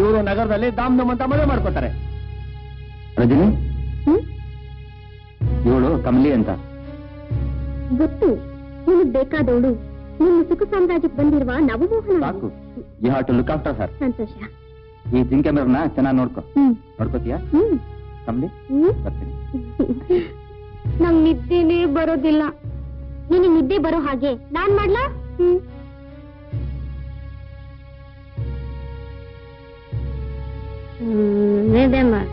ಇವರು ನಗರದಲ್ಲಿ ದಾಮ್ದಮ್ ಅಂತ ಮದುವೆ ಮಾಡ್ಕೋತಾರೆ. ರಜನಿ, ಇವಳು ಕಮಲಿ ಅಂತ ಗೊತ್ತು. ನಿನಗ್ ಬೇಕಾದವಳು ನಿಮ್ಮ ಸುಖ ಸಾಮ್ರಾಜ್ಯಕ್ಕೆ ಬಂದಿರುವ ನವಮೋಹನ. ಸಾಕು. You have to look after her. ಸಂತೋಷ. ಈ ಜಿಂಕೆ ಮೇರನ್ನ ಚೆನ್ನಾಗಿ ನೋಡ್ಕೊ. ನೋಡ್ಕೋತೀಯಾ ಕಮಲಿ? ಬರ್ತೀನಿ. ನಂಗ್ ನಿದ್ದೆನೇ ಬರೋದಿಲ್ಲ. ನಿನಗೆ ನಿದ್ದೆ ಬರೋ ಹಾಗೆ ನಾನ್ ಮಾಡ್ಲಾ? ನಿದ್ದೆ ಮಾಡು,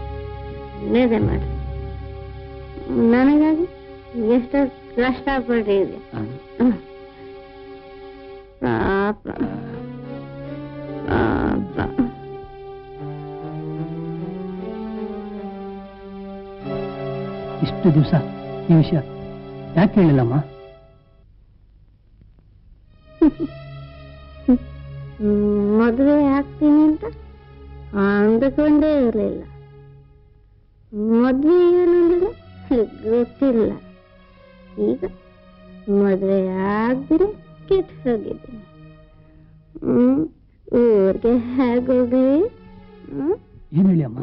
ನಿದ್ದೆ ಮಾಡು. ನನಗಾಗಿ ಎಷ್ಟು ಕಷ್ಟಪಟ್ಟಿದೆ ಪಾಪ ಪಾಪ. ಇಷ್ಟು ದಿವಸ ಈ ವಿಷಯ ಯಾಕೆ ಹೇಳಿಲ್ಲಮ್ಮ? ಮದುವೆ ಆಗ್ತೀನಿ ಅಂತ ಅಂದುಕೊಂಡೇ ಇರಲಿಲ್ಲ. ಮದುವೆ ಏನಂದ್ರೆ ಗೊತ್ತಿಲ್ಲ. ಈಗ ಮದುವೆ ಆಗದಿರೆ ಕೆಟ್ಟು ಹೋಗಿದ್ದೀನಿ. ಊರಿಗೆ ಹೇಗೋಗಿ? ಏನ್ ಹೇಳಿ ಅಮ್ಮ,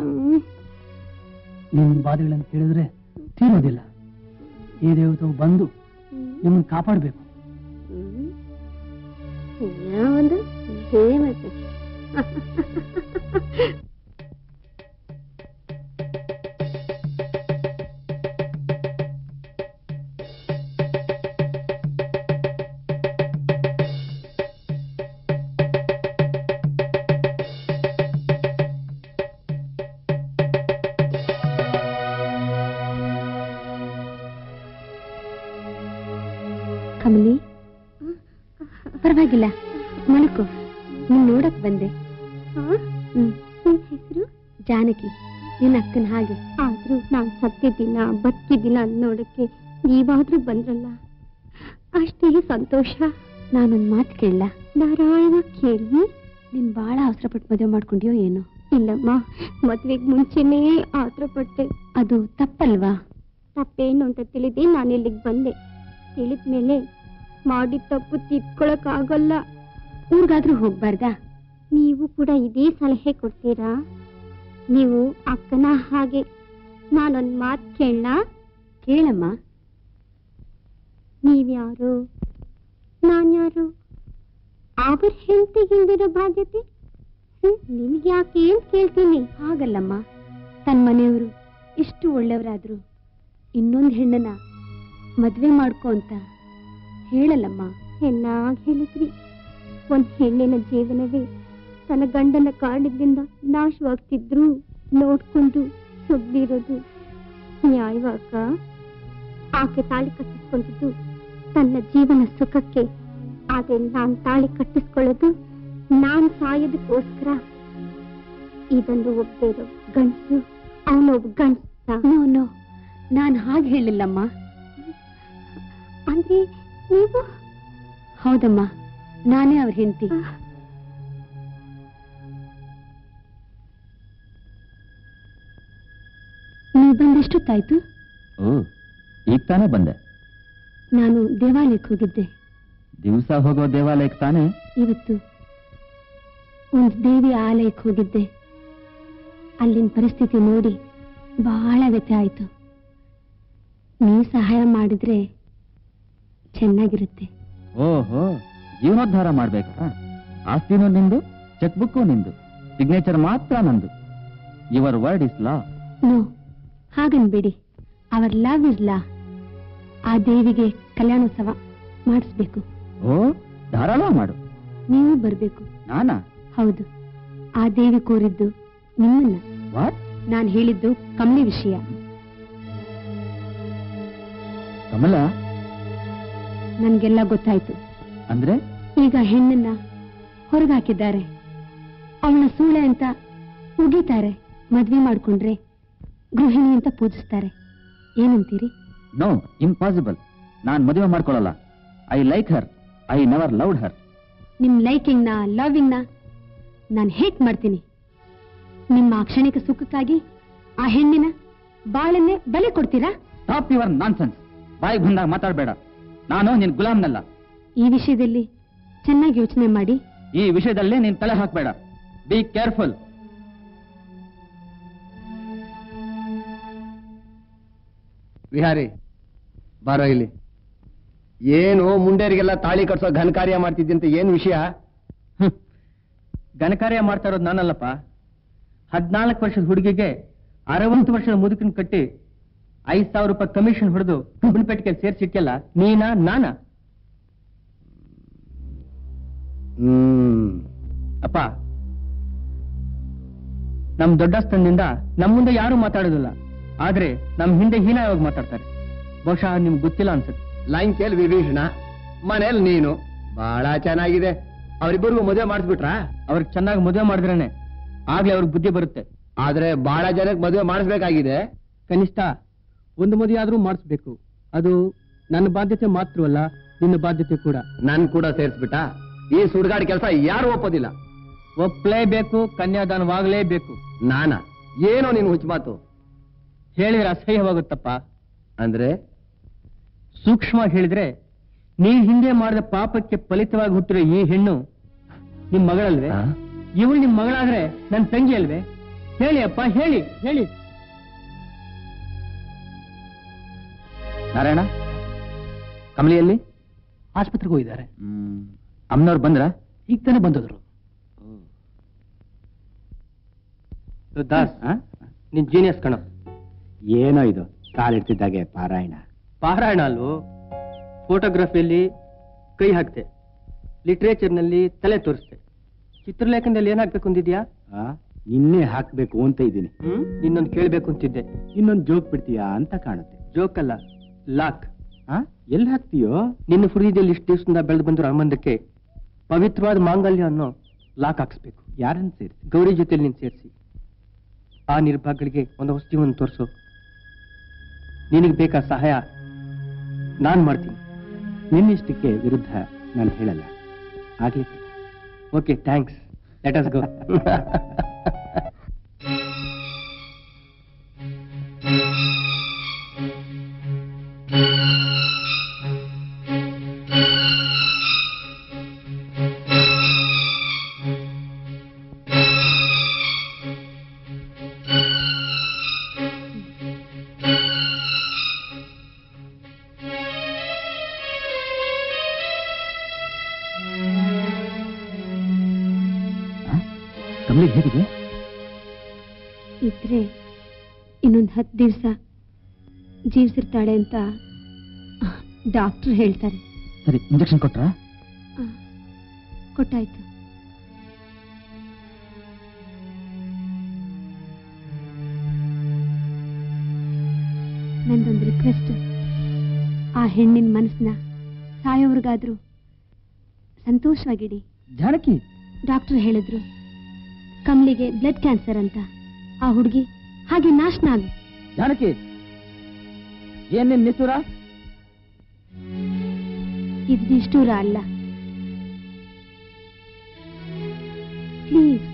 ನಿಮ್ ಬಾಧೆಗಳನ್ನು ಕೇಳಿದ್ರೆ ತೀರೋದಿಲ್ಲ. ಈ ದೇವತೆವು ಬಂದು ನಿಮ್ಮನ್ನು ಕಾಪಾಡಬೇಕು. ಯಾವುದು ದೇವತೆ? ಕಮಲಿ, ಪರವಾಗಿಲ್ಲ, ಮಲ್ಕೋ. ನೀನ್ ನೋಡಕ್ ಬಂದೆ. ಹೆಸರು ಜಾನಕಿ, ನಿನ್ನ ಅಕ್ಕನ ಹಾಗೆ. ಆದ್ರೂ ನಾನ್ ಸತ್ತಿದ್ದೀನ ಬದುಕಿದ್ದೀನ ನೋಡಕ್ಕೆ ನೀವಾದ್ರೂ ಬಂದ್ರಲ್ಲ, ಅಷ್ಟೇ ಸಂತೋಷ. ನಾನೊಂದ್ ಮಾತು ಕೇಳಲ್ಲ? ನಾರಾಯಣ ಕೇಳಿ. ನೀನ್ ಬಾಳ ಅವಸರಪಟ್ಟು ಮದುವೆ ಮಾಡ್ಕೊಂಡ್ಯೋ ಏನೋ? ಇಲ್ಲಮ್ಮ, ಮದ್ವೆಗ್ ಮುಂಚೆನೇ ಆತರಪಟ್ಟೆ. ಅದು ತಪ್ಪಲ್ವಾ? ತಪ್ಪೇನು ಅಂತ ತಿಳಿದಿ ನಾನು ಇಲ್ಲಿಗೆ ಬಂದೆ. ತಿಳಿದ್ಮೇಲೆ ಮಾಡಿದ ತಪ್ಪು ತಿದ್ಕೊಳಕ್ ಆಗಲ್ಲ. ಊರ್ಗಾದ್ರೂ ಹೋಗ್ಬಾರ್ದಾ? ನೀವು ಕೂಡ ಇದೇ ಸಲಹೆ ಕೊಡ್ತೀರಾ? ನೀವು ಅಕ್ಕನ ಹಾಗೆ. ನಾನೊಂದ್ ಮಾತು ಕೇಳಲ್ಲ? ಕೇಳಮ್ಮ. ನೀವ್ಯಾರು, ನಾನ್ಯಾರು? ಅವ್ರ ಹೆಂಡತಿಗಿಂದಿರೋ ಬಾಧ್ಯತೆ ನಿಮ್ಗೆ ಯಾಕೆ ಏನ್ ಕೇಳ್ತೀನಿ? ಹಾಗಲ್ಲಮ್ಮ, ತನ್ನ ಮನೆಯವರು ಇಷ್ಟು ಒಳ್ಳೆಯವರಾದ್ರು ಇನ್ನೊಂದು ಹೆಣ್ಣನ ಮದ್ವೆ ಮಾಡ್ಕೊ ಅಂತ ಹೇಳಲ್ಲಮ್ಮ. ಚೆನ್ನಾಗಿ ಹೇಳಿದ್ರಿ. ಒಂದ್ ಹೆಣ್ಣಿನ ಜೀವನವೇ ತನ್ನ ಗಂಡನ ಕಾರಣದಿಂದ ನಾಶವಾಗ್ತಿದ್ರು ನೋಡ್ಕೊಂಡು ಸುಗ್ದಿರೋದು ನ್ಯಾಯವಾಕ? ಆಕೆ ತಾಳಿ ಕಟ್ಟಿಸ್ಕೊಂಡಿದ್ದು ತನ್ನ ಜೀವನ ಸುಖಕ್ಕೆ. ಆದ್ರೆ ನಾನ್ ತಾಳಿ ಕಟ್ಟಿಸ್ಕೊಳ್ಳೋದು ನಾನ್ ಸಾಯೋದಕ್ಕೋಸ್ಕರ. ಇದನ್ನು ಒಬ್ಬರು ಗಂಡಸು, ಅವನೊಬ್ಬ ಗಂಡಸ. ನೋ, ನಾನ್ ಹಾಗೆ ಹೇಳಿಲ್ಲಮ್ಮ. ಅಂದ್ರೆ ನೀವು? ಹೌದಮ್ಮ, ನಾನೇ ಅವ್ರ ಹೆಂಡತಿ. ನೀವು ಬಂದೆಷ್ಟೊತ್ತಾಯ್ತು? ಓ, ಈಗ ತಾನೇ ಬಂದೆ. ನಾನು ದೇವಾಲಯಕ್ಕೆ ಹೋಗಿದ್ದೆ. ದಿವಸ ಹೋಗೋ ದೇವಾಲಯಕ್ಕೆ ತಾನೇ? ಇವತ್ತು ಒಂದು ದೇವಿ ಆಲಯಕ್ಕೆ ಹೋಗಿದ್ದೆ. ಅಲ್ಲಿನ ಪರಿಸ್ಥಿತಿ ನೋಡಿ ಬಹಳ ವ್ಯಥೆ ಆಯ್ತು. ನೀವು ಸಹಾಯ ಮಾಡಿದ್ರೆ ಚೆನ್ನಾಗಿರುತ್ತೆ. ಓಹೋ, ಜೀವನೋದ್ಧಾರ ಮಾಡ್ಬೇಕಾ? ಆಸ್ತಿನೂ ನಿಂದು, ಚೆಕ್ ಬುಕ್ಕು ನಿಂದು, ಸಿಗ್ನೇಚರ್ ಮಾತ್ರ ನಂದು. Your word is law. No, ಹಾಗನ್ಬೇಡಿ. Our love is law. ಆ ದೇವಿಗೆ ಕಲ್ಯಾಣೋತ್ಸವ ಮಾಡಿಸ್ಬೇಕು. ಓ, ಧಾರಾಳ ಮಾಡು. ನೀವು ಬರ್ಬೇಕು. ನಾನಾ? ಹೌದು. ಆ ದೇವಿ ಕೋರಿದ್ದು ನಿಮ್ಮನ್ನ. ವಾಟ್? ನಾನು ಹೇಳಿದ್ದು ಕಮಲಿ ವಿಷಯ. ಕಮಲ? ನನ್ಗೆಲ್ಲ ಗೊತ್ತಾಯ್ತು. ಅಂದ್ರೆ? ಈಗ ಹೆಣ್ಣನ್ನ ಹೊರಗಾಕಿದ್ದಾರೆ. ಅವಳ ಸೂಳೆ ಅಂತ ಉಗಿತಾರೆ. ಮದ್ವೆ ಮಾಡ್ಕೊಂಡ್ರೆ ಗೃಹಿಣಿ ಅಂತ ಪೂಜಿಸ್ತಾರೆ. ಏನಂತೀರಿ? No, impossible. ನಾನ್ ಮದುವೆ ಮಾಡ್ಕೊಳ್ಳಲ್ಲ. I like her. I never loved her. ನಿಮ್ ಲೈಕಿಂಗ್ ನ, ಲವಿಂಗ್ ನ ನಾನು ಹೇಟ್ ಮಾಡ್ತೀನಿ. ನಿಮ್ಮ ಕ್ಷಣಿಕ ಸುಖಕ್ಕಾಗಿ ಆ ಹೆಣ್ಣಿನ ಬಾಳನ್ನೇ ಬಲಿ ಕೊಡ್ತೀರಾ? Stop your nonsense. ಬಾಯಿಗೆ ಬಂದಾಗ ಮಾತಾಡಬೇಡ. ನಾನು ನಿನ್ ಗುಲಾಮ್ನಲ್ಲ. ಈ ವಿಷಯದಲ್ಲಿ ಚೆನ್ನಾಗಿ ಯೋಚನೆ ಮಾಡಿ. ಈ ವಿಷಯದಲ್ಲಿ ನೀನ್ ತಲೆ ಹಾಕ್ಬೇಡ. Be careful. ವಿಹಾರಿ, ಬಾರೋ ಇಲ್ಲಿ. ಏನು ಮುಂಡೇರಿಗೆಲ್ಲ ತಾಳಿ ಕಟ್ಸೋ ಘನಕಾರ್ಯ ಮಾಡ್ತಿದ್ದಂತೆ ಏನ್ ವಿಷಯ? ಘನಕಾರ್ಯ ಮಾಡ್ತಾ ಇರೋದು ನಾನಲ್ಲಪ್ಪ. 14 ವರ್ಷದ ಹುಡುಗಿಗೆ 60 ವರ್ಷದ ಮುದುಕನ್ ಕಟ್ಟಿ 5,000 ರೂಪಾಯಿ ಕಮಿಷನ್ ಹೊಡೆದು ಗುಂಪೆಟ್ಟಿಗೆ ಸೇರ್ಸಿಟ್ಯಲ್ಲ, ನೀನಾ ನಾನಾ? ಅಪ್ಪ, ನಮ್ ದೊಡ್ಡಸ್ತನದಿಂದ ನಮ್ ಮುಂದೆ ಯಾರು ಮಾತಾಡೋದಿಲ್ಲ. ಆದ್ರೆ ನಮ್ ಹಿಂದೆ ಹೀನಾಯವಾಗಿ ಮಾತಾಡ್ತಾರೆ. ಬಹುಶಃ ನಿಮ್ಗೆ ಗೊತ್ತಿಲ್ಲ ಅನ್ಸುತ್ತೆ. ಲೈನ್ ಕೇಳಿ ವಿಭೀಷಣ, ಮನೇಲಿ ನೀನು ಬಹಳ ಚೆನ್ನಾಗಿದೆ. ಅವರಿಬ್ಬರಿಗೂ ಮದುವೆ ಮಾಡಿಸ್ಬಿಟ್ರಾ? ಅವ್ರಿಗೆ ಚೆನ್ನಾಗಿ ಮದುವೆ ಮಾಡಿದ್ರೇನೆ ಆಗ್ಲೇ ಅವ್ರಿಗೆ ಬುದ್ಧಿ ಬರುತ್ತೆ. ಆದ್ರೆ ಬಹಳ ಜನಕ್ಕೆ ಮದುವೆ ಮಾಡಿಸ್ಬೇಕಾಗಿದೆ. ಕನಿಷ್ಠ ಒಂದು ಮದುವೆ ಆದ್ರೂ ಮಾಡಿಸ್ಬೇಕು. ಅದು ನನ್ನ ಬಾಧ್ಯತೆ ಮಾತ್ರವಲ್ಲ, ನಿನ್ನ ಬಾಧ್ಯತೆ ಕೂಡ. ನನ್ ಕೂಡ ಸೇರಿಸ್ಬಿಟ್ಟ? ಈ ಸುಡ್ಗಾಡ್ ಕೆಲಸ ಯಾರು ಒಪ್ಪೋದಿಲ್ಲ. ಒಪ್ಪಲೇಬೇಕು, ಕನ್ಯಾದಾನವಾಗಲೇಬೇಕು. ನಾನಾ? ಏನೋ ನೀನು ಹುಚ್ಚ ಮಾತು ಹೇಳಿದ್ರೆ ಅಸಹ್ಯವಾಗುತ್ತಪ್ಪ. ಅಂದ್ರೆ ಸೂಕ್ಷ್ಮ ಹೇಳಿದ್ರೆ, ನೀ ಹಿಂದೆ ಮಾಡಿದ ಪಾಪಕ್ಕೆ ಫಲಿತವಾಗಿ ಹುಟ್ಟಿರೋ ಈ ಹೆಣ್ಣು ನಿಮ್ ಮಗಳಲ್ವೇ? ಇವಳು ನಿಮ್ ಮಗಳಾದ್ರೆ ನನ್ ತಂಗಿ ಅಲ್ವೇ? ಹೇಳಿ ಅಪ್ಪ, ಹೇಳಿ ಹೇಳಿ. ನಾರಾಯಣ, ಕಮಲಿಯಲ್ಲಿ? ಆಸ್ಪತ್ರೆಗೆ ಹೋಗಿದ್ದಾರೆ. ಅಮ್ಮನವ್ರು ಬಂದ್ರ? ಈಗ ತಾನೇ ಬಂದದ್ರು. ದಾಸ್, ನಿನ್ ಜೀನಿಯಸ್ ಕಣ. ಏನೋ ಇದು ಕಾಲಿಡ್ತಿದ್ದಾಗೆ ಪಾರಾಯಣ. ಪಾರಾಯಣ ಅಲ್ವೋ? ಫೋಟೋಗ್ರಫಿಯಲ್ಲಿ ಕೈ ಹಾಕ್ತೆ, ಲಿಟ್ರೇಚರ್ನಲ್ಲಿ ತಲೆ ತೋರಿಸ್ತೆ, ಚಿತ್ರಲೇಖನದಲ್ಲಿ ಏನಾಗ್ಬೇಕು ಅಂದಿದ್ಯಾ? ಇನ್ನೇ ಹಾಕ್ಬೇಕು ಅಂತ ಇದ್ದೀನಿ. ಇನ್ನೊಂದು ಕೇಳ್ಬೇಕು ಅಂತಿದ್ದೆ. ಇನ್ನೊಂದು ಜೋಕ್ ಬಿಡ್ತೀಯಾ ಅಂತ ಕಾಣುತ್ತೆ. ಜೋಕ್ ಅಲ್ಲ, ಲಾಕ್. ಎಲ್ಲಿ ಹಾಕ್ತೀಯೋ? ನಿನ್ನ ಹೃದಯದಲ್ಲಿ ಇಷ್ಟು ದಿವಸದಿಂದ ಬೆಳೆದು ಬಂದಿರೋ ಸಂಬಂಧಕ್ಕೆ ಪವಿತ್ರವಾದ ಮಾಂಗಲ್ಯ ಅನ್ನೋ ಲಾಕ್ ಹಾಕ್ಸ್ಬೇಕು. ಯಾರನ್ನು ಸೇರಿಸಿ? ಗೌರಿ ಜೊತೆಲಿ ನೀನ್ ಸೇರಿಸಿ. ಆ ನಿರ್ಭಾಗ್ಯಗಳಿಗೆ ಒಂದು ಹೊಸ ಜೀವನ ತೋರಿಸು. ನಿನಗೆ ಬೇಕಾದ ಸಹಾಯ ನಾನ್ ಮಾಡ್ತೀನಿ. ನಿನ್ನಿಷ್ಟಕ್ಕೆ ವಿರುದ್ಧ ನಾನು ಹೇಳಲ್ಲ. ಆಗ್ಲಿ. Okay, thanks. Let us go. ಕಮಲಿಗೆ ಹೇಗಿದೆ? ಇದ್ರೆ ಇನ್ನೊಂದು 10 ದಿವಸ ಜೀವಿಸಿರ್ತಾಳೆ ಅಂತ ಡಾಕ್ಟರ್ ಹೇಳ್ತಾರೆ. ಸರಿ, ಇಂಜೆಕ್ಷನ್ ಕೊಟ್ರಾ? ಕೊಟ್ಟಾಯ್ತು. ನಂದೊಂದು ರಿಕ್ವೆಸ್ಟ್. ಆ ಹೆಣ್ಣಿನ ಮನಸ್ಸನ್ನ ಸಾಯೋವ್ರಿಗಾದ್ರೂ ಸಂತೋಷವಾಗಿಡಿ. ಜಾನಕಿ, ಡಾಕ್ಟರ್ ಹೇಳಿದ್ರು ಕಮಲಿಗೆ ಬ್ಲಡ್ ಕ್ಯಾನ್ಸರ್ ಅಂತ. ಆ ಹುಡುಗಿ ಹಾಗೆ ನಾಶನ ಆಗ. ಜಾನಕಿ, ಏನೇನ್ ನಿಷ್ಠುರ? ಇದು ನಿಷ್ಠೂರ ಅಲ್ಲ. Please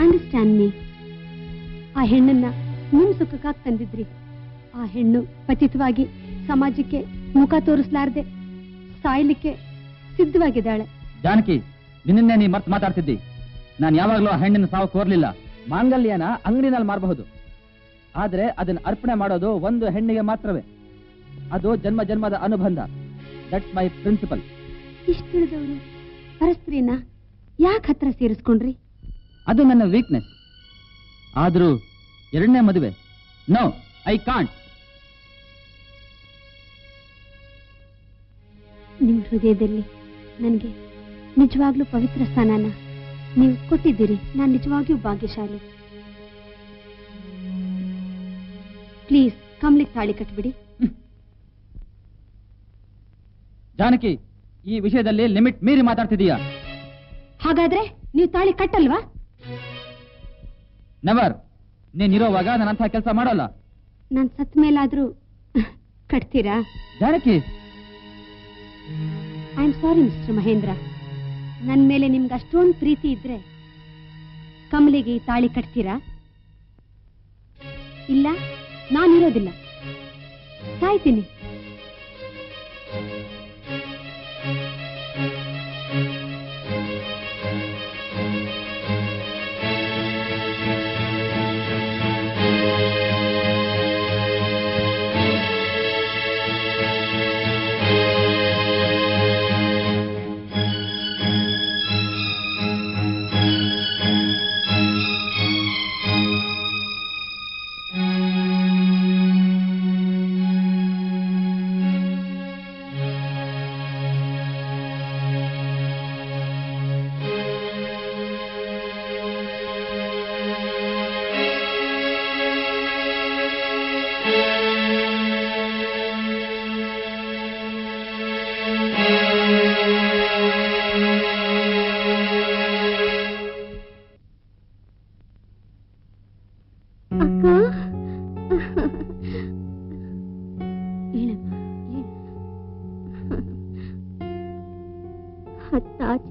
understand me. ಆ ಹೆಣ್ಣನ್ನ ನಿಮ್ ಸುಖಕ್ಕಾಗಿ ತಂದಿದ್ರಿ. ಆ ಹೆಣ್ಣು ಪತಿತವಾಗಿ ಸಮಾಜಕ್ಕೆ ಮುಖ ತೋರಿಸ್ಲಾರ್ದೆ ಸಾಯ್ಲಿಕ್ಕೆ ಸಿದ್ಧವಾಗಿದ್ದಾಳೆ. ಜಾನಕಿ, ನಿನ್ನೆ ನೀ ಮರ್ತು ಮಾತಾಡ್ತಿದ್ದಿ. ನಾನು ಯಾವಾಗ್ಲೂ ಆ ಹೆಣ್ಣಿನ ಸಾವು ಕೋರ್ಲಿಲ್ಲ. ಮಾಂಗಲ್ಯನ ಅಂಗಡಿನಲ್ಲಿ ಮಾರಬಹುದು, ಆದ್ರೆ ಅದನ್ನ ಅರ್ಪಣೆ ಮಾಡೋದು ಒಂದು ಹೆಣ್ಣಿಗೆ ಮಾತ್ರವೇ. ಅದು ಜನ್ಮ ಜನ್ಮದ ಅನುಬಂಧ. That's my principal. ಇಷ್ಟಿಳಿದವರು ಪರಸ್ತ್ರೀನ ಯಾಕೆ ಹತ್ರ ಸೇರಿಸ್ಕೊಂಡ್ರಿ? ಅದು ನನ್ನ ವೀಕ್ನೆಸ್. ಆದ್ರೂ ಎರಡನೇ ಮದುವೆ, ನೋ, ಐ ಕಾಂಟ್. ನಿಮ್ ಹೃದಯದಲ್ಲಿ ನನಗೆ ನಿಜವಾಗ್ಲೂ ಪವಿತ್ರ ಸ್ಥಾನನ ನೀವು ಕೊಟ್ಟಿದ್ದೀರಿ. ನಾನು ನಿಜವಾಗಿಯೂ ಭಾಗ್ಯಶಾಲಿ. ಪ್ಲೀಸ್ ಕಮಲಿಗೆ ತಾಳಿ ಕಟ್ಬಿಡಿ. ಜಾನಕಿ, ಈ ವಿಷಯದಲ್ಲಿ ಲಿಮಿಟ್ ಮೀರಿ ಮಾತಾಡ್ತಿದೀಯಾ? ಹಾಗಾದ್ರೆ ನೀವು ತಾಳಿ ಕಟ್ಟಲ್ವಾ? ನೆವರ್. ನೀನಿರೋವಾಗ ನಾನಂತಹ ಕೆಲಸ ಮಾಡಲ್ಲ. ನಾನ್ ಸತ್ ಮೇಲಾದ್ರೂ ಕಟ್ತೀರಾ? Janaki, I am sorry mister Mahendra. ನನ್ ಮೇಲೆ ನಿಮ್ಗೆ ಅಷ್ಟೊಂದು ಪ್ರೀತಿ ಇದ್ರೆ ಕಮಲಿಗೆ ಈ ತಾಳಿ ಕಟ್ತೀರಾ? ಇಲ್ಲ, ನಾನಿರೋದಿಲ್ಲ, ಸಾಯ್ತೀನಿ.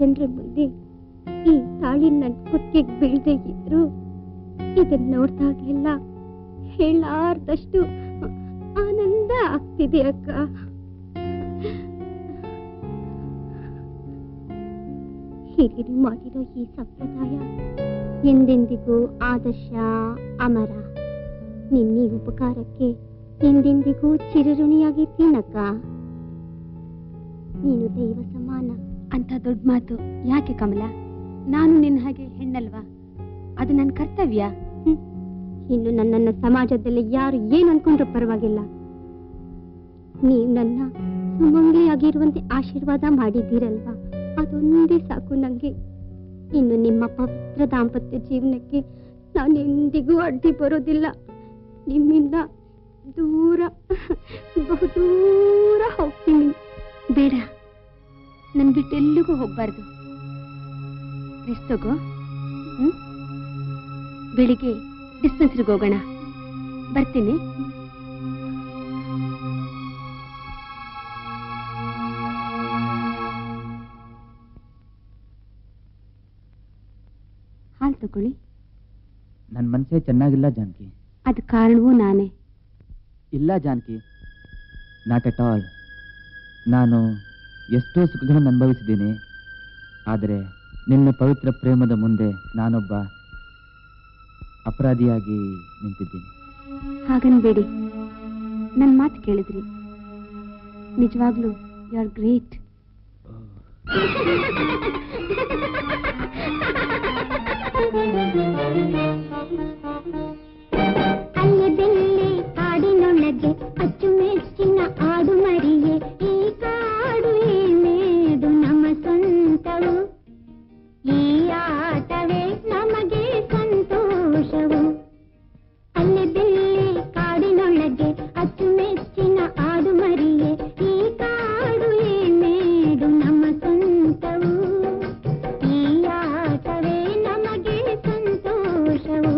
ಜನರ ಮುಂದೆ ಈ ತಾಳಿ ನನ್ ಕುತ್ತಿಗೆ ಬೀಳ್ದೇ ಇದ್ರು ಇದನ್ನ ನೋಡ್ದಾಗ್ಲೆಲ್ಲ ಹೇಳಾರ್ದಷ್ಟು ಆನಂದ ಆಗ್ತಿದೆ ಅಕ್ಕ. ಹಿರಿಯರು ಮಾಡಿರೋ ಈ ಸಂಪ್ರದಾಯ ಎಂದೆಂದಿಗೂ ಆದರ್ಶ ಅಮರ. ನಿನ್ನ ಉಪಕಾರಕ್ಕೆ ಎಂದೆಂದಿಗೂ ಚಿರಋಣಿಯಾಗಿರ್ತೀನಕ್ಕ. ನೀನು ದೈವ ಸಮಾನ. ಅಂತ ದೊಡ್ಡ ಮಾತು ಯಾಕೆ ಕಮಲ? ನಾನು ನಿನ್ನ ಹಾಗೆ ಹೆಣ್ಣಲ್ವಾ? ಅದು ನನ್ನ ಕರ್ತವ್ಯ. ಇನ್ನು ನನ್ನನ್ನು ಸಮಾಜದಲ್ಲಿ ಯಾರು ಏನು ಅನ್ಕೊಂಡ್ರೂ ಪರವಾಗಿಲ್ಲ. ನೀವು ನನ್ನ ಸುಮಂಗಲಿಯಾಗಿರುವಂತೆ ಆಶೀರ್ವಾದ ಮಾಡಿದ್ದೀರಲ್ವಾ, ಅದೊಂದೇ ಸಾಕು ನಂಗೆ. ಇನ್ನು ನಿಮ್ಮ ಪವಿತ್ರ ದಾಂಪತ್ಯ ಜೀವನಕ್ಕೆ ನಾನು ಎಂದಿಗೂ ಅಡ್ಡಿ ಬರೋದಿಲ್ಲ. ನಿಮ್ಮಿಂದ ದೂರ, ಬಹುದೂರ ಹೋಗ್ತೀನಿ. ಬೇಡ, ನನ್ ಬಿಟ್ಟು ಎಲ್ಲಿಗೂ ಹೋಗ್ಬಾರ್ದು. ರೆಸ್ಟ್ ತಗೋ. ಬೆಳಿಗ್ಗೆ ಡಿಸ್ಪೆನ್ಸರಿಗೆ ಹೋಗೋಣ. ಬರ್ತೀನಿ. ಹಾಲು ತಗೊಳ್ಳಿ. ನನ್ನ ಮನಸ್ಸೇ ಚೆನ್ನಾಗಿಲ್ಲ ಜಾನಕಿ. ಅದು ಕಾರಣವೂ ನಾನೇ. ಇಲ್ಲ ಜಾನಕಿ, ನಾಟ್ ಎಟ್ ಆಲ್. ನಾನು ಎಷ್ಟೋ ಸುಖಗಳನ್ನು ಅನುಭವಿಸಿದ್ದೀನಿ, ಆದರೆ ನಿನ್ನ ಪವಿತ್ರ ಪ್ರೇಮದ ಮುಂದೆ ನಾನೊಬ್ಬ ಅಪರಾಧಿಯಾಗಿ ನಿಂತಿದ್ದೀನಿ. ಹಾಗನ್ಬೇಡಿ, ನನ್ನ ಮಾತು ಕೇಳಿದ್ರಿ. ನಿಜವಾಗ್ಲೂ ಯು ಆರ್ ಗ್ರೇಟ್. ಅಲ್ಲದೆಲ್ಲೇ ಕಾಡಿನೊಳಗೆ ಅಚ್ಚುಮೆಚ್ಚಿನ ಆಡು ಮರಿಯೇ, ಈ ಕಾಡು ಏನೇದು ನಮ್ಮ ಸ್ವಂತವು, ಈ ಆಟವೇ ನಮಗೆ ಸಂತೋಷವು. ಅಲ್ಲದೆಲ್ಲೇ ಕಾಡಿನೊಳಗೆ ಅಚ್ಚುಮೆಚ್ಚಿನ ಆಡು ಮರಿಯೇ, ಈ ಕಾಡು ಏನೇದು ನಮ್ಮ ಸ್ವಂತವು, ಈ ಆಟವೇ ನಮಗೆ ಸಂತೋಷವು.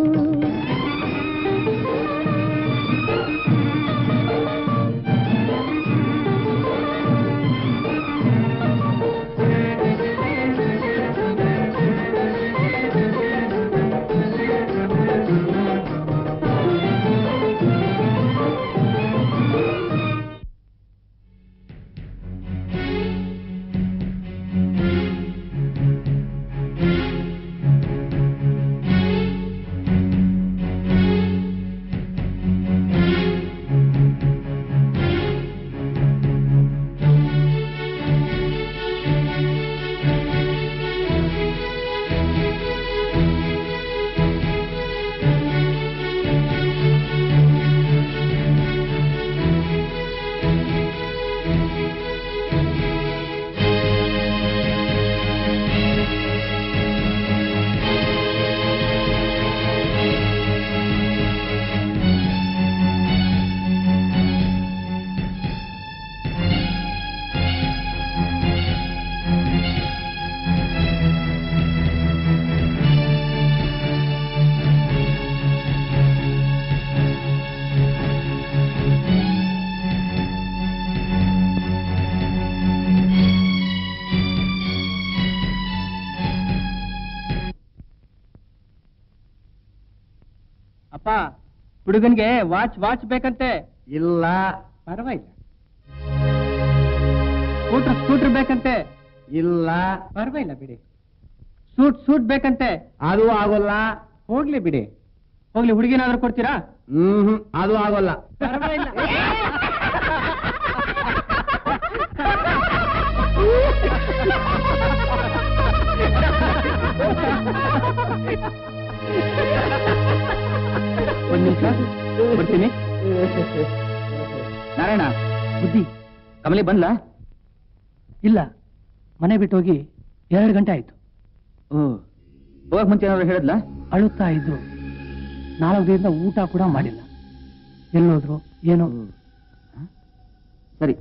ಹುಡುಗನ್ಗೆ ವಾಚ್ ಬೇಕಂತೆ. ಇಲ್ಲ. ಪರವಾಗಿಲ್ಲ. ಸ್ಕೂಟರ್ ಬೇಕಂತೆ. ಇಲ್ಲ. ಪರವಾಗಿಲ್ಲ ಬಿಡಿ. ಸೂಟ್ ಬೇಕಂತೆ. ಅದು ಆಗೋಲ್ಲ. ಹೋಗ್ಲಿ ಬಿಡಿ. ಹೋಗ್ಲಿ, ಹುಡುಗಿನಾದ್ರೂ ಕೊಡ್ತೀರಾ? ಅದು ಆಗೋಲ್ಲ. ಪರವಾಗಿಲ್ಲ. ಒಂದ್ ನಿಮಿಷ ಬರ್ತೀನಿ. ನಾರಾಯಣ, ಬುದ್ಧಿ, ಕಮಲಿ ಬಂದ್ಲ? ಇಲ್ಲ, ಮನೆ ಬಿಟ್ಟು ಹೋಗಿ 2 ಗಂಟೆ ಆಯ್ತು. ಹೋಗಕ್ ಮುಂಚೆ ಏನಾದ್ರು ಹೇಳಿದ್ಲ? ಅಳುತ್ತಾ ಇದ್ರು. 4 ದಿನದಿಂದ ಊಟ ಕೂಡ ಮಾಡಿಲ್ಲ. ಎಲ್ಲೋದ್ರು ಏನೋ. ಸರಿ.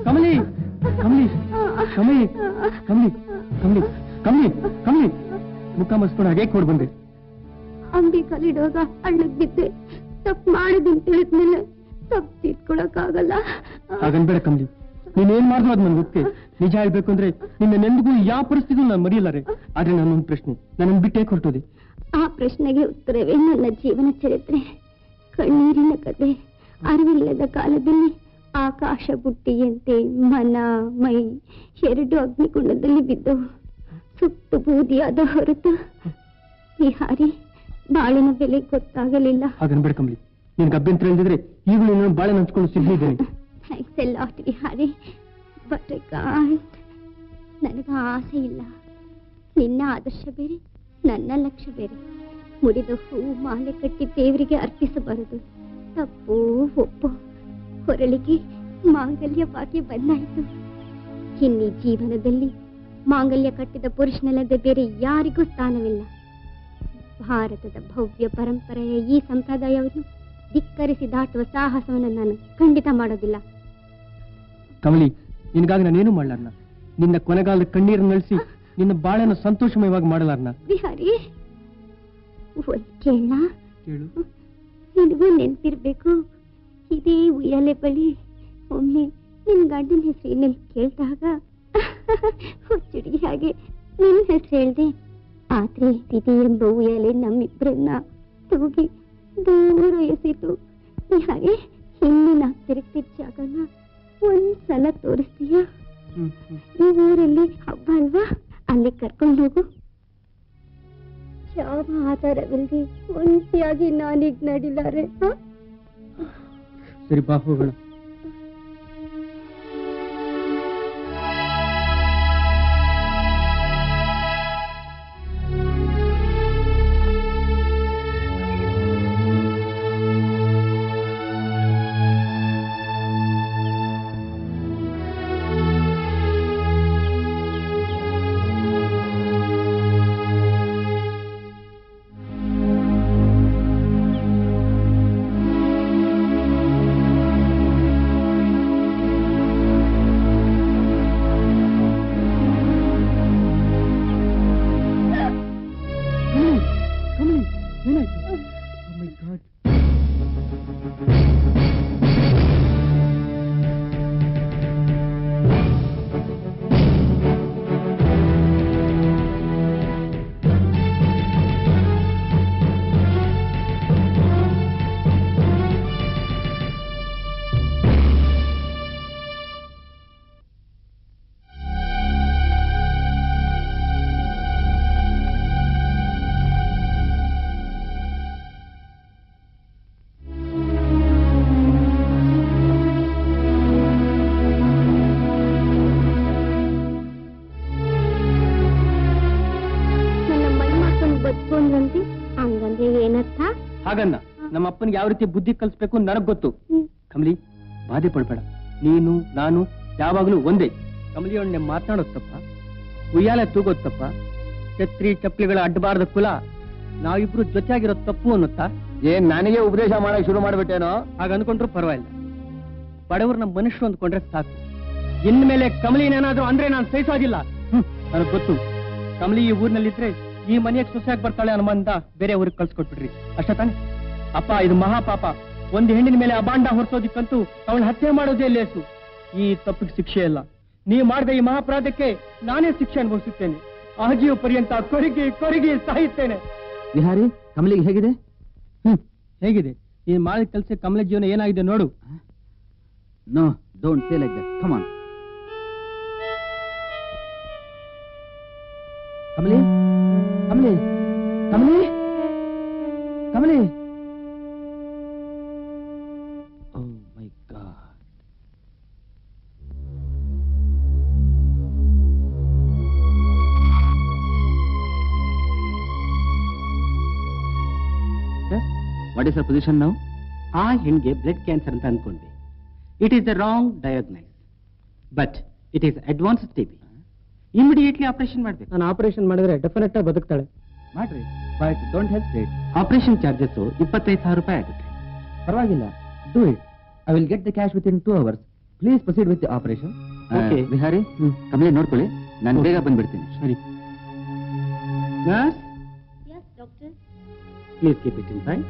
ಕಮಲಿ ಕಮಲಿ ಕಮಲಿ ಕಮಲಿ ಕಮಲಿ ಕಮಲಿ ಕಮಲಿ ಮುಖ ಮಸ್ಕೊಂಡು ಹಾಗೆ ಕೊಡ್ ಬಂದೆ. ಅಂಗಡಿ ಕಲಿಡುವಾಗ ಹಳ್ಳಕ್ ಬಿದ್ದೆ. ತಪ್ಪು ಮಾಡಿದ್ದೀನಿ ತಿಳಿದ್ಮೇಲೆ ತಪ್ಪು ತಿದ್ಕೊಳಕ್ಕಾಗಲ್ಲ. ಹಾಗನ್ಬೇಡ ಕಮಲಿ, ನೀನೇನ್ ಮಾಡಿದ್ರು ಅದು ನನ್ಗೆ ಗೊತ್ತೇ. ನಿಜ ಹೇಳ್ಬೇಕು ಅಂದ್ರೆ ನಿನ್ನೆಂದಿಗೂ ಯಾವ ಪರಿಸ್ಥಿತಿ ನಾನು ಮರೆಯಲಾರೆ. ಆದ್ರೆ ನಾನೊಂದು ಪ್ರಶ್ನೆ, ನನ್ನನ್ನು ಬಿಟ್ಟೇ ಹೊರಟೋದೆ. ಆ ಪ್ರಶ್ನೆಗೆ ಉತ್ತರವೇ ನನ್ನ ಜೀವನ ಚರಿತ್ರೆ. ಕಣ್ಣೀರಿನ ಕತೆ. ಅರಿವಿಲ್ಲದ ಕಾಲದಲ್ಲಿ ಆಕಾಶ ಬುಟ್ಟಿಯಂತೆ ಮನ ಮೈ 2 ಅಗ್ನಿಕುಂಡದಲ್ಲಿ ಬಿದ್ದವು. ಸುಟ್ಟು ಬೂದಿಯಾದ ಹೊರತು ವಿಹಾರಿ ಬಾಳಿನ ಬೆಲೆ ಗೊತ್ತಾಗಲಿಲ್ಲ. ಹಾಗನ್ಬೇಡ ಕಮಲಿ, ನಿನ್ಗೆ ಅಭ್ಯಂತರ ಇಲ್ದಿದ್ರೆ ಈಗಲೂ ನಾನು ಬಾಳೆ ಹಂಚ್ಕೊಂಡು ಸಿದ್ಧಿದ್ದೇನೆ. Thanks a lot Vihari, but I can't. ನನಗ ಆಸೆ ಇಲ್ಲ. ನಿನ್ನ ಆದರ್ಶ ಬೇರೆ, ನನ್ನ ಲಕ್ಷ್ಯ ಬೇರೆ. ಮುರಿದ ಹೂ ಮಾಲೆ ಕಟ್ಟಿ ದೇವರಿಗೆ ಅರ್ಪಿಸಬಾರದು. ತಪ್ಪು ಒಪ್ಪು, ಹೊರಳಿಗೆ ಮಾಂಗಲ್ಯ ಭಾಗ್ಯ ಬಂದಾಯಿತು. ಇನ್ನೀ ಜೀವನದಲ್ಲಿ ಮಾಂಗಲ್ಯ ಕಟ್ಟಿದ ಪುರುಷನಲ್ಲದೆ ಬೇರೆ ಯಾರಿಗೂ ಸ್ಥಾನವಿಲ್ಲ. ಭಾರತದ ಭವ್ಯ ಪರಂಪರೆಯ ಈ ಸಂಪ್ರದಾಯವನ್ನು ಧಿಕ್ಕರಿಸಿ ದಾಟುವ ಸಾಹಸವನ್ನು ನಾನು ಖಂಡಿತ ಮಾಡೋದಿಲ್ಲ. ಕಮಲಿ, ನಿನ್ಗಾಗಿ ನಾನೇನು ಮಾಡ್ಲಾರ್ನ. ನಿನ್ನ ಕೊನೆಗಾಲದ ಕಣ್ಣೀರನ್ನು ನಳಿಸಿ ನಿನ್ನ ಬಾಳೆನ ಸಂತೋಷಮಯವಾಗಿ ಮಾಡಲಾರ್ನ. ಬಿಹಾರಿ, ಒಂದ್ ಕೇಳ, ಕೇಳು. ನಿನಗೂ ನೆನ್ಪಿರ್ಬೇಕು, ಇದೇ ಉಯ್ಯಾಲೆ ಬಳಿ ಒಮ್ಮೆ ನಿನ್ ಗಂಡನ ಹೆಸರು ಏನೆಂದು ಕೇಳಿದಾಗ ಹುಚ್ಚುಡಿ ಹಾಗೆ ನಿನ್ ಹೆಸರು ಹೇಳ್ದೆ. ಆದ್ರೆ ತಿಥಿ ಎಂಬ ಉಯ್ಯಾಲೆ ನಮ್ಮಿಬ್ಬರನ್ನ ತೂಗಿ ದೂರ ಎಸೆತು. ಹಾಗೆ ಹಿಂದಿನ ತಿರುಗ್ತಿದ್ದ ಜಾಗನ ಒಂದ್ಸಲ ತೋರಿಸ್ತೀಯಾ? ಈ ಊರಲ್ಲಿ ಹಬ್ಬ ಅಲ್ವಾ, ಅಲ್ಲಿ ಕರ್ಕೊಂಡು ಹೋಗು. ಯಾವ ಆಧಾರವಿಲ್ಲದೆ ಒಂಟಿಯಾಗಿ ನಾನೀಗ ನಡಿಲಾರೆ. ಸರಿ ಬಾ ಹೋಗೋಣ. ಹಾಗನ್ನ ನಮ್ಮ ಅಪ್ಪನಿಗೆ ಯಾವ ರೀತಿ ಬುದ್ಧಿ ಕಲಿಸ್ಬೇಕು ನನಗ್ ಗೊತ್ತು. ಕಮಲಿ, ಬಾಧೆ ಪಡ್ಬೇಡ. ನೀನು ನಾನು ಯಾವಾಗ್ಲೂ ಒಂದೇ. ಕಮಲಿಯೊಣ್ಣೆ ಮಾತನಾಡೋದ್ ತಪ್ಪ, ಉಯ್ಯಾಲೆ ತೂಗೋದ್ ತಪ್ಪ, ಛತ್ರಿ ಚಪ್ಪಲಿಗಳ ಅಡ್ಡಬಾರದ ಕುಲ, ನಾವಿಬ್ರು ಜೊತೆಯಾಗಿರೋದ್ ತಪ್ಪು ಅನ್ನುತ್ತಾ? ಏನ್ ನನಗೆ ಉಪದೇಶ ಮಾಡಕ್ ಶುರು ಮಾಡ್ಬಿಟ್ಟೇನೋ? ಹಾಗ ಅನ್ಕೊಂಡ್ರು ಪರವಾಗಿಲ್ಲ. ಬಡವ್ರನ್ನ ಮನುಷ್ಯರು ಅಂದ್ಕೊಂಡ್ರೆ ಸಾಕು. ಇನ್ಮೇಲೆ ಕಮಲಿನೇನಾದ್ರೂ ಅಂದ್ರೆ ನಾನು ಸಹಿಸೋದಿಲ್ಲ. ನನಗ್ ಗೊತ್ತು, ಕಮಲಿ ಈ ಊರಿನಲ್ಲಿದ್ರೆ ಈ ಮನೆಯಾಗ ಸೊಸೆಯಾಗಿ ಬರ್ತಾಳೆ ಅನ್ನೋಂತ ಬೇರೆ ಊರಿಗೆ ಕಳ್ಸಿಕೊಟ್ಬಿಡ್ರಿ. ಅಷ್ಟೇ ತಾನೆ? ಅಪ್ಪ, ಇದು ಮಹಾಪಾಪ. ಒಂದು ಹೆಣ್ಣಿನ ಮೇಲೆ ಅಬಾಂಡ ಹೊರಿಸೋದಿಕ್ಕಂತೂ ಅವಳ ಹತ್ಯೆ ಮಾಡೋದೇ ಲೇಸು. ಈ ತಪ್ಪಿಗೆ ಶಿಕ್ಷೆ ಇಲ್ಲ. ನೀ ಮಾಡಿದ ಈ ಮಹಾಪರಾಧಕ್ಕೆ ನಾನೇ ಶಿಕ್ಷೆ ಅನುಭವಿಸುತ್ತೇನೆ. ಆಜೀವ ಪರ್ಯಂತ ಕೊರಗಿ ಕೊರಗಿ ಸಾಯುತ್ತೇನೆ. ವಿಹಾರಿ, ಕಮಲಿಗೆ ಹೇಗಿದೆ? ಹೇಗಿದೆ? ನೀನ್ ಮಾಡಿದ ಕೆಲಸ ಕಮಲ ಜೀವನ ಏನಾಗಿದೆ ನೋಡು. No, don't say like that. Come on. Kamali, Kamali, Kamali, Kamali. Oh my god. What is the position now? ಆ ಹೆಣ್ಣಿಗೆ ಬ್ಲಡ್ ಕ್ಯಾನ್ಸರ್ ಅಂತ ಅನ್ಕೊಂಡೆ. It is the wrong diagnose, but it is advance TB. Immediately operation ಮಾಡಬೇಕು. ನಾನು ಆಪರೇಷನ್ ಮಾಡಿದ್ರೆ ಡೆಫಿನೆಟ್ ಆಗಿ ಬದುಕ್ತಾಳೆ. ಮಾಡ್ರಿ, but don't hesitate. Operation charges 25,000 ರೂಪಾಯಿ ಆಗುತ್ತೆ. ಪರವಾಗಿಲ್ಲ, do it. I will get the cash within 2 hours. Please proceed with the operation. Okay. Vihari, Kamali ನೋಡ್ಕೊಳ್ಳಿ, ನಾನು ಬೇಗ ಬಂದ್ಬಿಡ್ತೀನಿ. ಸರಿ. Nurse, yes doctor. Please keep it inside.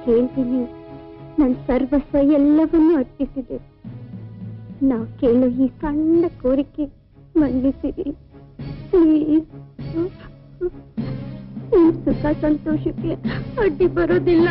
ಕೇಳ್ತೀನಿ, ನನ್ನ ಸರ್ವಸ್ವ ಎಲ್ಲವನ್ನೂ ಅರ್ಪಿಸಿದೆ. ನಾ ಕೇಳೋ ಈ ಸಣ್ಣ ಕೋರಿಕೆ ಮನ್ನಿಸಿರಿ ಪ್ಲೀಸ್. ನಿಮ್ ಸುಖ ಸಂತೋಷಕ್ಕೆ ಅಡ್ಡಿ ಬರೋದಿಲ್ಲ.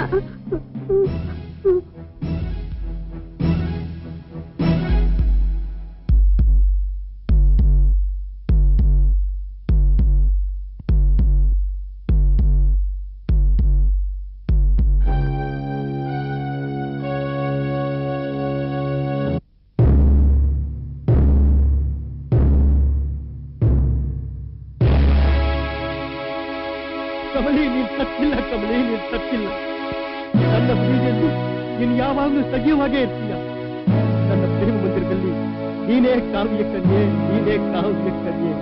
ಕಮಲಿ, ನೀನ್ ತಪ್ಪಿಲ್ಲ. ಕಮಲಿ, ನೀನ್ ತಪ್ಪಿಲ್ಲ. ನನ್ನ ಪ್ರೀತಿಯಲ್ಲಿ ನೀನು ಯಾವಾಗಲೂ ಸಜೀವವಾಗೇ ಇರ್ತೀಯ. ನನ್ನ ಪ್ರೇಮ ಮಂದಿರದಲ್ಲಿ ನೀನೇ ಕಾವ್ಯ ಕನ್ಯೆ, ನೀನೇ ಕಾವ್ಯ ಕನ್ಯೆ.